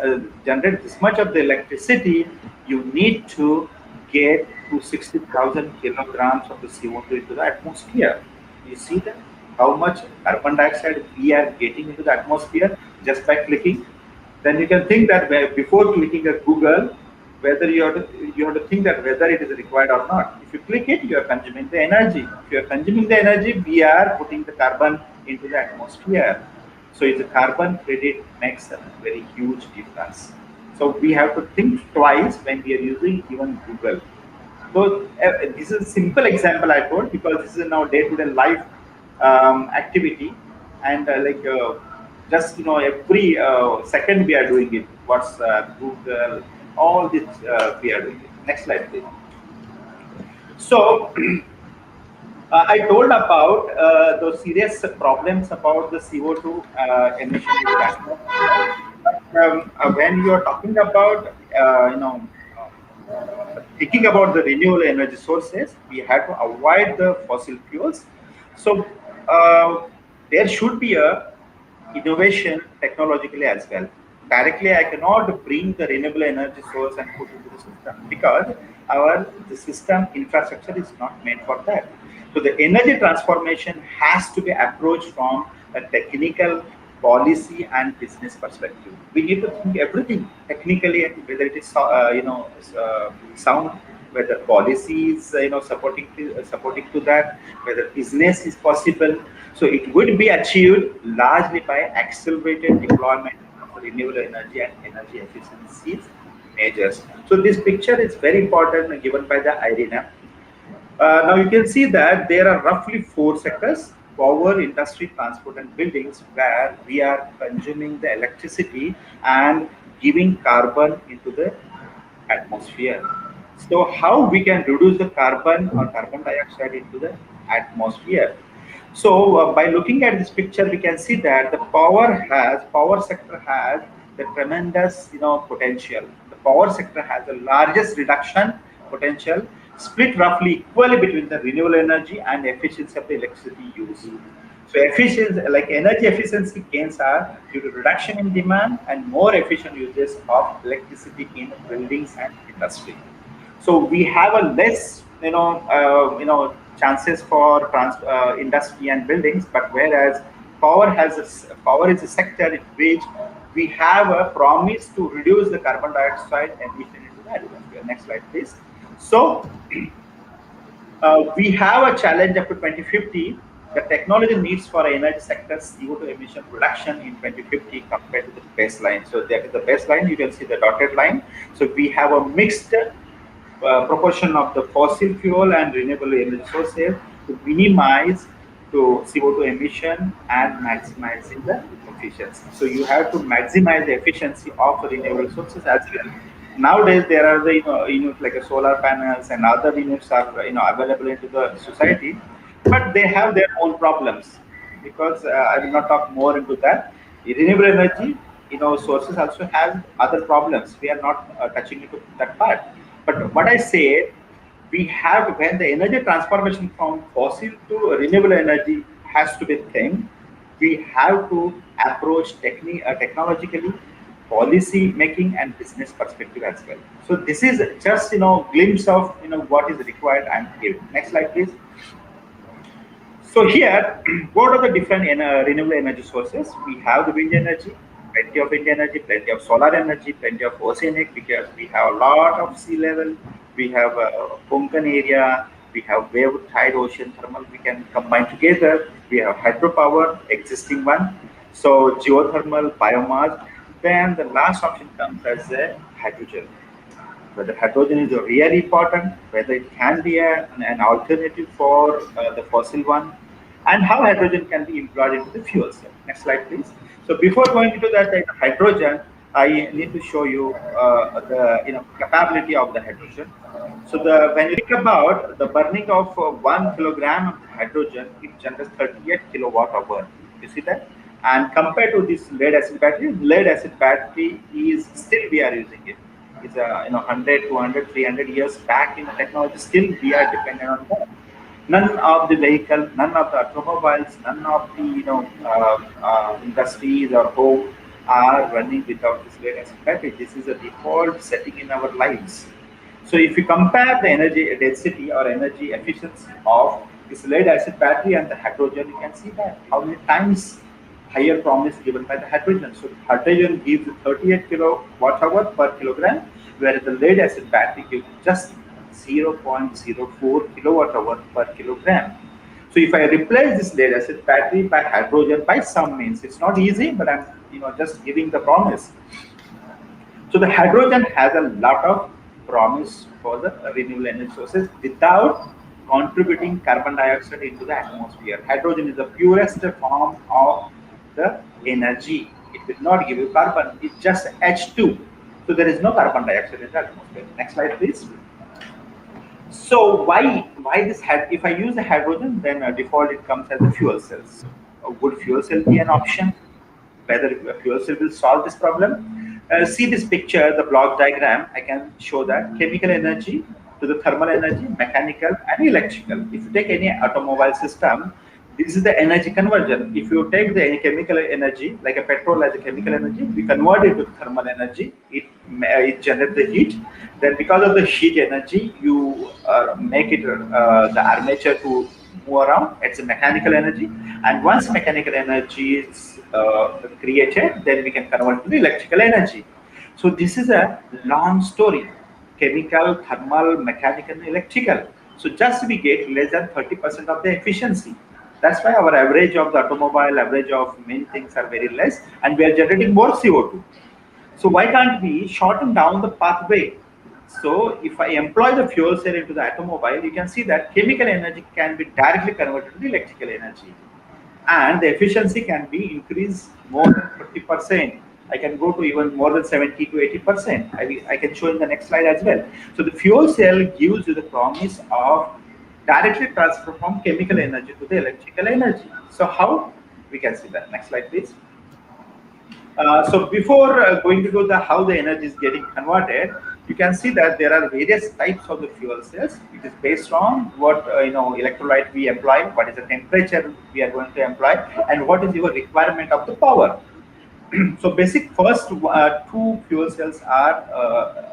much of the electricity, you need to get to 60,000 kilograms of the CO2 into the atmosphere. You see that how much carbon dioxide we are getting into the atmosphere just by clicking. Then you can think that before clicking a Google, whether you have to think that whether it is required or not. If you click it, you are consuming the energy. If you are consuming the energy, we are putting the carbon into the atmosphere. So it's a carbon credit makes a very huge difference. So we have to think twice when we are using even Google. So this is a simple example I told because this is now day-to-day life activity, and just every second we are doing it. WhatsApp, Google, all this we are doing it. Next slide, please. So I told about those serious problems about the CO2 emission in the atmosphere. When you are talking about thinking about the renewable energy sources, we have to avoid the fossil fuels. So there should be a innovation technologically as well. Directly, I cannot bring the renewable energy source and put into the system because the system infrastructure is not made for that. So the energy transformation has to be approached from a technical, policy, and business perspective. We need to think everything technically, whether it is sound, whether policy is supporting to that, whether business is possible. So it would be achieved largely by accelerated deployment of renewable energy and energy efficiency measures. So this picture is very important given by the IRENA. Now you can see that there are roughly 4 sectors. power, industry, transport, and buildings where we are consuming the electricity and giving carbon into the atmosphere. So how we can reduce the carbon or carbon dioxide into the atmosphere? So by looking at this picture, we can see that the power sector has the tremendous potential. The power sector has the largest reduction potential, split roughly equally between the renewable energy and efficiency of the electricity use. So efficiency, like energy efficiency gains are due to reduction in demand and more efficient uses of electricity in buildings and industry. So we have a less, chances for industry and buildings, but whereas power is a sector in which we have a promise to reduce the carbon dioxide emission into the atmosphere. Next slide, please. So we have a challenge up to 2050. The technology needs for energy sector CO2 emission reduction in 2050 compared to the baseline. So that is the baseline. You can see the dotted line. So we have a mixed proportion of the fossil fuel and renewable energy sources to minimize to CO2 emission and maximizing the efficiency. So you have to maximize the efficiency of renewable sources as well. Nowadays there are the units like a solar panels and other units are available into the society, but they have their own problems because I will not talk more into that. Renewable energy sources also have other problems. We are not touching into that part. But what I say, we have when the energy transformation from fossil to renewable energy has to be thing, we have to approach technologically, policy making and business perspective as well. So this is just glimpse of what is required and here. Next slide, please. So here, what are the different renewable energy sources? We have the wind energy, plenty of wind energy, plenty of solar energy, plenty of oceanic, because we have a lot of sea level. We have Konkan area, we have wave, tide, ocean, thermal. We can combine together. We have hydropower, existing one. So geothermal, biomass. Then the last option comes as a hydrogen. Whether hydrogen is really important, whether it can be an alternative for the fossil one, and how hydrogen can be employed into the fuel cell. Next slide, please. So before going into that hydrogen, I need to show you the capability of the hydrogen. So when you think about the burning of 1 kilogram of hydrogen, it generates 38 kilowatt hour. You see that? And compared to this lead acid battery is still we are using it. It's 100, 200, 300 years back in the technology. Still we are dependent on that. None of the vehicle, none of the automobiles, none of the industries or home are running without this lead acid battery. This is a default setting in our lives. So if you compare the energy density or energy efficiency of this lead acid battery and the hydrogen, you can see that how many times higher promise given by the hydrogen. So hydrogen gives 38 kilowatt hour per kilogram, whereas the lead acid battery gives just 0.04 kilowatt hour per kilogram. So if I replace this lead acid battery by hydrogen by some means, it's not easy, but I'm just giving the promise. So the hydrogen has a lot of promise for the renewable energy sources without contributing carbon dioxide into the atmosphere. Hydrogen is the purest form of the energy. It will not give you carbon. It's just H2. So there is no carbon dioxide in the atmosphere. Next slide, please. So why this? If I use the hydrogen, then default it comes as a fuel cells. Would fuel cell be an option? Whether a fuel cell will solve this problem? See this picture, the block diagram. I can show that chemical energy to the thermal energy, mechanical and electrical. If you take any automobile system, this is the energy conversion. If you take the chemical energy, like a petrol as a chemical energy, we convert it to thermal energy. It generates the heat. Then because of the heat energy, you make it the armature to move around. It's a mechanical energy. And once mechanical energy is created, then we can convert to the electrical energy. So this is a long story. Chemical, thermal, mechanical, and electrical. So just we get less than 30% of the efficiency. That's why our average of the automobile, average of many things are very less, and we are generating more CO2. So why can't we shorten down the pathway? So if I employ the fuel cell into the automobile, you can see that chemical energy can be directly converted to the electrical energy. and the efficiency can be increased more than 50%. I can go to even more than 70 to 80%. I can show in the next slide as well. So the fuel cell gives you the promise of directly transfer from chemical energy to the electrical energy. So how? We can see that. Next slide, please. So before going to do the how the energy is getting converted, you can see that there are various types of the fuel cells. It is based on what electrolyte we apply, what is the temperature we are going to apply, and what is your requirement of the power. So basic first two fuel cells are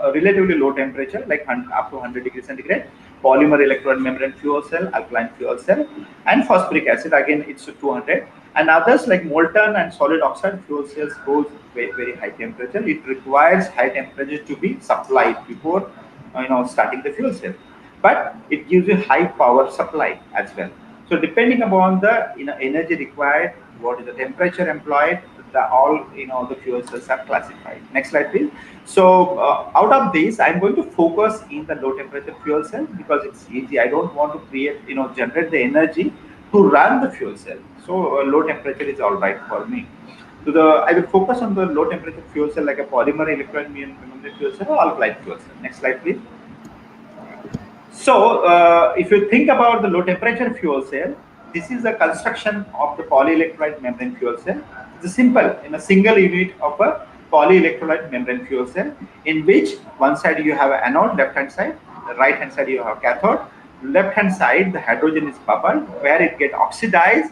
a relatively low temperature, like up to 100 degrees centigrade, polymer electrode membrane fuel cell, alkaline fuel cell, and phosphoric acid, again it's 200. And others like molten and solid oxide fuel cells goes very high temperature. It requires high temperature to be supplied before starting the fuel cell, but it gives you high power supply as well. So depending upon the energy required, what is the temperature employed, the fuel cells are classified. Next slide, please. So out of this, I'm going to focus in the low temperature fuel cell because it's easy. I don't want to generate the energy to run the fuel cell. So low temperature is all right for me. So I will focus on the low temperature fuel cell like a polymer electrode membrane fuel cell or alkaline fuel cell. Next slide, please. So if you think about the low temperature fuel cell, this is the construction of the polyelectrolyte membrane fuel cell. It's simple, in a single unit of a polyelectrolyte membrane fuel cell, in which one side you have an anode, left hand side, the right hand side you have cathode. Left hand side the hydrogen is bubbled where it gets oxidized,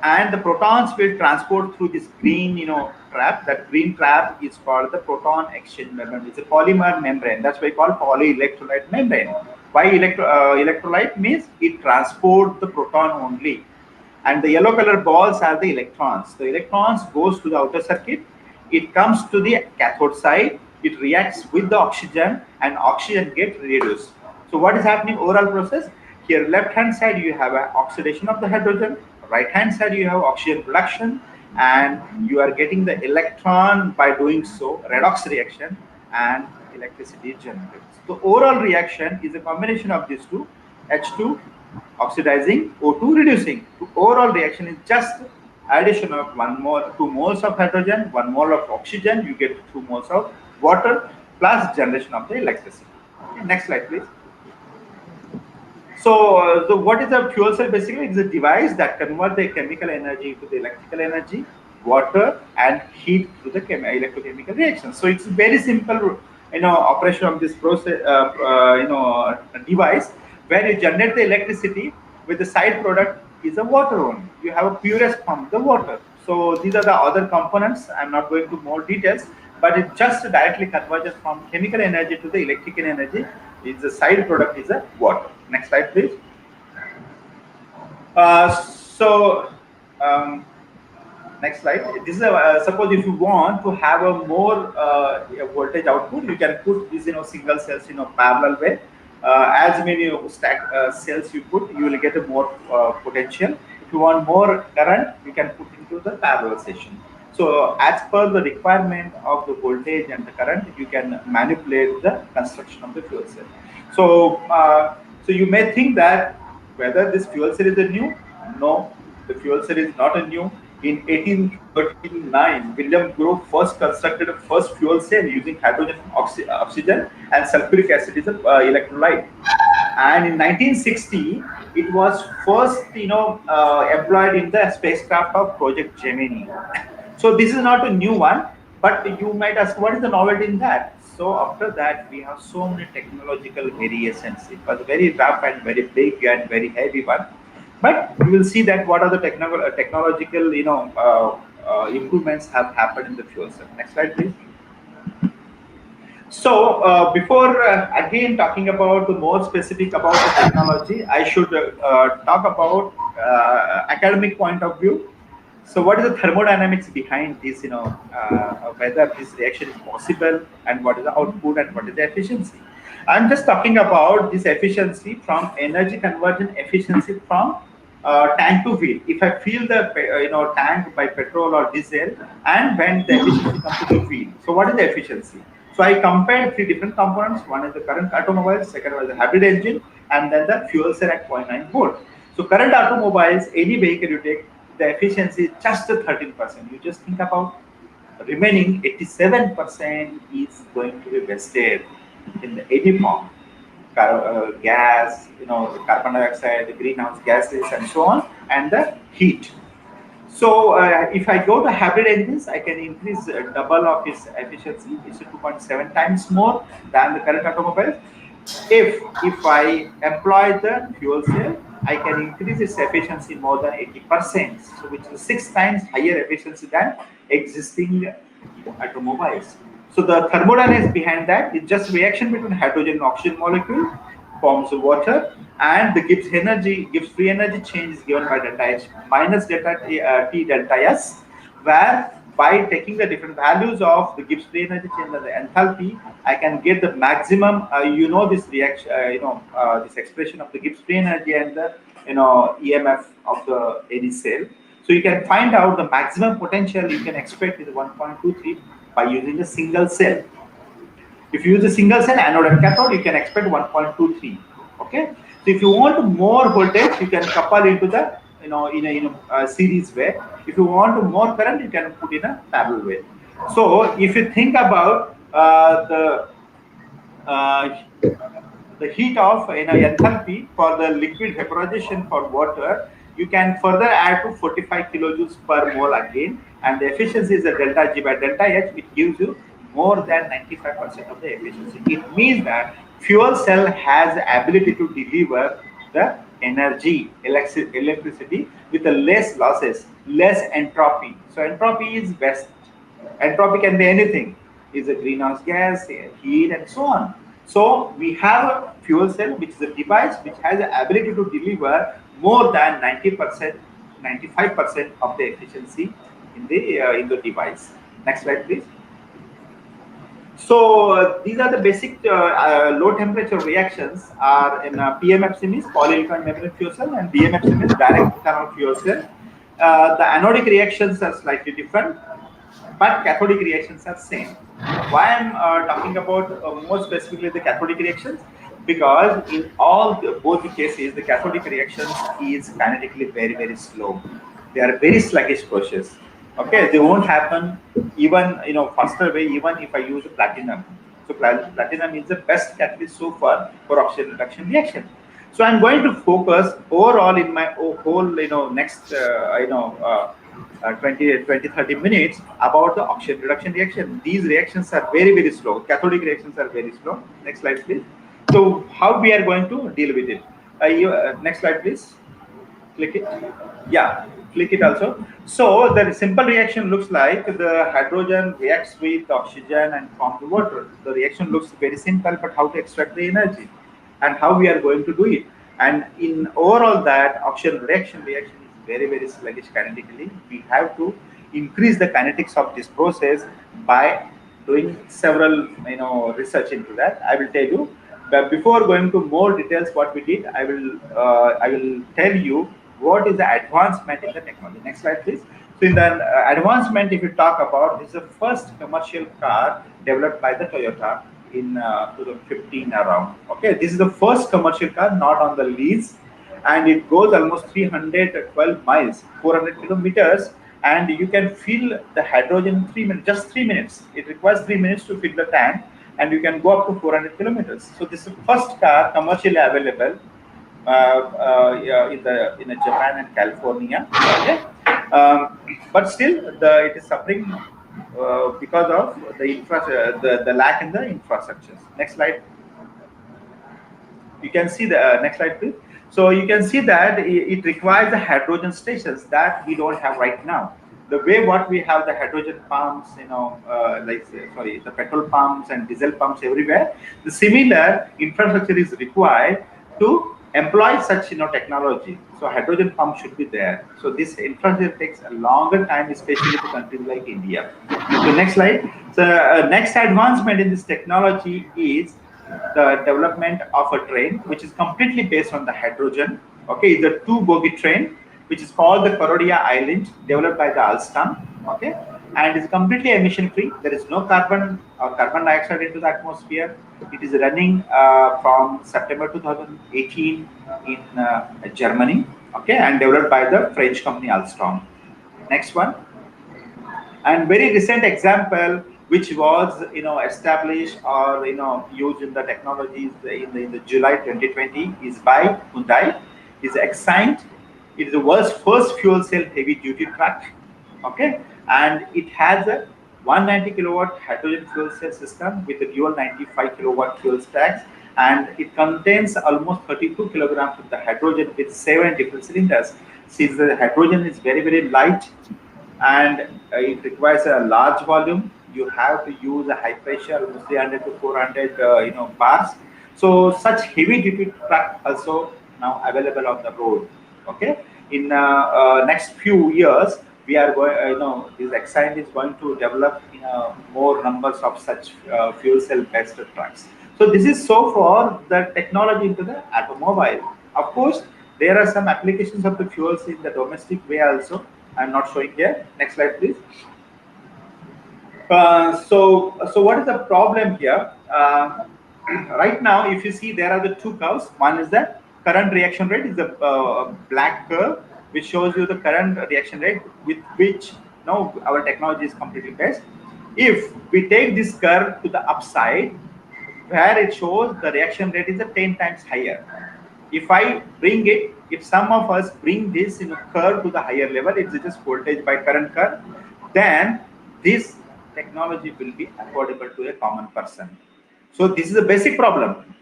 and the protons will transport through this green trap. That green trap is called the proton exchange membrane. It's a polymer membrane, that's why we call polyelectrolyte membrane. Why electrolyte? Means it transports the proton only, and the yellow color balls are the electrons. The electrons goes to the outer circuit, it comes to the cathode side, it reacts with the oxygen, and oxygen gets reduced. So what is happening overall process? Here left hand side you have an oxidation of the hydrogen, right hand side you have oxygen production, and you are getting the electron by doing so, redox reaction, and electricity is generated. So overall reaction is a combination of these two, H2 oxidizing, O2 reducing. So overall reaction is just addition of 2 moles of hydrogen, 1 mole of oxygen, you get 2 moles of water, plus generation of the electricity. Okay, next slide, please. So, what is a fuel cell? Basically, it's a device that converts the chemical energy to the electrical energy, water, and heat through the electrochemical reaction. So, it's very simple, operation of this process, device where you generate the electricity with the side product is a water only. You have a purest form, the water. So, these are the other components. I'm not going to more details, but it just directly converges from chemical energy to the electrical energy. Is the side product is a water. Next slide, please. Next slide. This is suppose if you want to have a more voltage output, you can put this single cells parallel way. As many stack cells you put, you will get a more potential. If you want more current, you can put into the parallel session. So as per the requirement of the voltage and the current, you can manipulate the construction of the fuel cell. So, so you may think that whether this fuel cell is a new. No, the fuel cell is not a new. In 1839, William Grove first constructed a first fuel cell using hydrogen, oxygen, and sulfuric acid is an electrolyte. And in 1960, it was first, employed in the spacecraft of Project Gemini. So this is not a new one, but you might ask, what is the novelty in that? So after that, we have so many technological variations. It was very rough and very big and very heavy one. But you will see that what are the technological, improvements have happened in the fuel cell. Next slide, please. So before again talking about the more specific about the technology, I should talk about academic point of view. So what is the thermodynamics behind this, whether this reaction is possible, and what is the output and what is the efficiency? I'm just talking about this efficiency from energy conversion efficiency from tank to wheel. If I fill the tank by petrol or diesel, and when the efficiency comes to the wheel, so what is the efficiency? So I compared 3 different components. One is the current automobiles, second one is the hybrid engine, and then the fuel cell at 0.9 volt. So current automobiles, any vehicle you take, the efficiency is just 13%. You just think about remaining 87% is going to be wasted in the any form. Gas, carbon dioxide, the greenhouse gases, and so on, and the heat. So if I go to hybrid engines, I can increase double of its efficiency. It's 2.7 times more than the current automobile. If I employ the fuel cell, I can increase its efficiency more than 80%, so which is 6 times higher efficiency than existing automobiles. So the thermodynamics behind that is just reaction between hydrogen and oxygen molecule forms water, and the Gibbs free energy change is given by delta H minus delta T delta S, where by taking the different values of the Gibbs free energy change and the enthalpy, I can get the maximum. This reaction, this expression of the Gibbs free energy and the EMF of the any cell. So you can find out the maximum potential you can expect is 1.23 by using a single cell. If you use a single cell anode and cathode, you can expect 1.23. Okay. So if you want more voltage, you can couple into the in a series way. If you want more current, you can put in a parallel way. So if you think about the heat of enthalpy for the liquid vaporization for water, you can further add to 45 kilojoules per mole again, and the efficiency is a delta G by delta H, which gives you more than 95% of the efficiency. It means that fuel cell has the ability to deliver the energy, electricity with the less losses, less entropy. So entropy is best. Entropy can be anything. It's a greenhouse gas, heat, and so on. So we have a fuel cell, which is a device which has the ability to deliver more than 90%, 95% of the efficiency in the device. Next slide, please. So these are the basic low temperature reactions are in PMFC means polysilicon membrane fuel cell, and DMFC means direct ethanol fuel cell. The anodic reactions are slightly different, but cathodic reactions are same. Why I'm talking about more specifically the cathodic reactions? Because in both the cases, the cathodic reactions is kinetically very, very slow. They are very sluggish process. Okay, they won't happen even faster way even if I use platinum. So platinum is the best catalyst so far for oxygen reduction reaction. So I'm going to focus overall in my whole next 20-30 minutes about the oxygen reduction reaction. These reactions are very, very slow. Cathodic reactions are very slow. Next slide, please. So how we are going to deal with it? Next slide, please. Click it. Yeah, click it also. So the simple reaction looks like the hydrogen reacts with oxygen and forms the water. The reaction looks very simple, but how to extract the energy and how we are going to do it. And in overall that oxygen reaction is very, very sluggish kinetically. We have to increase the kinetics of this process by doing several research into that. I will tell you. But before going to more details, what we did, I will tell you what is the advancement in the technology. Next slide, please. So in the advancement, if you talk about, this is the first commercial car developed by the Toyota in 2015 around. Okay, this is the first commercial car, not on the lease, and it goes almost 312 miles, 400 kilometers, and you can fill the hydrogen in 3 minutes, just 3 minutes. It requires 3 minutes to fill the tank, and you can go up to 400 kilometers. So this is the first car commercially available in Japan and California. Okay, but still it is suffering because of the lack in the infrastructures. Next slide. You can see the next slide, please. So you can see that it requires the hydrogen stations that we don't have right now. The way what we have the hydrogen pumps, the petrol pumps and diesel pumps everywhere, the similar infrastructure is required to employ such technology. So hydrogen pump should be there. So this infrastructure takes a longer time, especially to countries like India. So next slide. So next advancement in this technology is the development of a train which is completely based on the hydrogen. Okay, it's a 2-bogie train which is called the Korodia Island, developed by the Alstom. Okay, and it's completely emission free. There is no carbon or carbon dioxide into the atmosphere. It is running from September 2018 in Germany. Okay, and developed by the French company Alstom. Next one. And very recent example which was established or used in the technologies in the July 2020 is by Hyundai, is Excind. It is the world's first fuel cell heavy duty truck. Okay, and it has a 190 kilowatt hydrogen fuel cell system with a dual 95 kilowatt fuel stacks, and it contains almost 32 kilograms of the hydrogen with 7 different cylinders. Since the hydrogen is very light and it requires a large volume, you have to use a high pressure, almost 300 to 400 bars. So such heavy duty truck also now available on the road. Okay, in next few years we are going, this Excind is going to develop more numbers of such fuel cell based trucks. So this is so for the technology into the automobile. Of course, there are some applications of the fuels in the domestic way also. I'm not showing here. Next slide, please. So what is the problem here? Right now, if you see, there are the two curves. One is the current reaction rate, is the black curve, which shows you the current reaction rate with which now our technology is completely based. If we take this curve to the upside, where it shows the reaction rate is 10 times higher. If I bring it, if some of us bring this curve to the higher level, it's just voltage by current curve, then this technology will be affordable to a common person. So this is a basic problem.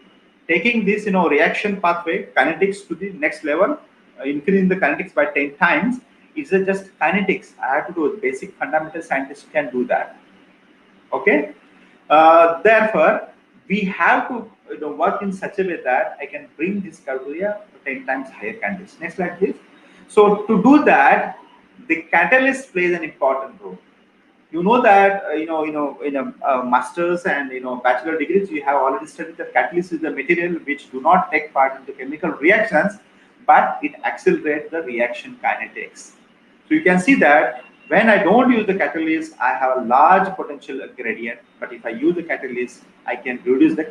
Taking this reaction pathway kinetics to the next level, increasing the kinetics by 10 times, is just kinetics. I have to do it. Basic fundamental scientists can do that. Okay. Therefore, we have to work in such a way that I can bring this curve to a 10 times higher kinetics. Next slide, please. So to do that, the catalyst plays an important role. You know that in a master's and bachelor degrees, you have already studied that catalyst is the material which do not take part in the chemical reactions, but it accelerates the reaction kinetics. So you can see that when I don't use the catalyst, I have a large potential gradient. But if I use the catalyst, I can reduce the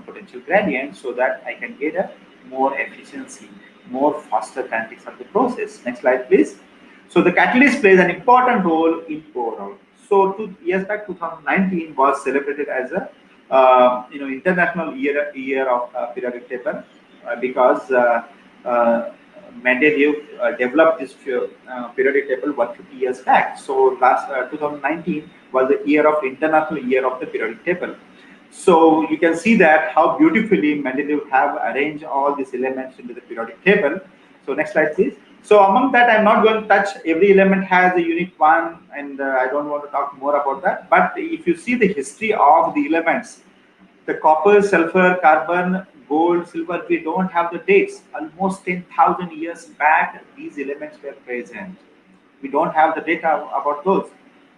potential gradient so that I can get a more efficiency, more faster kinetics of the process. Next slide, please. So the catalyst plays an important role in overall. So 2 years back, 2019 was celebrated as a international year of periodic table because Mendeleev developed this periodic table 150 years back. So last 2019 was the international year of the periodic table. So you can see that how beautifully Mendeleev have arranged all these elements into the periodic table. So next slide, please. So among that, I'm not going to touch every element has a unique one, and I don't want to talk more about that. But if you see the history of the elements, the copper, sulfur, carbon, gold, silver, we don't have the dates. Almost 10,000 years back, these elements were present. We don't have the data about those.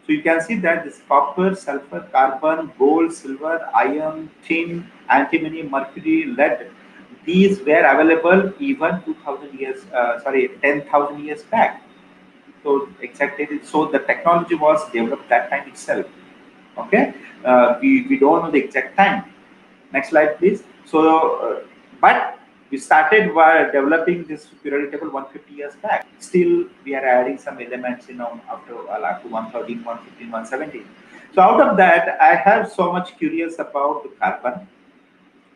So you can see that this copper, sulfur, carbon, gold, silver, iron, tin, antimony, mercury, lead, these were available even 10,000 years back. So exactly, so the technology was developed that time itself. Okay, we don't know the exact time. Next slide, please. So, but we started developing this periodic table 150 years back. Still, we are adding some elements, after 113, 115, 117. So out of that, I have so much curious about the carbon.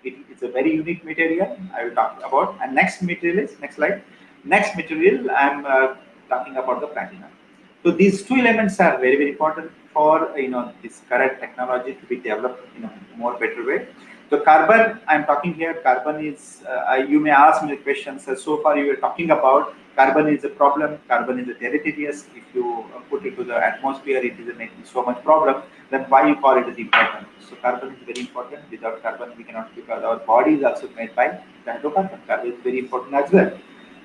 It's a very unique material I will talk about. And next material is, next slide. Next material, I'm talking about the platinum. So these two elements are very important for this current technology to be developed in a more better way. So carbon, I'm talking here. Carbon is you may ask me questions. So far you were talking about carbon is a problem. Carbon is a deleterious. If you put it to the atmosphere, it is making so much problem. Then why you call it as important? So carbon is very important. Without carbon, we cannot, because our body is also made by the hydrocarbon. Carbon is very important as well.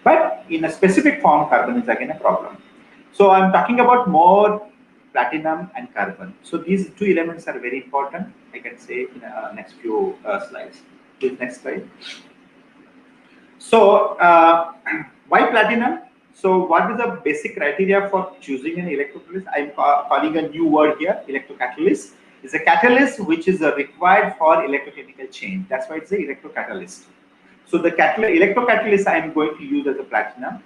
But in a specific form, carbon is again a problem. So I'm talking about more platinum and carbon. So these two elements are very important, I can say, in the next few slides. Please, next slide. So why platinum? So what is the basic criteria for choosing an electrocatalyst? I'm calling a new word here, electrocatalyst. It's a catalyst which is required for electrochemical change. That's why it's an electrocatalyst. So the electrocatalyst I am going to use as a platinum.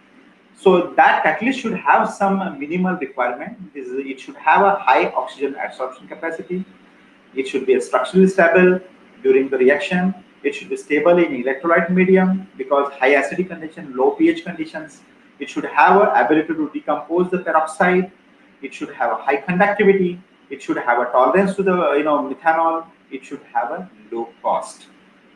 So that catalyst should have some minimal requirement. It should have a high oxygen absorption capacity. It should be structurally stable during the reaction. It should be stable in electrolyte medium because high acidic condition, low pH conditions. It should have an ability to decompose the peroxide. It should have a high conductivity. It should have a tolerance to the methanol. It should have a low cost.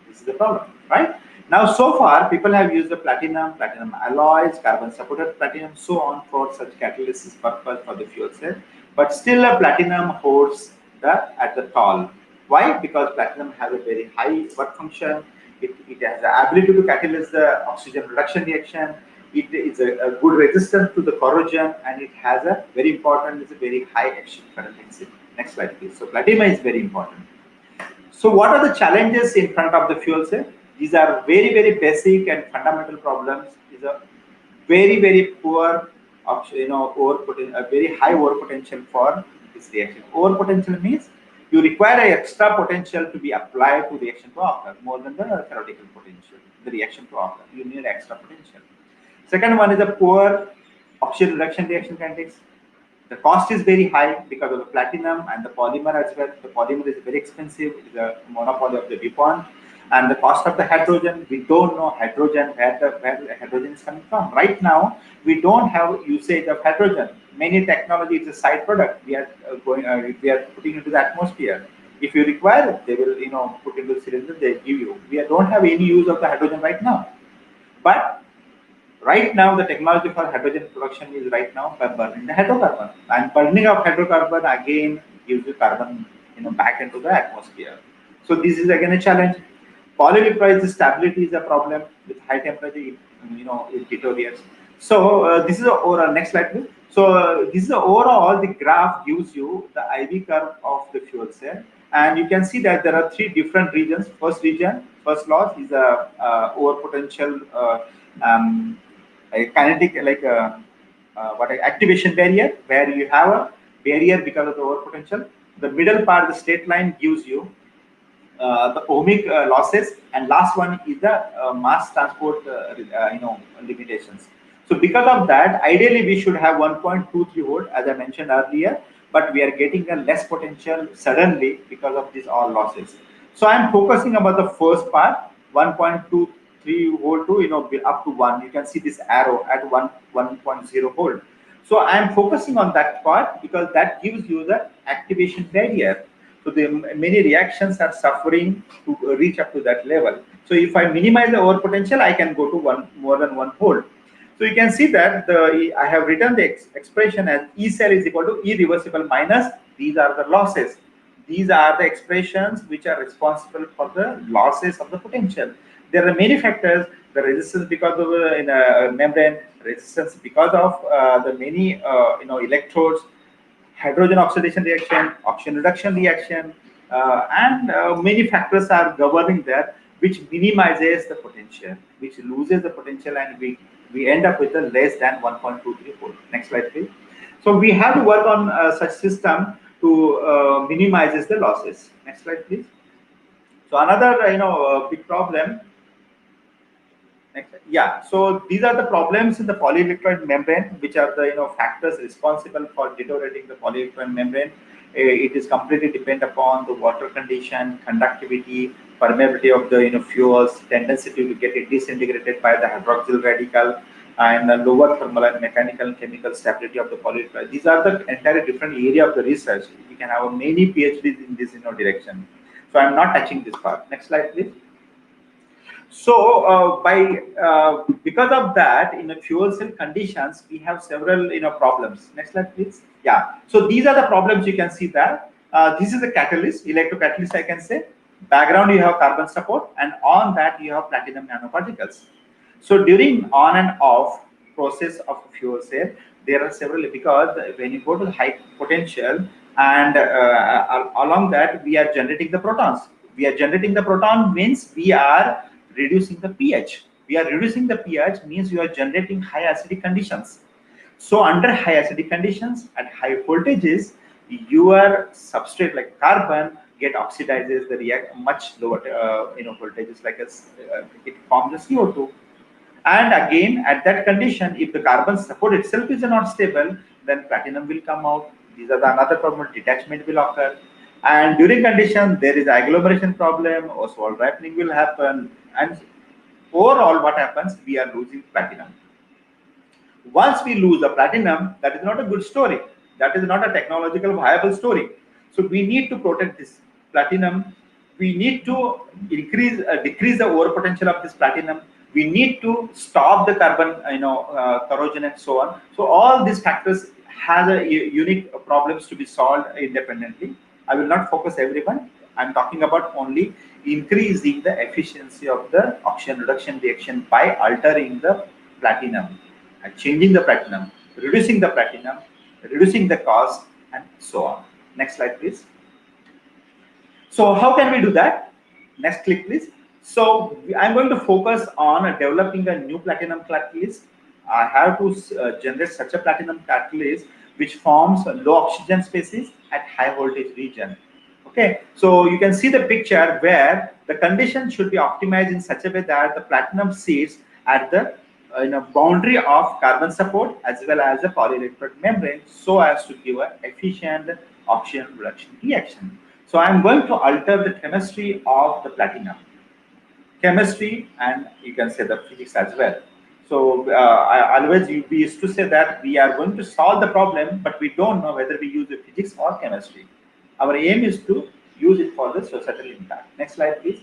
This is the problem, right? Now, so far, people have used the platinum alloys, carbon-supported platinum, so on for such catalysis purpose for the fuel cell. But still, a platinum holds at the top. Why? Because platinum has a very high work function. It has the ability to catalyze the oxygen reduction reaction. It is a good resistance to the corrosion, and it has a very important, it's a very high exchange current density. Next slide, please. So platinum is very important. So what are the challenges in front of the fuel cell? These are very, very basic and fundamental problems. These are very, very poor, a very high over potential for this reaction. Over potential means you require an extra potential to be applied to reaction to occur, more than the theoretical potential, the reaction to occur. You need extra potential. Second one is a poor oxygen reduction reaction kinetics. The cost is very high because of the platinum and the polymer as well. The polymer is very expensive. It is a monopoly of the DuPont. And the cost of the hydrogen, we don't know hydrogen, where the hydrogen is coming from. Right now, we don't have usage of hydrogen. Many technology is a side product. We are putting into the atmosphere. If you require it, they will put into the cylinder, they give you. We don't have any use of the hydrogen right now. But right now, the technology for hydrogen production is right now by burning the hydrocarbon. And burning of hydrocarbon again gives you carbon back into the atmosphere. So this is again a challenge. Polylipids stability is a problem with high temperature. It deteriorates. So this is the overall. Next slide, please. So this is the overall. The graph gives you the IV curve of the fuel cell, and you can see that there are three different regions. First loss is a over potential. A kinetic activation barrier, where you have a barrier because of the over potential. The middle part, the straight line, gives you the ohmic losses, and last one is the mass transport limitations. So because of that, ideally we should have 1.23 volt as I mentioned earlier, but we are getting a less potential suddenly because of these all losses. So I am focusing about the first part, 1.23 volt to up to 1. You can see this arrow at 1.0 volt. So I am focusing on that part because that gives you the activation barrier. So the many reactions are suffering to reach up to that level. So if I minimize the over potential, I can go to more than 1 volt. So you can see that I have written the expression as E cell is equal to irreversible minus these are the losses. These are the expressions which are responsible for the losses of the potential. There are many factors: the resistance because of in a membrane, resistance because of the many electrodes, hydrogen oxidation reaction, oxygen reduction reaction, and many factors are governing that, which minimizes the potential, which loses the potential, and we end up with a less than 1.23 volt. Next slide, please. So we have to work on such system to minimizes the losses. Next slide, please. So another big problem. Yeah, so these are the problems in the polyelectrolyte membrane, which are the factors responsible for deteriorating the polyelectrolyte membrane. It is completely dependent upon the water condition, conductivity, permeability of the fuels, tendency to get it disintegrated by the hydroxyl radical, and the lower thermal and mechanical and chemical stability of the polyelectrolyte. These are the entire different area of the research. We can have many PhDs in this direction. So I'm not touching this part. Next slide, please. So because of that, in the fuel cell conditions, we have several problems. Next slide, please. Yeah. So these are the problems you can see that. This is a catalyst, electrocatalyst, I can say. Background, you have carbon support, and on that you have platinum nanoparticles. So during on and off process of fuel cell, there are several, because when you go to the high potential, and along that we are generating the protons. We are generating the proton means we are reducing the pH. We are reducing the pH means you are generating high acidic conditions. So under high acidic conditions at high voltages, your substrate like carbon get oxidizes, the react much lower voltages, like it forms the CO2. And again, at that condition, if the carbon support itself is not stable, then platinum will come out. These are the another problem, detachment will occur. And during condition, there is agglomeration problem, Oswald ripening will happen. And overall, what happens? We are losing platinum. Once we lose the platinum, that is not a good story. That is not a technological viable story. So we need to protect this platinum. We need to decrease the overpotential of this platinum. We need to stop the carbon, corrosion and so on. So all these factors have a unique problems to be solved independently. I will not focus everyone. I'm talking about only increasing the efficiency of the oxygen reduction reaction by altering the platinum and changing the platinum, reducing the cost, and so on. Next slide, please. So how can we do that? Next click, please. So I'm going to focus on developing a new platinum catalyst. I have to generate such a platinum catalyst which forms low oxygen species at high voltage region. Okay, so you can see the picture where the condition should be optimized in such a way that the platinum sits at the boundary of carbon support as well as the polyelectrode membrane, so as to give an efficient oxygen reduction reaction. So I'm going to alter the chemistry of the platinum, chemistry, and you can say the physics as well. So we used to say that we are going to solve the problem, but we don't know whether we use the physics or chemistry. Our aim is to use it for the societal impact. Next slide, please.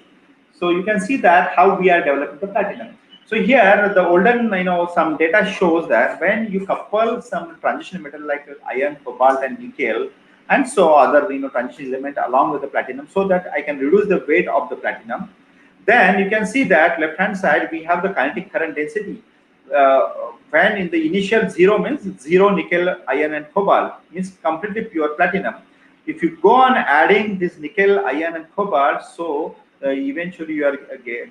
So you can see that how we are developing the platinum. So here the olden, some data shows that when you couple some transition metal like iron, cobalt, and nickel, and so other transition element along with the platinum, so that I can reduce the weight of the platinum. Then you can see that left hand side we have the kinetic current density. When in the initial zero means zero nickel, iron, and cobalt, means completely pure platinum. If you go on adding this nickel, iron, and cobalt, so eventually you are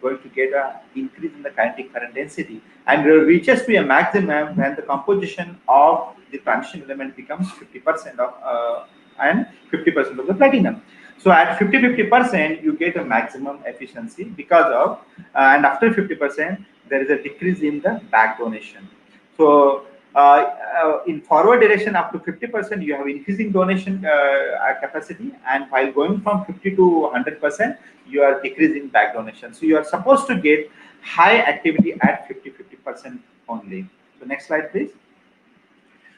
going to get an increase in the kinetic current density, and it reaches to a maximum when the composition of the transition element becomes 50% of and 50% of the platinum. So at 50% you get a maximum efficiency because of and after 50% there is a decrease in the back donation. So in forward direction up to 50% you have increasing donation capacity, and while going from 50 to 100% you are decreasing back donation. So you are supposed to get high activity at 50% only. So next slide, please.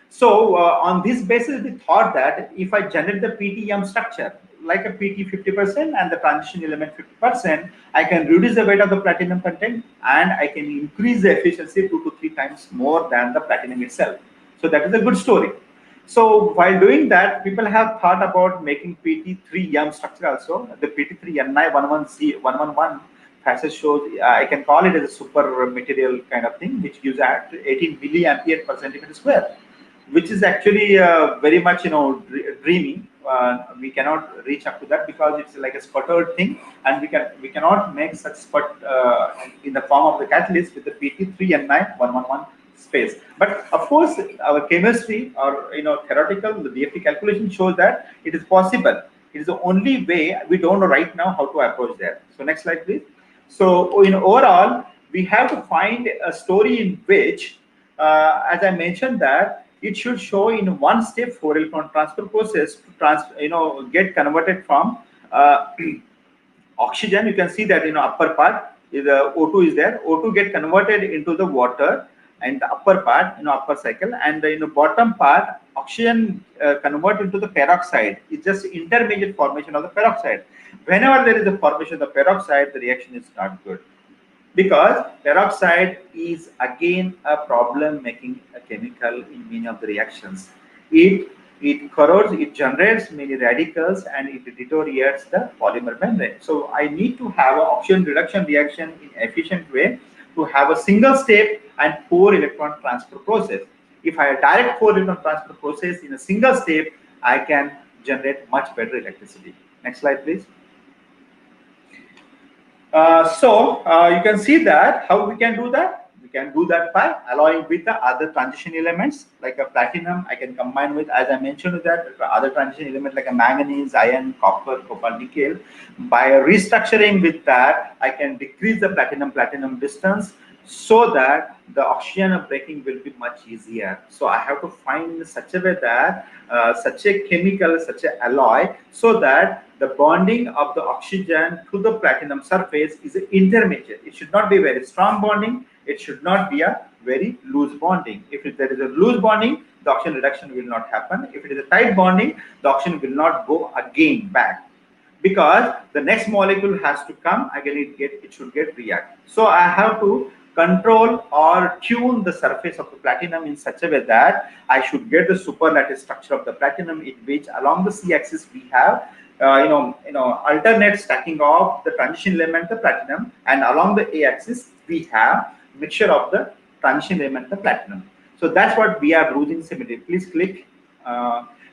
So on this basis, we thought that if I generate the PTM structure like a PT 50% and the transition element 50%, I can reduce the weight of the platinum content and I can increase the efficiency 2 to 3 times more than the platinum itself. So that is a good story. So while doing that, people have thought about making PT3M structure also. The PT3Ni11C111 passage shows I can call it as a super material kind of thing, which gives 18 milliampere per centimeter square, which is actually very much dreamy. We cannot reach up to that because it's like a sputtered thing, and we cannot make such sput in the form of the catalyst with the PT3Ni111 space. But of course, our chemistry or theoretical, the DFT calculation shows that it is possible. It is the only way. We don't know right now how to approach that. So next slide, please. So overall, we have to find a story in which, as I mentioned, that it should show in one step 4 electron transfer process to get converted from oxygen. You can see that upper part is O2 is there. O2 get converted into the water, and the upper part upper cycle, and the bottom part oxygen convert into the peroxide. It's just intermediate formation of the peroxide. Whenever there is a formation of the peroxide, the reaction is not good, because peroxide is again a problem making a chemical in many of the reactions. It corrodes, it generates many radicals, and it deteriorates the polymer membrane. So I need to have an oxygen reduction reaction in efficient way to have a single step and 4 electron transfer process. If I direct 4 electron transfer process in a single step, I can generate much better electricity. Next slide, please. You can see that how we can do that. We can do that by alloying with the other transition elements like a platinum. I can combine with, as I mentioned, with that other transition element like a manganese, iron, copper, cobalt, nickel. By restructuring with that, I can decrease the platinum distance so that the oxygen breaking will be much easier. So I have to find such a way that such a chemical, such an alloy, so that the bonding of the oxygen to the platinum surface is intermediate. It should not be very strong bonding. It should not be a very loose bonding. If there is a loose bonding, the oxygen reduction will not happen. If it is a tight bonding, the oxygen will not go again back, because the next molecule has to come again. It should get react. So I have to control or tune the surface of the platinum in such a way that I should get the superlattice structure of the platinum, in which along the c-axis we have alternate stacking of the transition element, the platinum, and along the a-axis we have mixture of the transition element, the platinum. So that's what we are using symmetry. Please click.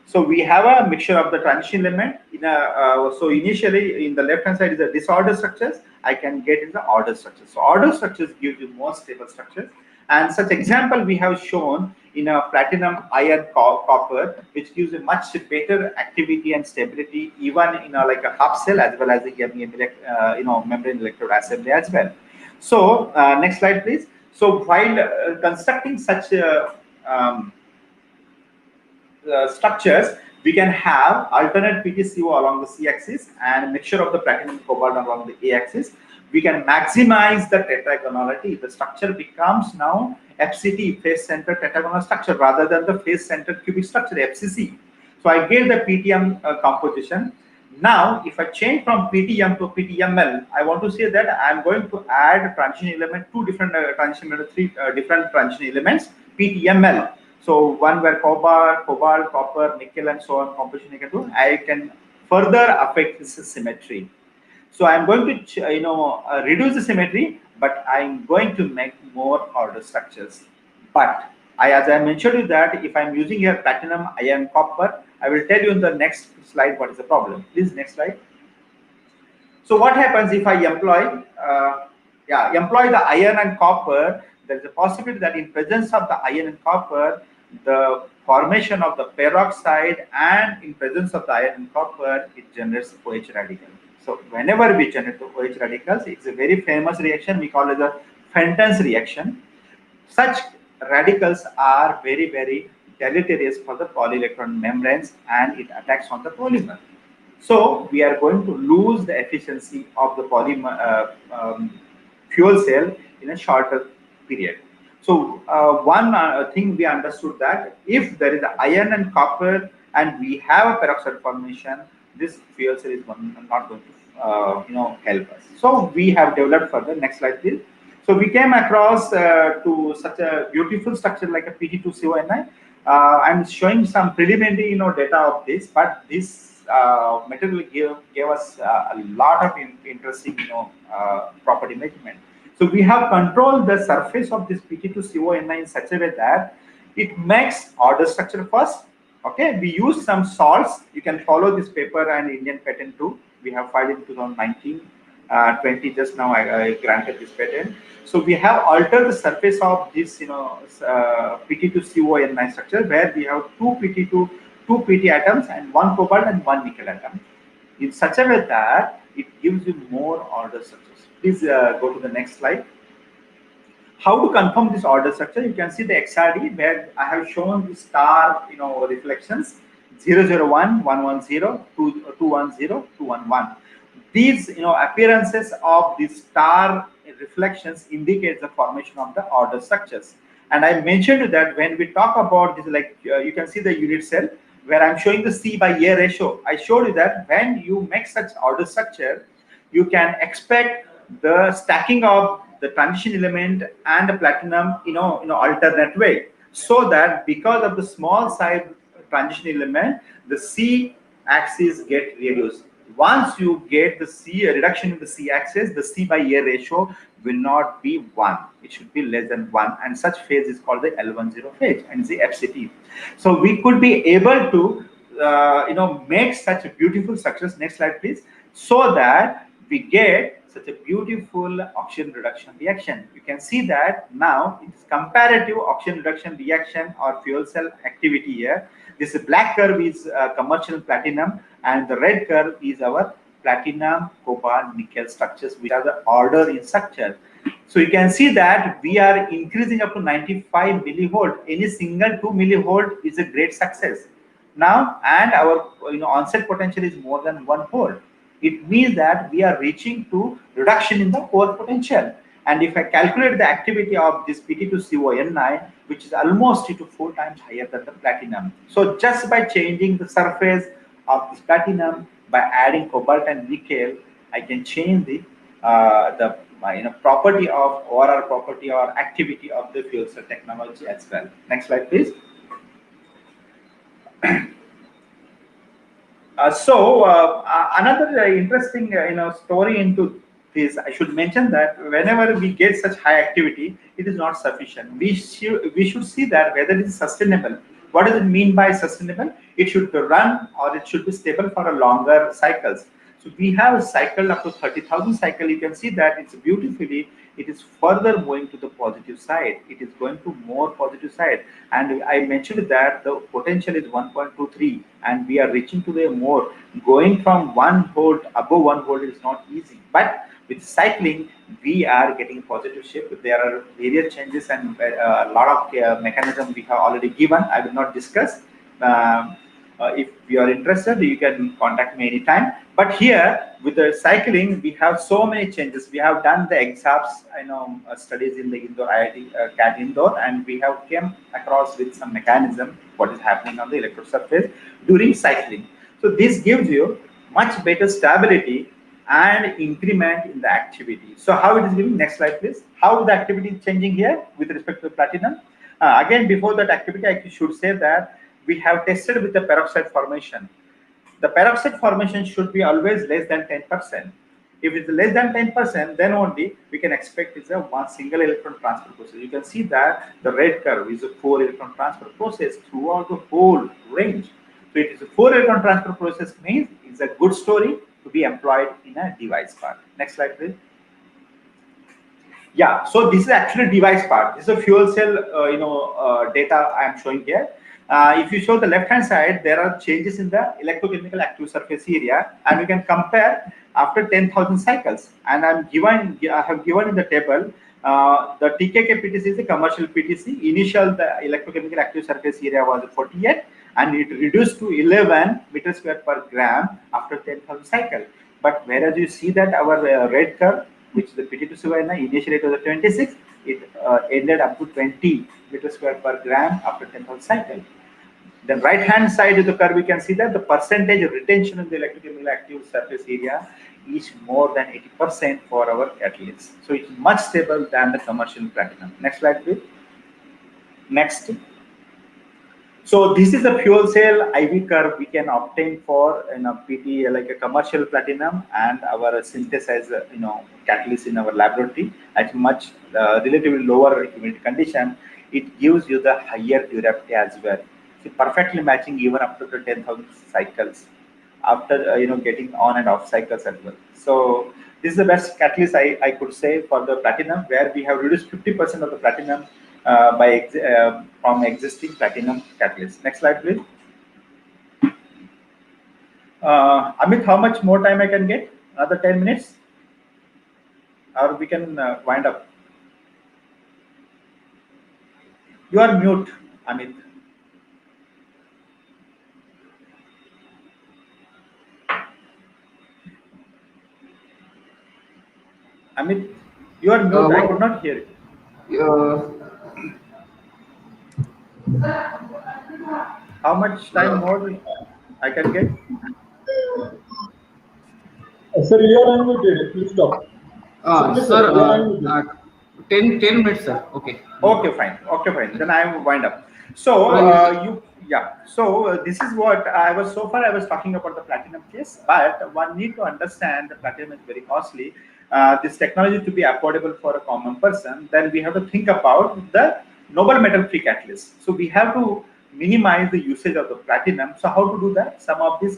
So we have a mixture of the transition element in a. So initially in the left hand side is the disorder structures. I can get in the order structures. So order structures give you more stable structures. And such example we have shown in a platinum iron copper, which gives a much better activity and stability, even in a, like a hub cell as well as the membrane electrode assembly as well. So next slide, please. So while constructing such structures, we can have alternate PTCO along the c-axis and mixture of the platinum cobalt along the a-axis. We can maximize the tetragonality. The structure becomes now FCT, face center tetragonal structure, rather than the face center cubic structure, FCC. So I get the PTM composition. Now, if I change from PTM to PTML, I want to say that I'm going to add transition element, two different transition element, three different transition elements, PTML. So one where cobalt, copper, nickel, and so on composition I can do. I can further affect this symmetry. So I'm going to reduce the symmetry, but I'm going to make more order structures. But as I mentioned you that if I'm using here platinum, iron, copper, I will tell you in the next slide what is the problem. Please, next slide. So what happens if I employ the iron and copper? There is a possibility that in presence of the iron and copper, the formation of the peroxide, and in presence of the iron and copper, it generates OH radical. So whenever we generate the OH radicals, it's a very famous reaction. We call it the Fenton's reaction. Such radicals are very, very deleterious for the polyelectron membranes, and it attacks on the polymer. So we are going to lose the efficiency of the polymer fuel cell in a shorter period. So one thing we understood that if there is iron and copper and we have a peroxide formation, this fuel cell is not going to help us. So we have developed further. Next slide, please. So we came across to such a beautiful structure like a PT2CONI. I'm showing some preliminary data of this, but this material gave us a lot of interesting property measurement. So we have controlled the surface of this PT2CONI in such a way that it makes order structure first. Okay, we use some salts. You can follow this paper and Indian patent too. We have filed in 2019, 20 just now I granted this patent. So we have altered the surface of this PT2CONI structure where we have two PT atoms and one cobalt and one nickel atom in such a way that it gives you more order structures. Please go to the next slide. How to confirm this order structure? You can see the XRD where I have shown the star reflections 001, 110, 210, 211. These appearances of these star reflections indicates the formation of the order structures. And I mentioned that when we talk about this, like you can see the unit cell where I'm showing the C/A ratio. I showed you that when you make such order structure, you can expect the stacking of the transition element and the platinum alternate way, so that because of the small size transition element, the C axis get reduced. Once you get the C reduction in the C axis, the C/A ratio will not be 1. It should be less than 1, and such phase is called the L10 phase and the FCT. So we could be able to make such beautiful structures. Next slide, please. So that we get such a beautiful oxygen reduction reaction. You can see that now it is comparative oxygen reduction reaction or fuel cell activity here. This black curve is commercial platinum, and the red curve is our platinum, cobalt, nickel structures, which are the order in structure. So you can see that we are increasing up to 95 millivolt. Any single 2 millivolt is a great success now, and our onset potential is more than 1 volt. It means that we are reaching to reduction in the core potential. And if I calculate the activity of this Pt2CON9, which is almost 3 to 4 times higher than the platinum. So just by changing the surface of this platinum, by adding cobalt and nickel, I can change the property of ORR property or activity of the fuel cell technology as well. Next slide, please. Another interesting story into this, I should mention that whenever we get such high activity, it is not sufficient. We should see that whether it is sustainable. What does it mean by sustainable? It should run or it should be stable for a longer cycles. So we have a cycle up to 30,000 cycle. You can see that it's beautifully, it is further going to the positive side. It is going to more positive side. And I mentioned that the potential is 1.23 and we are reaching to the more. Going from 1 volt, above 1 volt is not easy. But with cycling, we are getting positive shift. There are various changes and a lot of mechanism we have already given. I will not discuss. If you are interested, you can contact me anytime. But here with the cycling, we have so many changes. We have done the exams, studies in the Indore IIT CAT Indore, and we have came across with some mechanism what is happening on the electrode surface during cycling. So this gives you much better stability and increment in the activity. So how it is giving? Next slide, please. How the activity is changing here with respect to platinum? Again, before that activity, I should say that we have tested with the peroxide formation. The peroxide formation should be always less than 10%. If it's less than 10%, then only we can expect it's a one single electron transfer process. You can see that the red curve is a 4 electron transfer process throughout the whole range. So it is a 4 electron transfer process, means it's a good story to be employed in a device part. Next slide, please. Yeah, so this is actually device part. This is a fuel cell, data I am showing here. If you show the left-hand side, there are changes in the electrochemical active surface area, and we can compare after 10,000 cycles. And I have given in the table the TKK PTC is a commercial PTC. Initial the electrochemical active surface area was 48, and it reduced to 11 meters square per gram after 10,000 cycles. But whereas you see that our red curve, which is the Pt2CON9, initially it was 26, it ended up to 20 meters square per gram after 10,000 cycles. Then right hand side of the curve, we can see that the percentage of retention in the electrochemical active surface area is more than 80% for our catalysts. So it's much stable than the commercial platinum. Next slide, please. Next. So this is a fuel cell IV curve we can obtain for PT like a commercial platinum and our synthesized catalyst in our laboratory at much relatively lower humidity condition. It gives you the higher durability as well. So perfectly matching even up to the 10,000 cycles after getting on and off cycles as well. So this is the best catalyst I could say for the platinum, where we have reduced 50% of the platinum from existing platinum catalyst. Next slide, please. Amit, how much more time I can get? Another 10 minutes? Or we can wind up. You are mute, Amit. Amit, you are mute. I could not hear you. How much time more I can get? Sir, you are unmuted. Please stop. Sir, 10 minutes, sir. Okay. Okay, fine. Okay, fine. Then I will wind up. So this is what I was talking about the platinum case, but one need to understand the platinum is very costly. This technology to be affordable for a common person, then we have to think about the noble metal free catalyst. So we have to minimize the usage of the platinum. So how to do that? Some of these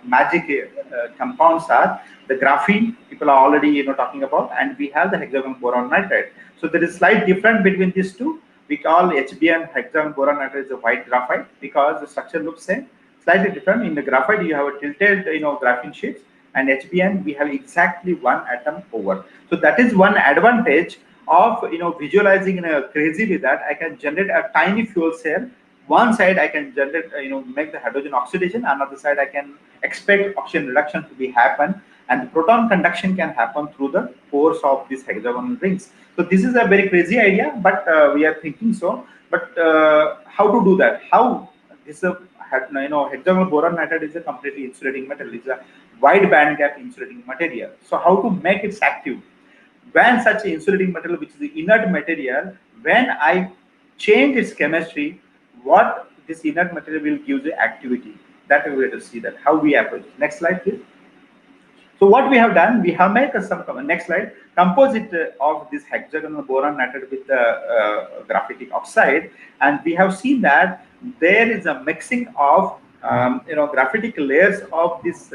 magic compounds are the graphene, people are already talking about, and we have the hexagonal boron nitride. So there is slight difference between these two. We call HBN hexagonal boron nitride is a white graphite because the structure looks same. Slightly different. In the graphite you have a tilted graphene sheets, and HBN we have exactly one atom over. So that is one advantage of visualizing in a crazy with that. I can generate a tiny fuel cell. One side I can generate make the hydrogen oxidation, another side I can expect oxygen reduction to be happen, and the proton conduction can happen through the pores of these hexagonal rings. So this is a very crazy idea, but we are thinking so. But how to do that? How this hexagonal boron nitride is a completely insulating metal. It's a wide band gap insulating material. So how to make it active? When such an insulating material, which is the inert material, when I change its chemistry, what this inert material will give the activity. That we have to see that how we approach. Next slide, please. So what we have done, we have made some next slide composite of this hexagonal boron nitride with the graphitic oxide, and we have seen that there is a mixing of graphitic layers of this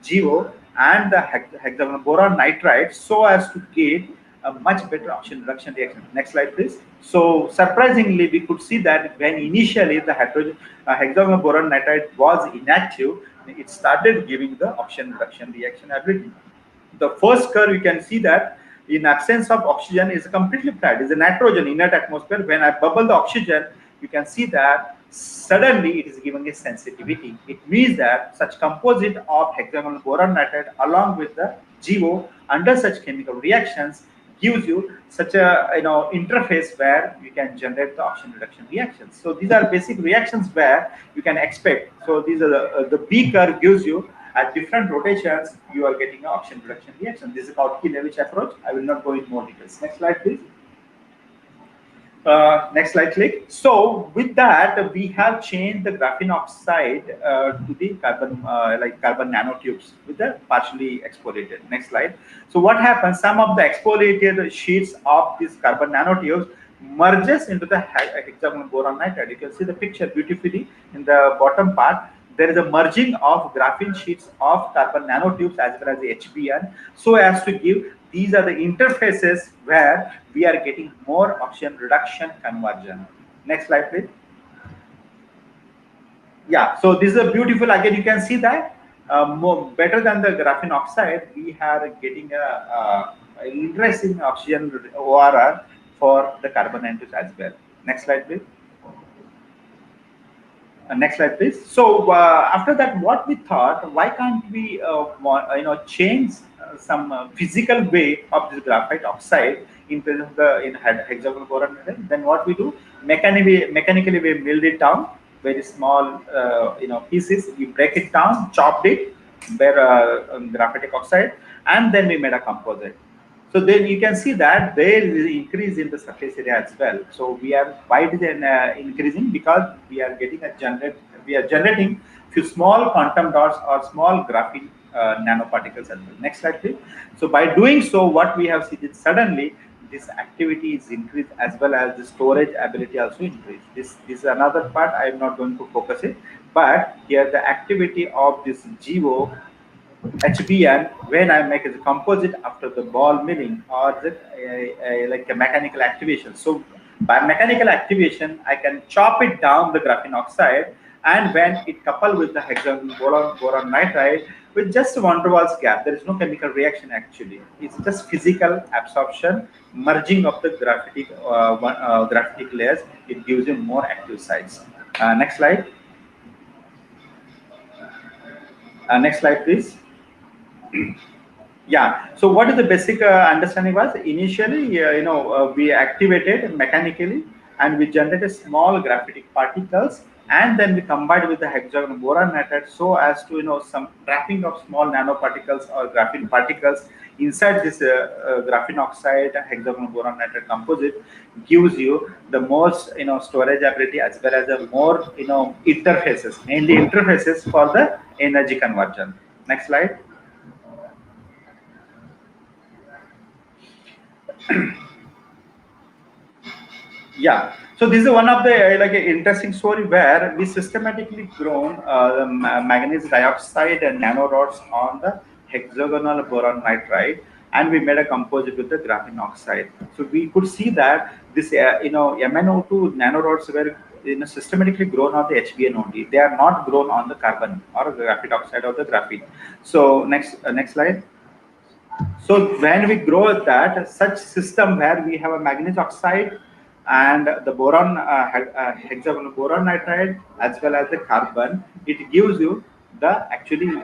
GO and the hexagonal boron nitride so as to get a much better oxygen reduction reaction. Next slide, please. So surprisingly, we could see that when initially the hexagonal boron nitride was inactive, it started giving the oxygen reduction reaction ability. The first curve you can see that in absence of oxygen is completely flat. Is a nitrogen inert atmosphere. When I bubble the oxygen, you can see that suddenly it is giving a sensitivity. It means that such composite of hexagonal boron nitride along with the GO under such chemical reactions gives you such a interface where you can generate the oxygen reduction reactions. So these are basic reactions where you can expect. So these are the B curve gives you at different rotations you are getting an oxygen reduction reaction. This is called Kilevich approach. I will not go into more details. Next slide, please. Next slide, click. So with that, we have changed the graphene oxide to the carbon carbon nanotubes with the partially exfoliated. Next slide. So what happens? Some of the exfoliated sheets of these carbon nanotubes merges into the hexagonal boron nitride. You can see the picture beautifully in the bottom part. There is a merging of graphene sheets of carbon nanotubes as well as the HBN, so as to give these are the interfaces where we are getting more oxygen reduction conversion. Next slide, please. Yeah, so this is a beautiful, again you can see that more better than the graphene oxide, we are getting a interesting oxygen ORR for the carbon nanotubes as well. Next slide, please. Next slide, please. So after that, what we thought, why can't we change some physical way of this graphite oxide in terms of the hexagonal boron? Then what we do, mechanically we milled it down very small pieces. We break it down, chopped it, bare graphitic oxide, and then we made a composite. So then you can see that there is an increase in the surface area as well. So we are why it is increasing, because we are getting generating few small quantum dots or small graphene nanoparticles as well. Next slide, please. So by doing so, what we have seen is suddenly this activity is increased as well as the storage ability also increased. This is another part. I am not going to focus it, but here the activity of this GO HBN when I make a composite after the ball milling or like a mechanical activation. So by mechanical activation, I can chop it down the graphene oxide, and when it coupled with the hexagonal boron nitride with just a van der Waals gap, there is no chemical reaction actually. It's just physical absorption, merging of the graphitic layers. It gives you more active sites. Next slide. Next slide, please. Yeah, so what is the basic understanding was initially we activated mechanically and we generated small graphitic particles, and then we combined with the hexagonal boron nitride so as to some trapping of small nanoparticles or graphene particles inside this graphene oxide hexagonal boron nitride composite gives you the most storage ability as well as the more interfaces, mainly interfaces for the energy conversion. Next slide. Yeah, so this is one of the like an interesting story where we systematically grown the manganese dioxide and nanorods on the hexagonal boron nitride, and we made a composite with the graphene oxide. So we could see that this MnO2 nanorods were systematically grown on the HBN only. They are not grown on the carbon or the graphite oxide or the graphene. So next slide. So when we grow that such system where we have a manganese oxide and the boron hexagonal boron nitride as well as the carbon, it gives you the actually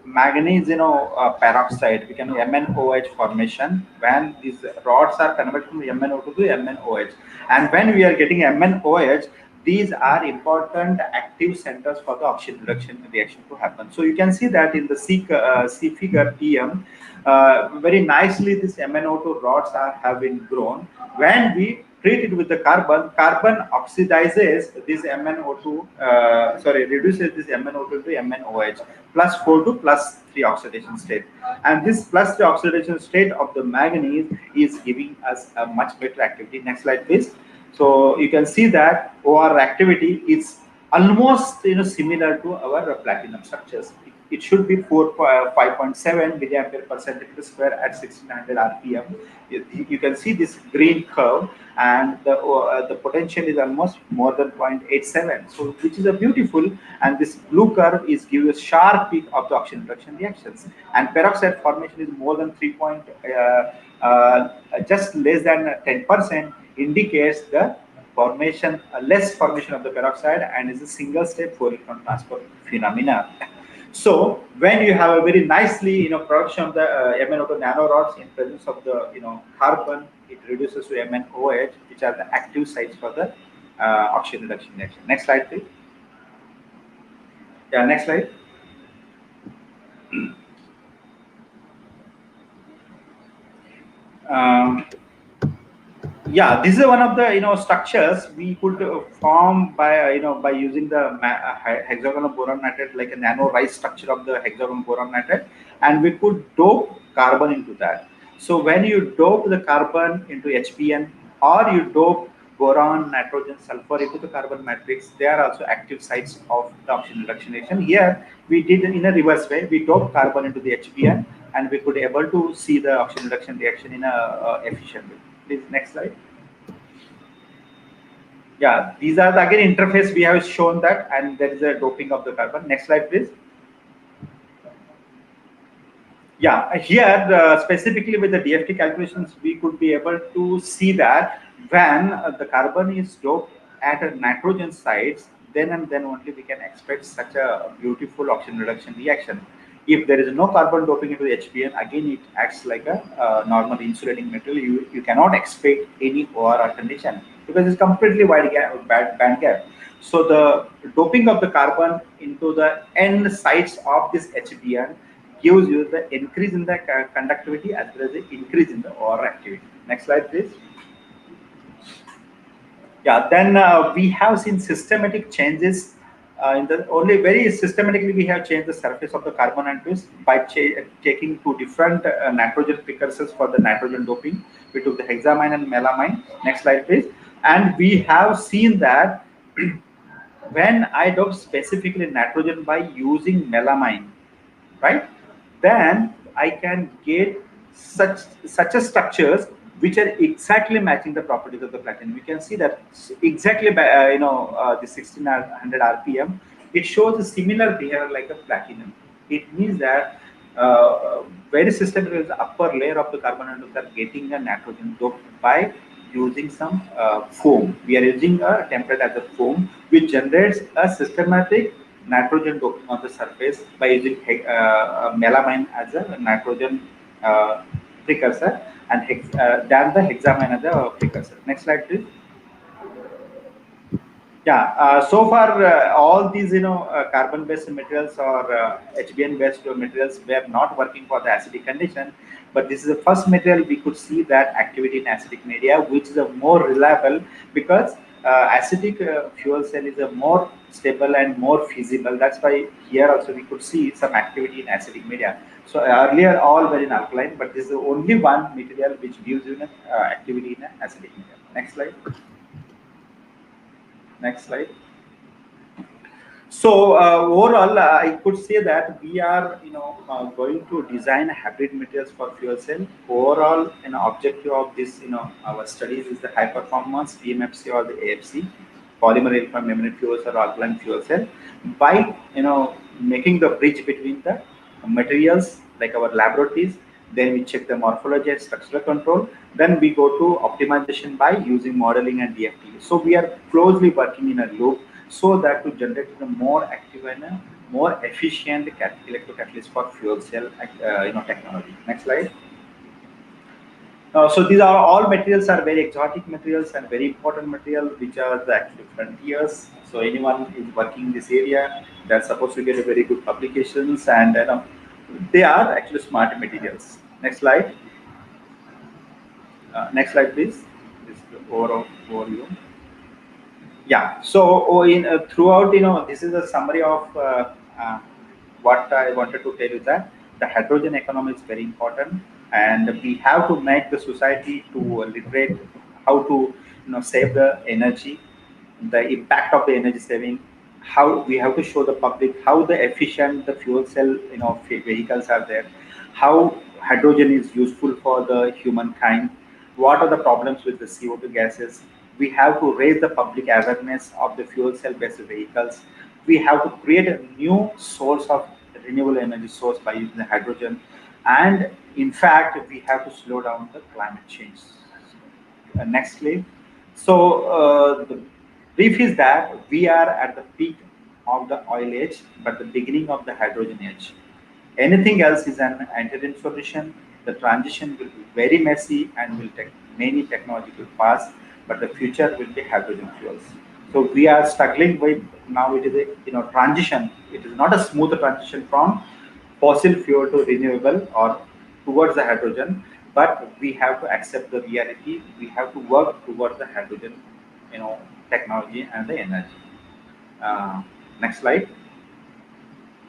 manganese peroxide. We can do MnOH formation when these rods are converted from MnO2 to MnOH, and when we are getting MnOH, these are important active centers for the oxygen reduction reaction to happen. So you can see that in the C figure EM, very nicely this MnO2 rods have been grown. When we treat it with the carbon oxidizes this MnO2, reduces this MnO2 to MnOH, +4 to +3 oxidation state. And this +3 oxidation state of the manganese is giving us a much better activity. Next slide, please. So you can see that OR activity is almost similar to our platinum structures. It should be 5.7 milliampere per centimeter square at 1600 RPM. You can see this green curve, and the potential is almost more than 0.87. So which is a beautiful, and this blue curve is give a sharp peak of the oxygen reduction reactions, and peroxide formation is more than just less than 10%, indicates the formation, less formation of the peroxide, and is a single step Fourier transfer phenomena. So when you have a very nicely production of the MnO2 nanorods in presence of the carbon, it reduces to MnOH, which are the active sites for the oxygen reduction reaction. Next slide, please. Yeah, next slide. Yeah, this is one of the structures we could form by by using the hexagonal boron nitride, like a nano-rise structure of the hexagonal boron nitride, and we could dope carbon into that. So when you dope the carbon into HBN, or you dope boron, nitrogen, sulfur into the carbon matrix, they are also active sites of the oxygen reduction reaction. Here we did in a reverse way. We doped carbon into the HBN, and we could able to see the oxygen reduction reaction in a efficient way. Please, next slide. Yeah, these are the again interface we have shown that, and there is a doping of the carbon. Next slide, please. Yeah, here specifically with the DFT calculations, we could be able to see that when the carbon is doped at a nitrogen sites, then and then only we can expect such a beautiful oxygen reduction reaction. If there is no carbon doping into the HBN, again it acts like a normal insulating material. You cannot expect any OR condition because it's completely wide gap, band gap. So the doping of the carbon into the end sites of this HBN gives you the increase in the conductivity as well as the increase in the OR activity. Next slide, please. Yeah, then we have seen systematic changes in the only very systematically we have changed the surface of the carbon and twist by taking two different nitrogen precursors for the nitrogen doping. We took the hexamine and melamine. Next slide, please. And we have seen that when I dope specifically nitrogen by using melamine, right, then I can get such a structures which are exactly matching the properties of the platinum. You can see that exactly by the 1600 RPM, it shows a similar behavior like a platinum. It means that very systematically the upper layer of the carbon atoms are getting a nitrogen doped by using some foam. We are using a template as a foam, which generates a systematic nitrogen doping on the surface by using melamine as a nitrogen precursor, and then the hexamine as a precursor. Next slide, please. Yeah, so far all these carbon-based materials or HBN-based materials were not working for the acidic condition, but this is the first material we could see that activity in acidic media, which is a more reliable because acidic fuel cell is a more stable and more feasible. That's why here also we could see some activity in acidic media. So earlier all were in alkaline, but this is the only one material which gives you activity in acidic media. Next slide. Next slide. So overall, I could say that we are, going to design hybrid materials for fuel cell. Overall, objective of this, our studies is the high performance PMFC or the AFC, polymer electron membrane fuels or alkaline fuel cell. By making the bridge between the materials like our laboratories, then we check the morphology and structural control. Then we go to optimization by using modeling and DFT. So we are closely working in a loop so that to generate a more active and a more efficient electrocatalyst for fuel cell technology. Next slide. So these are all materials are very exotic materials and very important material which are the actual frontiers. So anyone is working in this area, they're supposed to get a very good publications, and they are actually smart materials. Next slide. Next slide, please. This is the overview. Yeah. So in throughout, this is a summary of what I wanted to tell you, that the hydrogen economy is very important, and we have to make the society to literate how to save the energy, the impact of the energy saving, how we have to show the public how the efficient the fuel cell vehicles are there, how hydrogen is useful for the humankind, what are the problems with the CO2 gases. We have to raise the public awareness of the fuel cell based vehicles. We have to create a new source of renewable energy source by using the hydrogen, and in fact we have to slow down the climate change. Next slide. So the brief is that we are at the peak of the oil age, but the beginning of the hydrogen age. Anything else is an interim solution. The transition will be very messy and will take many technological paths, but the future will be hydrogen fuels. So we are struggling with now. It is a transition. It is not a smooth transition from fossil fuel to renewable or towards the hydrogen, but we have to accept the reality. We have to work towards the hydrogen, technology and the energy. Next slide.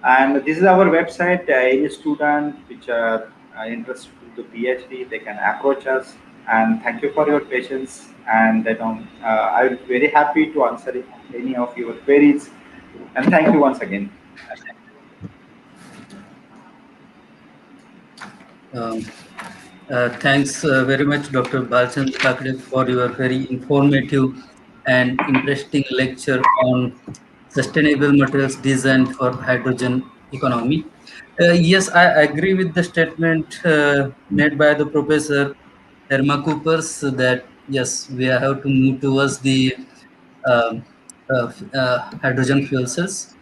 And this is our website. Any student which are interested in the PhD, they can approach us. And thank you for your patience. And I'm very happy to answer any of your queries. And thank you once again. Thanks very much, Dr. Balchand Kakde, for your very informative and interesting lecture on sustainable materials design for hydrogen economy. Yes, I agree with the statement made by the Professor Thermacoupers that yes, we have to move towards the um, hydrogen fuel cells.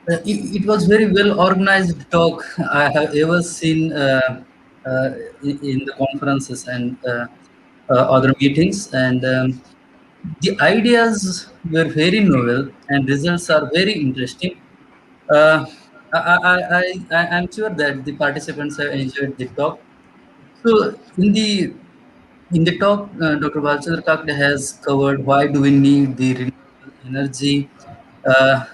It was very well organized talk I have ever seen in the conferences and other meetings, and the ideas were very novel and results are very interesting. Uh, I'm sure that the participants have enjoyed the talk. So in the talk, Dr. Balchandra Kakde has covered why do we need the renewable energy.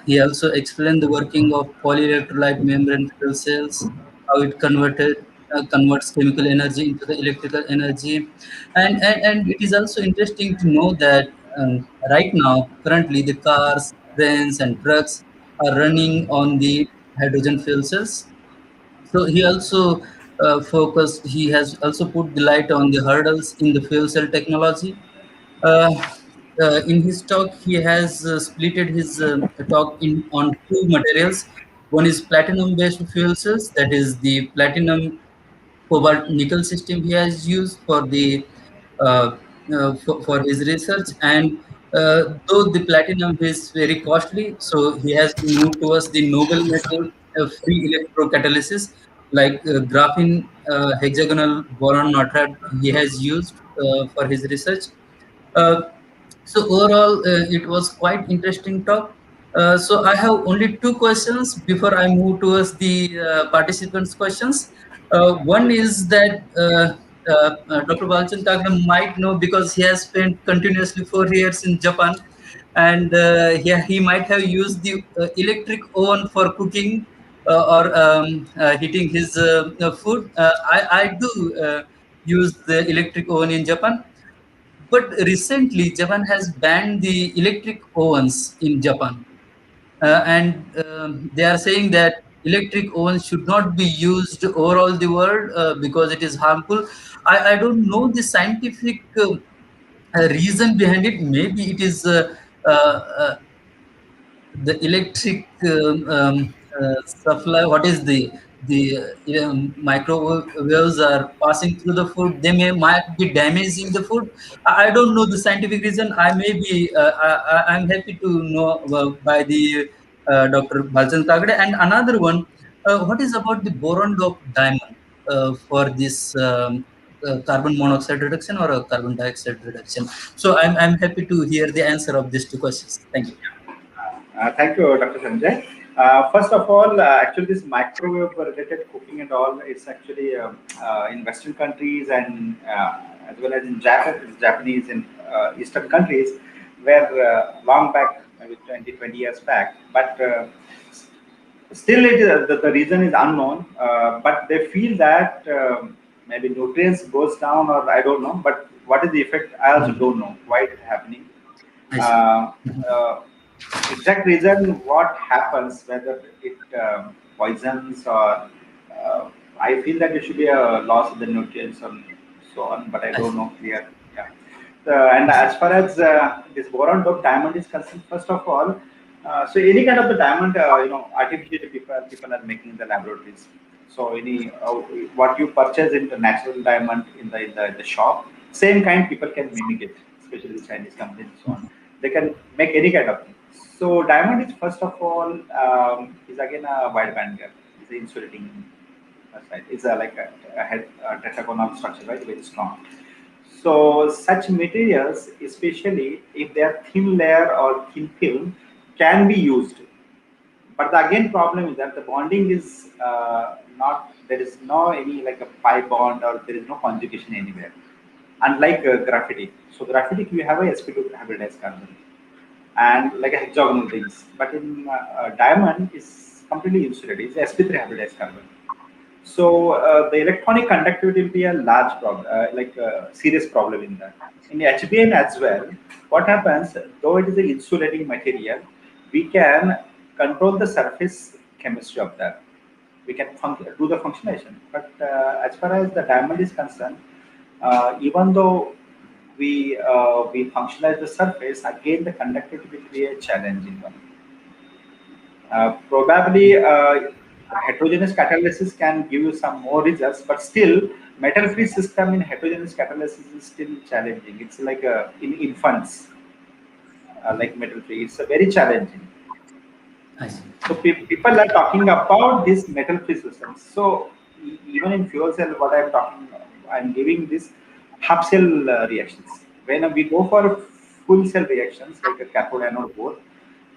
He also explained the working of polyelectrolyte membrane fuel cells, how it converts chemical energy into the electrical energy, and it is also interesting to know that right now, currently, the cars, trains, and trucks are running on the hydrogen fuel cells. So he also he has also put the light on the hurdles in the fuel cell technology. Uh, in his talk, he has splitted his talk on two materials. One is platinum-based fuel cells, that is the platinum cobalt nickel system he has used for the for his research, and though the platinum is very costly, so he has moved towards the noble metal free electrocatalysis like graphene hexagonal boron nitride he has used for his research. uh, so overall, it was quite interesting talk. So I have only two questions before I move towards the participants' questions. One is that Dr. Balchan Kagram might know because he has spent continuously 4 years in Japan, and he might have used the electric oven for cooking or heating his food. I do use the electric oven in Japan. but recently Japan has banned the electric ovens in Japan, and they are saying that electric ovens should not be used overall the world because it is harmful. I don't know the scientific reason behind it. Maybe it is the electric supply. What is the microwaves are passing through the food, they might be damaging the food. I don't know the scientific reason. I may be I'm happy to know by the Dr. Balchan Kagade. And another one, what is about the boron dope diamond for this carbon monoxide reduction or a carbon dioxide reduction? So I'm happy to hear the answer of these two questions. Thank you. Thank you, Dr. Sanjay. First of all, actually, this microwave-related cooking and all, it's actually in Western countries and as well as in Japanese and Eastern countries, where long back, maybe 20 years back, but still the reason is unknown. But they feel that maybe nutrients goes down, or I don't know. But what is the effect? I also don't know why it is happening. Uh, uh, exact reason what happens, whether it poisons or I feel that it should be a loss of the nutrients and so on, but I don't know clear. Yeah. And as far as this boron dope diamond is concerned, first of all, so any kind of the diamond, artificially people are making in the laboratories. So any what you purchase in the natural diamond in the shop, same kind people can mimic it, especially the Chinese companies and so on. They can make any kind of thing. So diamond is first of all is again a wide band gap. It's an insulating side. It's like a tetragonal structure, right? Very strong. So such materials, especially if they are thin layer or thin film, can be used. But the again problem is that the bonding is not, there is no any like a pi bond or there is no conjugation anywhere. Unlike graphite. So graphite you have a sp2 hybridized carbon and like a hexagonal rings. But in diamond is completely insulated. It's sp3 hybridized carbon. So the electronic conductivity will be a large problem, like a serious problem in that. In the HBN as well, what happens, though it is an insulating material, we can control the surface chemistry of that. We can do the functionation. But as far as the diamond is concerned, even though we functionalize the surface, again the conductivity will be a challenging one. Probably heterogeneous catalysis can give you some more results, but still metal-free system in heterogeneous catalysis is still challenging. It's like in infants, like metal-free. It's a very challenging. So people are talking about this metal-free systems. So even in fuel cell, what I'm giving this half cell reactions. When we go for full cell reactions like a cathode anode both,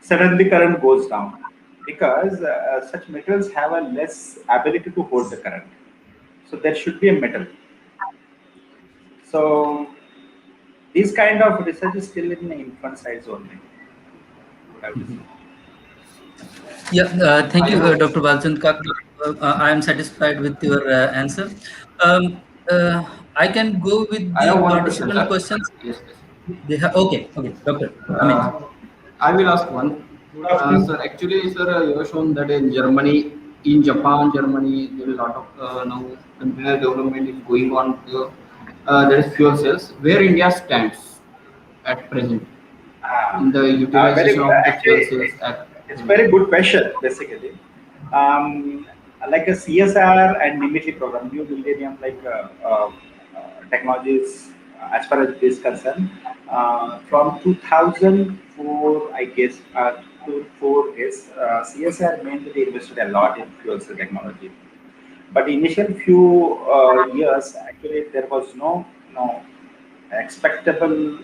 suddenly current goes down because such metals have a less ability to hold the current. So there should be a metal. So this kind of research is still in the infant size only. Yeah, thank you, Dr. Balchand Kakra. I am satisfied with your answer. I can go with I have the one question, participant sir. questions. Yes, Okay, Doctor. I will ask one. Sir, actually, sir, you have shown that in Germany, in Japan, Germany, there is a lot of now continuous development is going on. There is fuel cells. Where India stands at present in the Very utilization good. of the fuel Actually, cells at it's very good question. Basically, like a CSR and NIMITLY program, New Millennium technologies, as far as this is concerned, from 2004, I guess, 2004 is CSR mainly invested a lot in fuel cell technology. But initial few years, actually, there was no expectable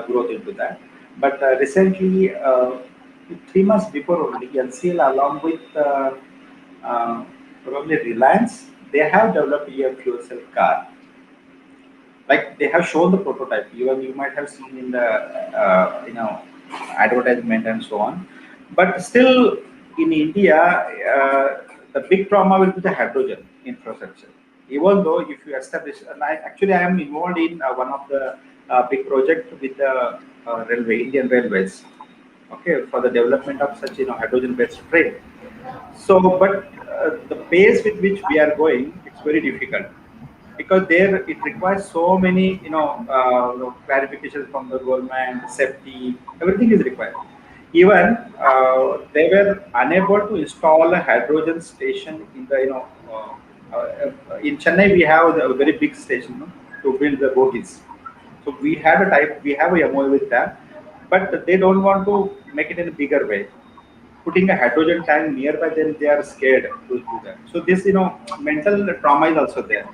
growth into that. But recently, 3 months before only, NCL along with probably Reliance, they have developed a fuel cell car. Like they have shown the prototype. Even you might have seen in the advertisement and so on. But still, in India, the big trauma will be the hydrogen infrastructure. Even though if you establish, and I am involved in one of the a big project with the railway, Indian Railways, okay, for the development of such hydrogen-based train. So, but the pace with which we are going, it's very difficult because there it requires so many clarifications from the government, safety, everything is required. Even they were unable to install a hydrogen station in the in Chennai we have a very big station, no, to build the bogies. So we have a MOU with them, but they don't want to make it in a bigger way. Putting a hydrogen tank nearby them, they are scared to do that. So this, mental trauma is also there.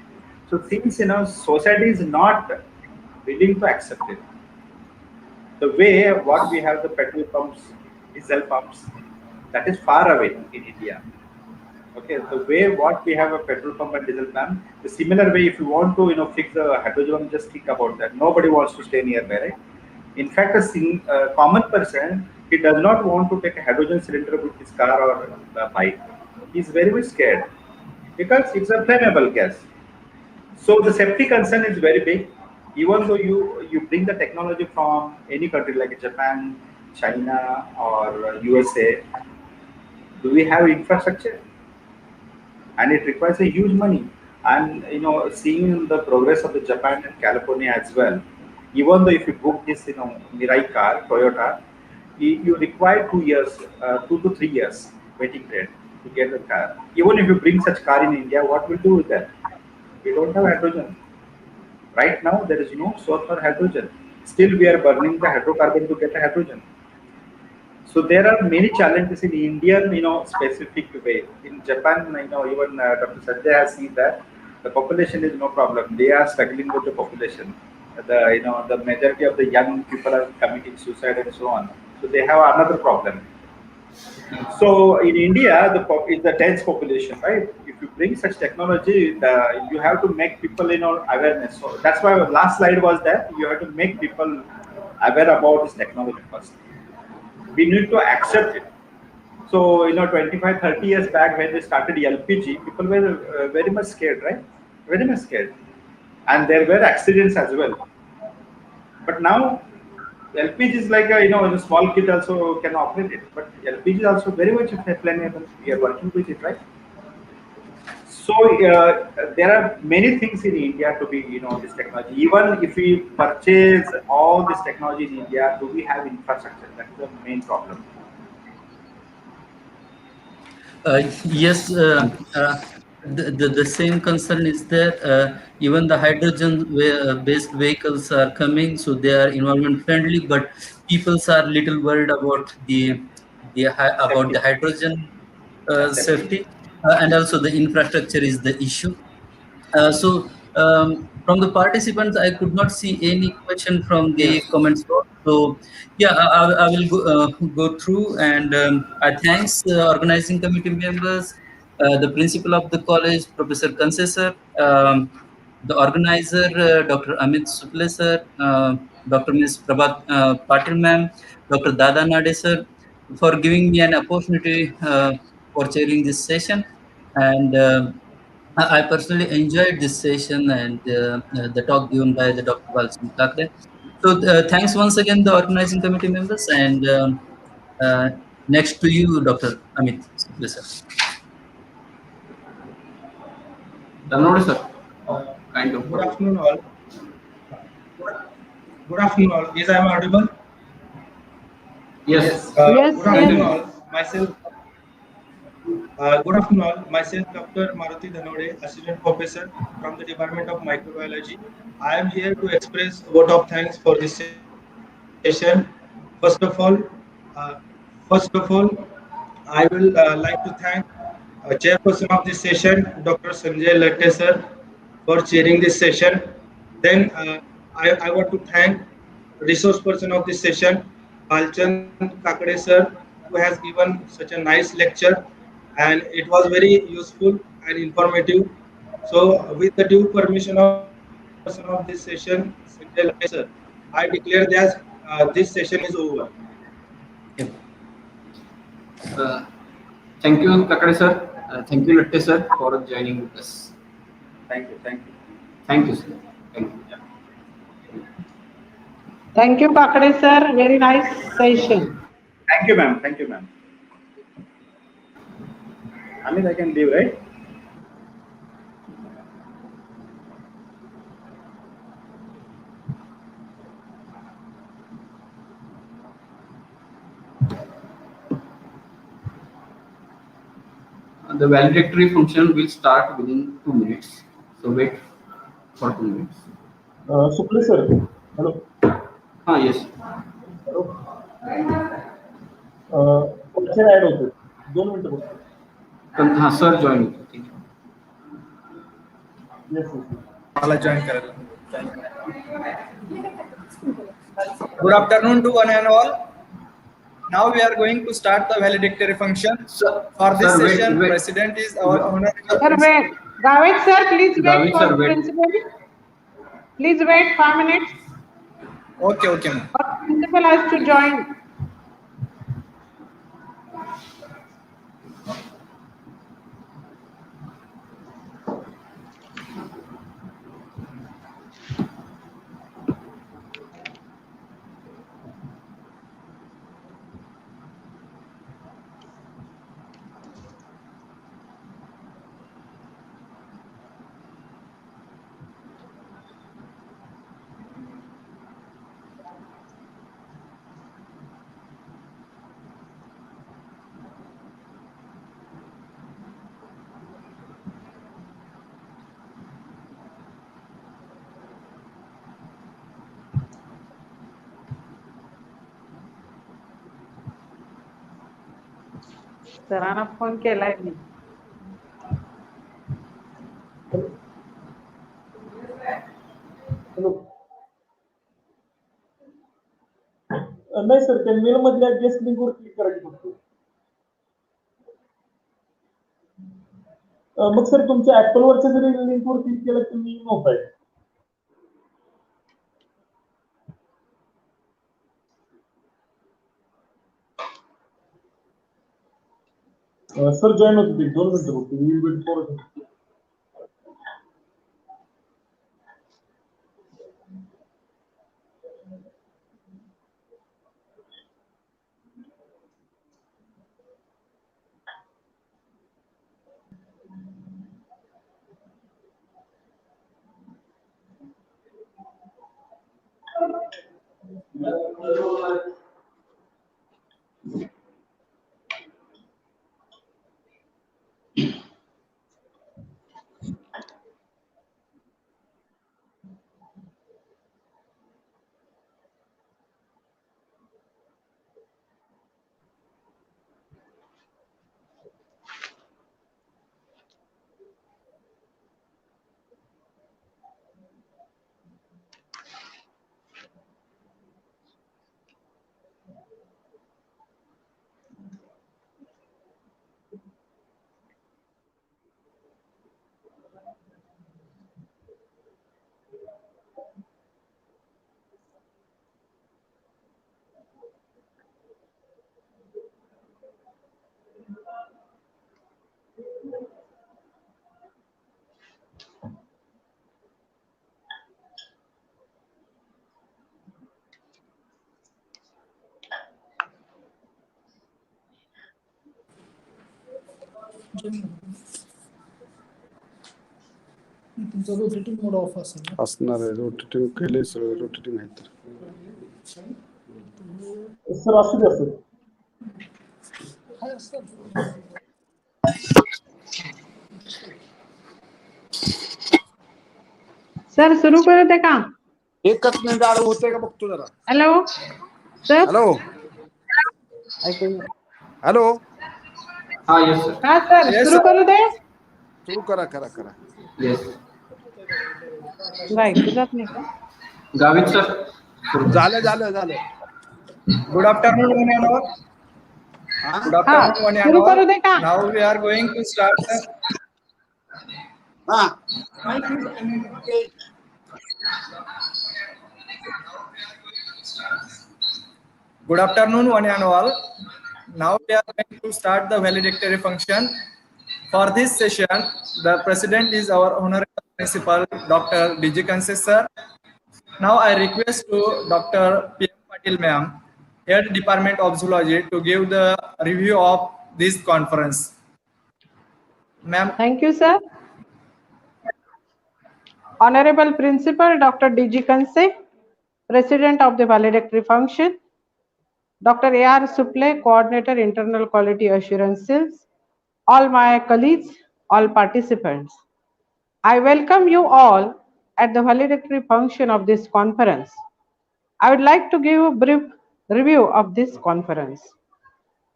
So things, society is not willing to accept it. The way what we have the petrol pumps, diesel pumps, that is far away in India. Okay, the way what we have a petrol pump and diesel pump, the similar way if you want to fix the hydrogen, just think about that. Nobody wants to stay nearby, right? In fact, a common person, he does not want to take a hydrogen cylinder with his car or bike. He's very much scared because it's a flammable gas. So the safety concern is very big. Even though you bring the technology from any country like Japan, China, or USA, do we have infrastructure? And it requires a huge money. And seeing the progress of the Japan and California as well, even though if you book this Mirai car, Toyota, you require 2 years, 2 to 3 years waiting period to get the car. Even if you bring such car in India, what will do with that? We don't have hydrogen. Right now there is no source for hydrogen. Still we are burning the hydrocarbon to get the hydrogen. So there are many challenges in Indian, specific way. In Japan, even Dr. Sanjay has seen that the population is no problem. They are struggling with the population. The majority of the young people are committing suicide and so on. So they have another problem. So in India, it's the dense population, right? If you bring such technology, you have to make people, awareness. So that's why our last slide was that you have to make people aware about this technology first. We need to accept it. So, 25, 30 years back when we started LPG, people were very much scared, right? Very much scared. And there were accidents as well. But now, LPG is like a small kid also can operate it. But LPG is also very much flammable. We are working with it, right? So there are many things in India to be, this technology. Even if we purchase all this technology in India, do we have infrastructure? That is the main problem. Yes, the same concern is there. Even the hydrogen-based vehicles are coming, so they are environment friendly, but people are little worried about the hydrogen safety, and also the infrastructure is the issue. From the participants, I could not see any question from the Yes. comments box. So, yeah, I will go through, and I thanks organizing committee members, the principal of the college, Professor Kanse sir, the organizer, Dr. Amit Suple sir, Dr. Ms. Prabhat Patil ma'am, Dr. Dada Nade sir, for giving me an opportunity for chairing this session. And I personally enjoyed this session and the talk given by the Dr. Valedictory Kakre. So thanks once again, the organizing committee members, and uh, next to you, Dr. Amit. Yes, sir. Download, sir. Kind of. Good afternoon, all. Good afternoon, all. Is I am audible? Yes. Yes, Good afternoon, yes. all. Good afternoon, all. Myself, Dr. Maruti Dhanode, Assistant Professor from the Department of Microbiology. I am here to express a vote of thanks for this session. First of all, uh, I will like to thank chairperson of this session, Dr. Sanjay Latte sir, for chairing this session. Then I want to thank resource person of this session, Balchand Kakade sir, who has given such a nice lecture, and it was very useful and informative. So, with the due permission of chairperson of this session, Sanjay Latte sir, I declare that this session is over. Uh, Thank you, Kakade sir. Thank you, Latte sir, for joining with us. Thank you. Thank you. Thank you, sir. Thank you. Thank you, Kakade sir. Very nice session. Thank you, ma'am. Thank you, ma'am. Amit, I can leave, right? The valedictory function will start within 2 minutes. So wait for 2 minutes. Supli sir, hello. Yes. Hello. Question add होते 2 मिनिटं बघतो. Sir join. Yes. मला join करायला. Good afternoon to one and all. Now we are going to start the valedictory function. For this session, President is our honorable. Sir, wait. Gavit sir, please wait Gavit for sir, wait. principal. Please wait 5 minutes. Okay, ma'am. Principal has to join. सरांना phone केलाय मी. Hello. नाही sir, त्या mail मधल्या guest लिंकवर click करायची फक्त. मग sir तुमच्या apple वरच्या जरी लिंकवर क्लिक केलं तर मी नव्हताय. सर जॉईन होते 2 मिनिटं बघतो. मी वेट फॉर. तुमचा रोटेटिंग मोड ऑफ असेल. असणार आहे. रोटेटिंग केले सगळं रोटेटिंग आहे तर. सर असू द्या सर. सर सुरू करू दे का? एकच मिनिट आड होते का बघतो जरा. Hello sir. Hello. Hello. Yes sir. हा सर सुरू करू दे. सुरू करा. Yes. ऐकू जात नाही का? Gavit sir. झालं. Good afternoon, one and all. Good afternoon, one and सुरू all. करू दे का? Now we are going to start. Good afternoon, one and all. Now we are going to start the valedictory function. For this session, the president is our honorable principal, Dr. D.J. Kanse sir. Now I request to Dr. P.M. Patil ma'am, Head Department of Zoology, to give the review of this conference. Ma'am. Thank you, sir. Honorable Principal Dr. D.G. Kanse, President of the Valedictory Function, Dr. A.R. Supple, Coordinator Internal Quality Assurance Cells, all my colleagues, all participants. I welcome you all at the valedictory function of this conference. I would like to give a brief review of this conference.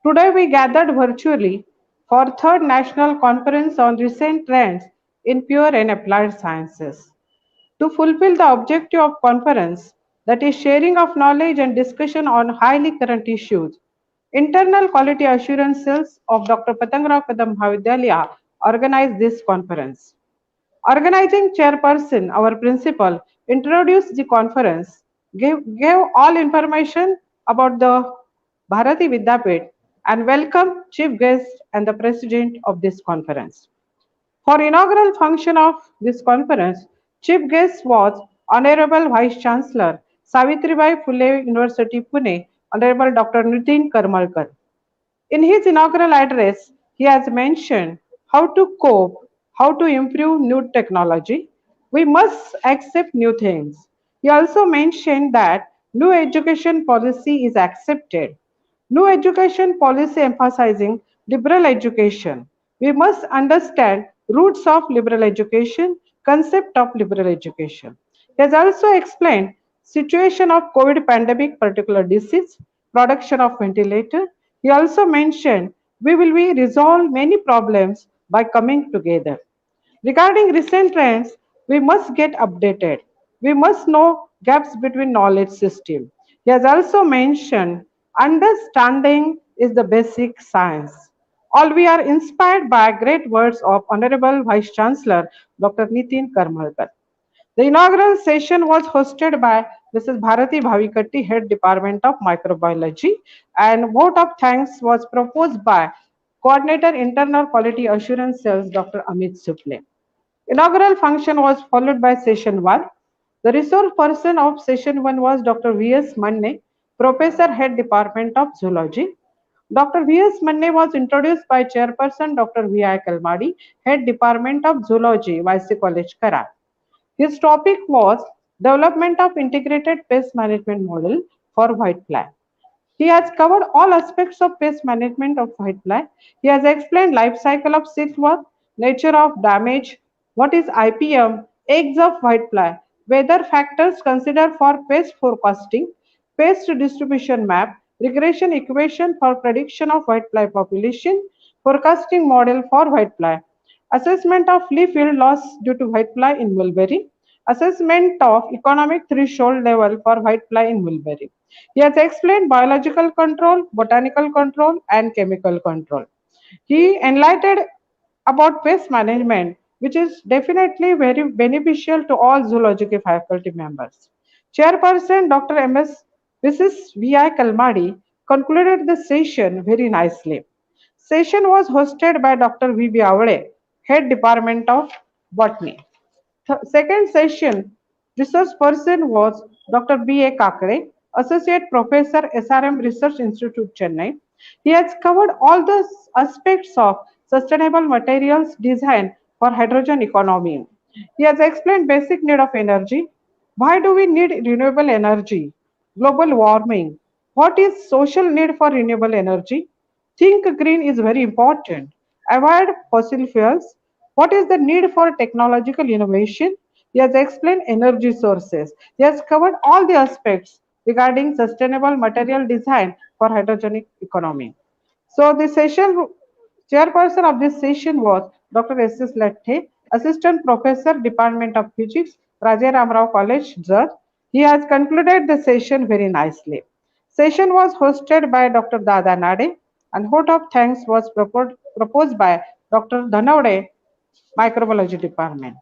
Today we gathered virtually for third national conference on recent trends in pure and applied sciences. To fulfill the objective of conference, that is sharing of knowledge and discussion on highly current issues, internal quality assurance cells of Dr. Patangrao Kadam Mahavidyalaya organized this conference. Organizing chairperson, our principal, introduced the conference, gave all information about the Bharati Vidyapeeth and welcomed chief guest and the president of this conference. For inaugural function of this conference, chief guest was Honorable Vice Chancellor Savitribai Phule University Pune, Honorable Dr. Nitin Karmalkar. In his inaugural address, he has mentioned how to cope, how to improve new technology. We must accept new things. He also mentioned that new education policy is accepted. New education policy emphasizing liberal education. We must understand roots of liberal education, concept of liberal education. He has also explained situation of COVID pandemic, particular disease, production of ventilator. He also mentioned we will be resolve many problems by coming together. Regarding recent trends, we must get updated. We must know gaps between knowledge system. He has also mentioned understanding is the basic science. All we are inspired by great words of Honorable Vice Chancellor Dr. Nitin Karmalkar. The inaugural session was hosted by Mrs. Bharati Bhavikatti, Head Department of Microbiology, and vote of thanks was proposed by Coordinator Internal Quality Assurance Cells Dr. Amit Supple. Inaugural function was followed by session 1. The resource person of session 1 was Dr. V.S. Manne, Professor Head Department of Zoology. Dr. V.S. Manne was introduced by Chairperson Dr. V.I. Kalmadi, Head Department of Zoology, YC College, Karan. His topic was development of integrated pest management model for whitefly. He has covered all aspects of pest management of whitefly. He has explained life cycle of silkworm, nature of damage, what is IPM, eggs of whitefly, weather factors considered for pest forecasting, pest distribution map, regression equation for prediction of whitefly population, forecasting model for whitefly, assessment of leaf yield loss due to whitefly in mulberry, assessment of economic threshold level for whitefly in mulberry. He has explained biological control, botanical control, and chemical control. He enlightened about pest management, which is definitely very beneficial to all zoological faculty members. Chairperson Dr. M.S. Mrs. V.I. Kalmadi concluded the session very nicely. Session was hosted by Dr. V.B. Avade, Head Department of Botany. Second session, research person was Dr. B.A. Kakre, Associate Professor, SRM Research Institute, Chennai. He has covered all the aspects of sustainable materials design for hydrogen economy. He has explained basic need of energy. Why do we need renewable energy? Global warming. What is social need for renewable energy? Think green is very important. Avoid fossil fuels. What is the need for technological innovation? He has explained energy sources. He has covered all the aspects regarding sustainable material design for hydrogenic economy. So the session chairperson of this session was Dr. S.S. Latte, Assistant Professor, Department of Physics, Raja Ramrao College, Jat. He has concluded the session very nicely. Session was hosted by Dr. Dada Nade and vote of thanks was proposed by Dr. Dhanavade, Microbiology Department.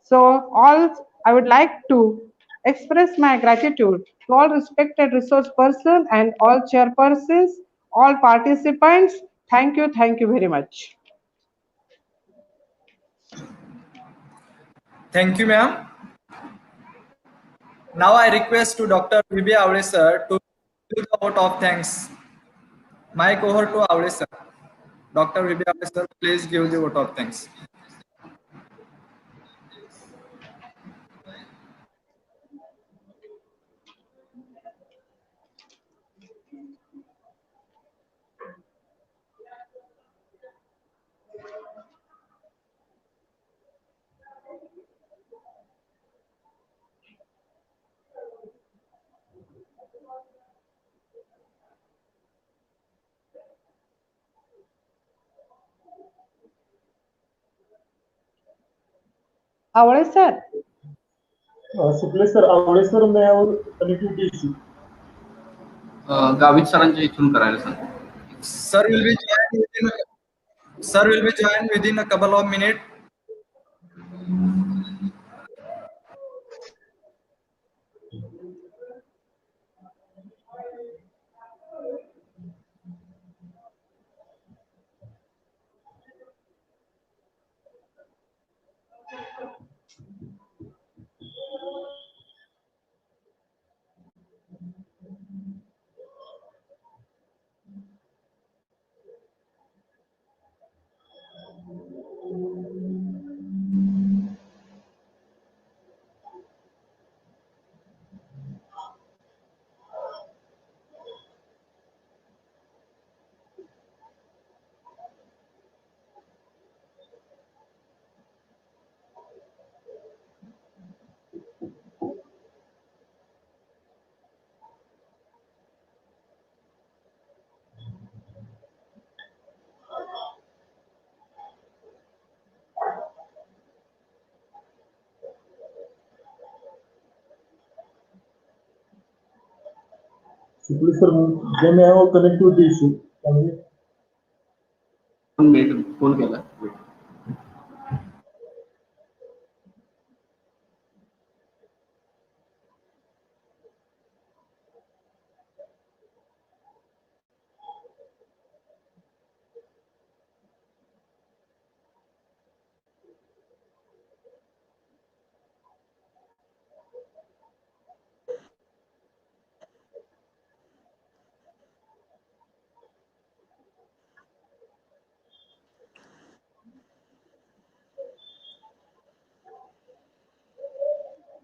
So all I would like to express my gratitude to all respected resource person and all chairpersons, all participants. Thank you very much. Thank you, ma'am. Now I request to Dr. V.B. Avle sir to give the vote of thanks. My cohort to Avle sir. Dr. V.B. Avle sir, please give the vote of thanks. Avale sir. Suple sir, Awale sir, may I have connectivity issue? Gavit सरांच्या इथून करायला सांग. Sir will be joined within a couple of minutes. Suple sir, they may have connectivity issue. Can we? Phone केला.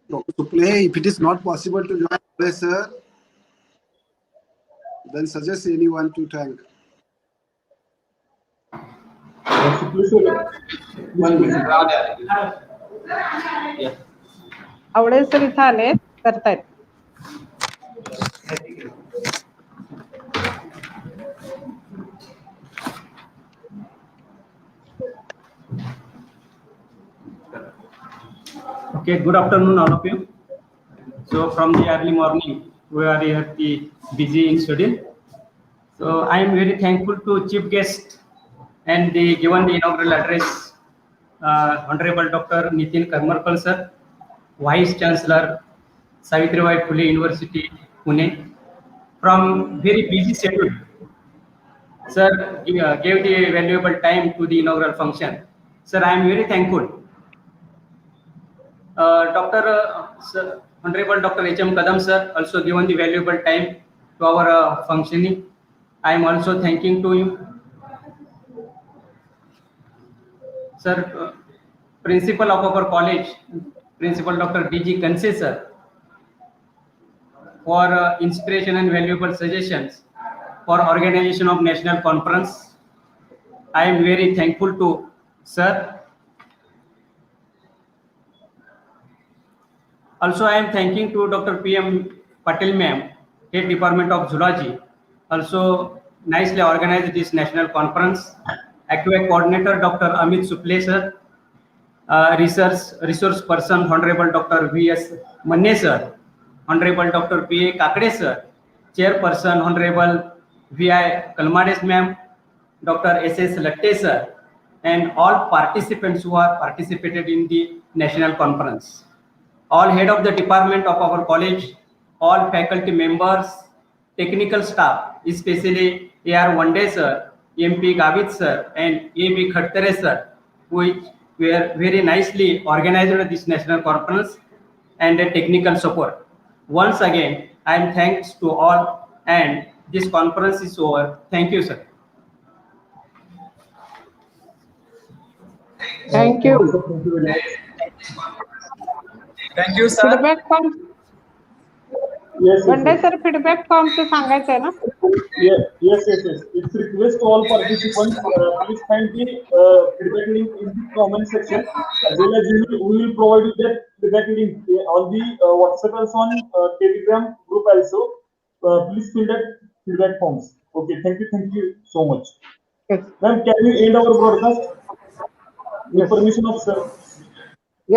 Dr. Suple, if it is not possible to join, sir, then suggest anyone to thank. Suple sir, 1 minute. Awale sir इथं आले करतायत. Okay, good afternoon, all of you. So from the early morning, we are here busy in schedule. So I am very thankful to chief guest and given the inaugural address, Honorable Dr. Nitin Karmarkar sir, Vice Chancellor, Savitribai Phule University, Pune. From very busy schedule, sir gave the valuable time to the inaugural function. Sir, I am very thankful. Honorable Dr. H.M. Kadam sir also given the valuable time to our functioning. I am also thanking to you. Sir, Principal of our college, Principal Dr. D.G. Kanse sir, for inspiration and valuable suggestions for organization of national conference. I am very thankful to sir. Also, I am thanking to Dr. P.M. Patel ma'am, Head Department of Zoology, also nicely organized this national conference. Aqua Coordinator Dr. Amit Suple sir, Resource Person Honorable Dr. V.S. Manne sir, Honorable Dr. P.A. Kakade sir, Chairperson Honorable V.I. Kalmades ma'am, Dr. S.S. Latte sir, and all participants who are participated in the national conference. All head of the department of our college, all faculty members, technical staff, especially A.R. Wande sir, M.P. Gavit sir, and A.B. Khattare sir, which were very nicely organized this national conference and a technical support. Once again, and thanks to all. And this conference is over. Thank you, sir. Thank Thank you, you. sir. Thank you very much. Thank you, sir. Feedback form Yes, yes, बंडे yes. Sir feedback फॉर्मचं सांगायचं आहे ना? Yes. It's request to all participants, please find the feedback link in the comment section, as well as we will provide you that feedback link on the WhatsApp also, on Telegram group also. Please fill that feedback forms. Okay, thank you so much. Yes. Ma'am, can we end our broadcast with Yes. permission of sir?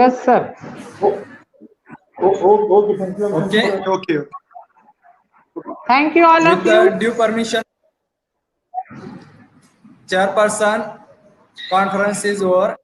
Yes, sir. Okay, thank you. ma'am. Okay. Okay. Thank you all With of the you. due permission, chairperson, conference is over.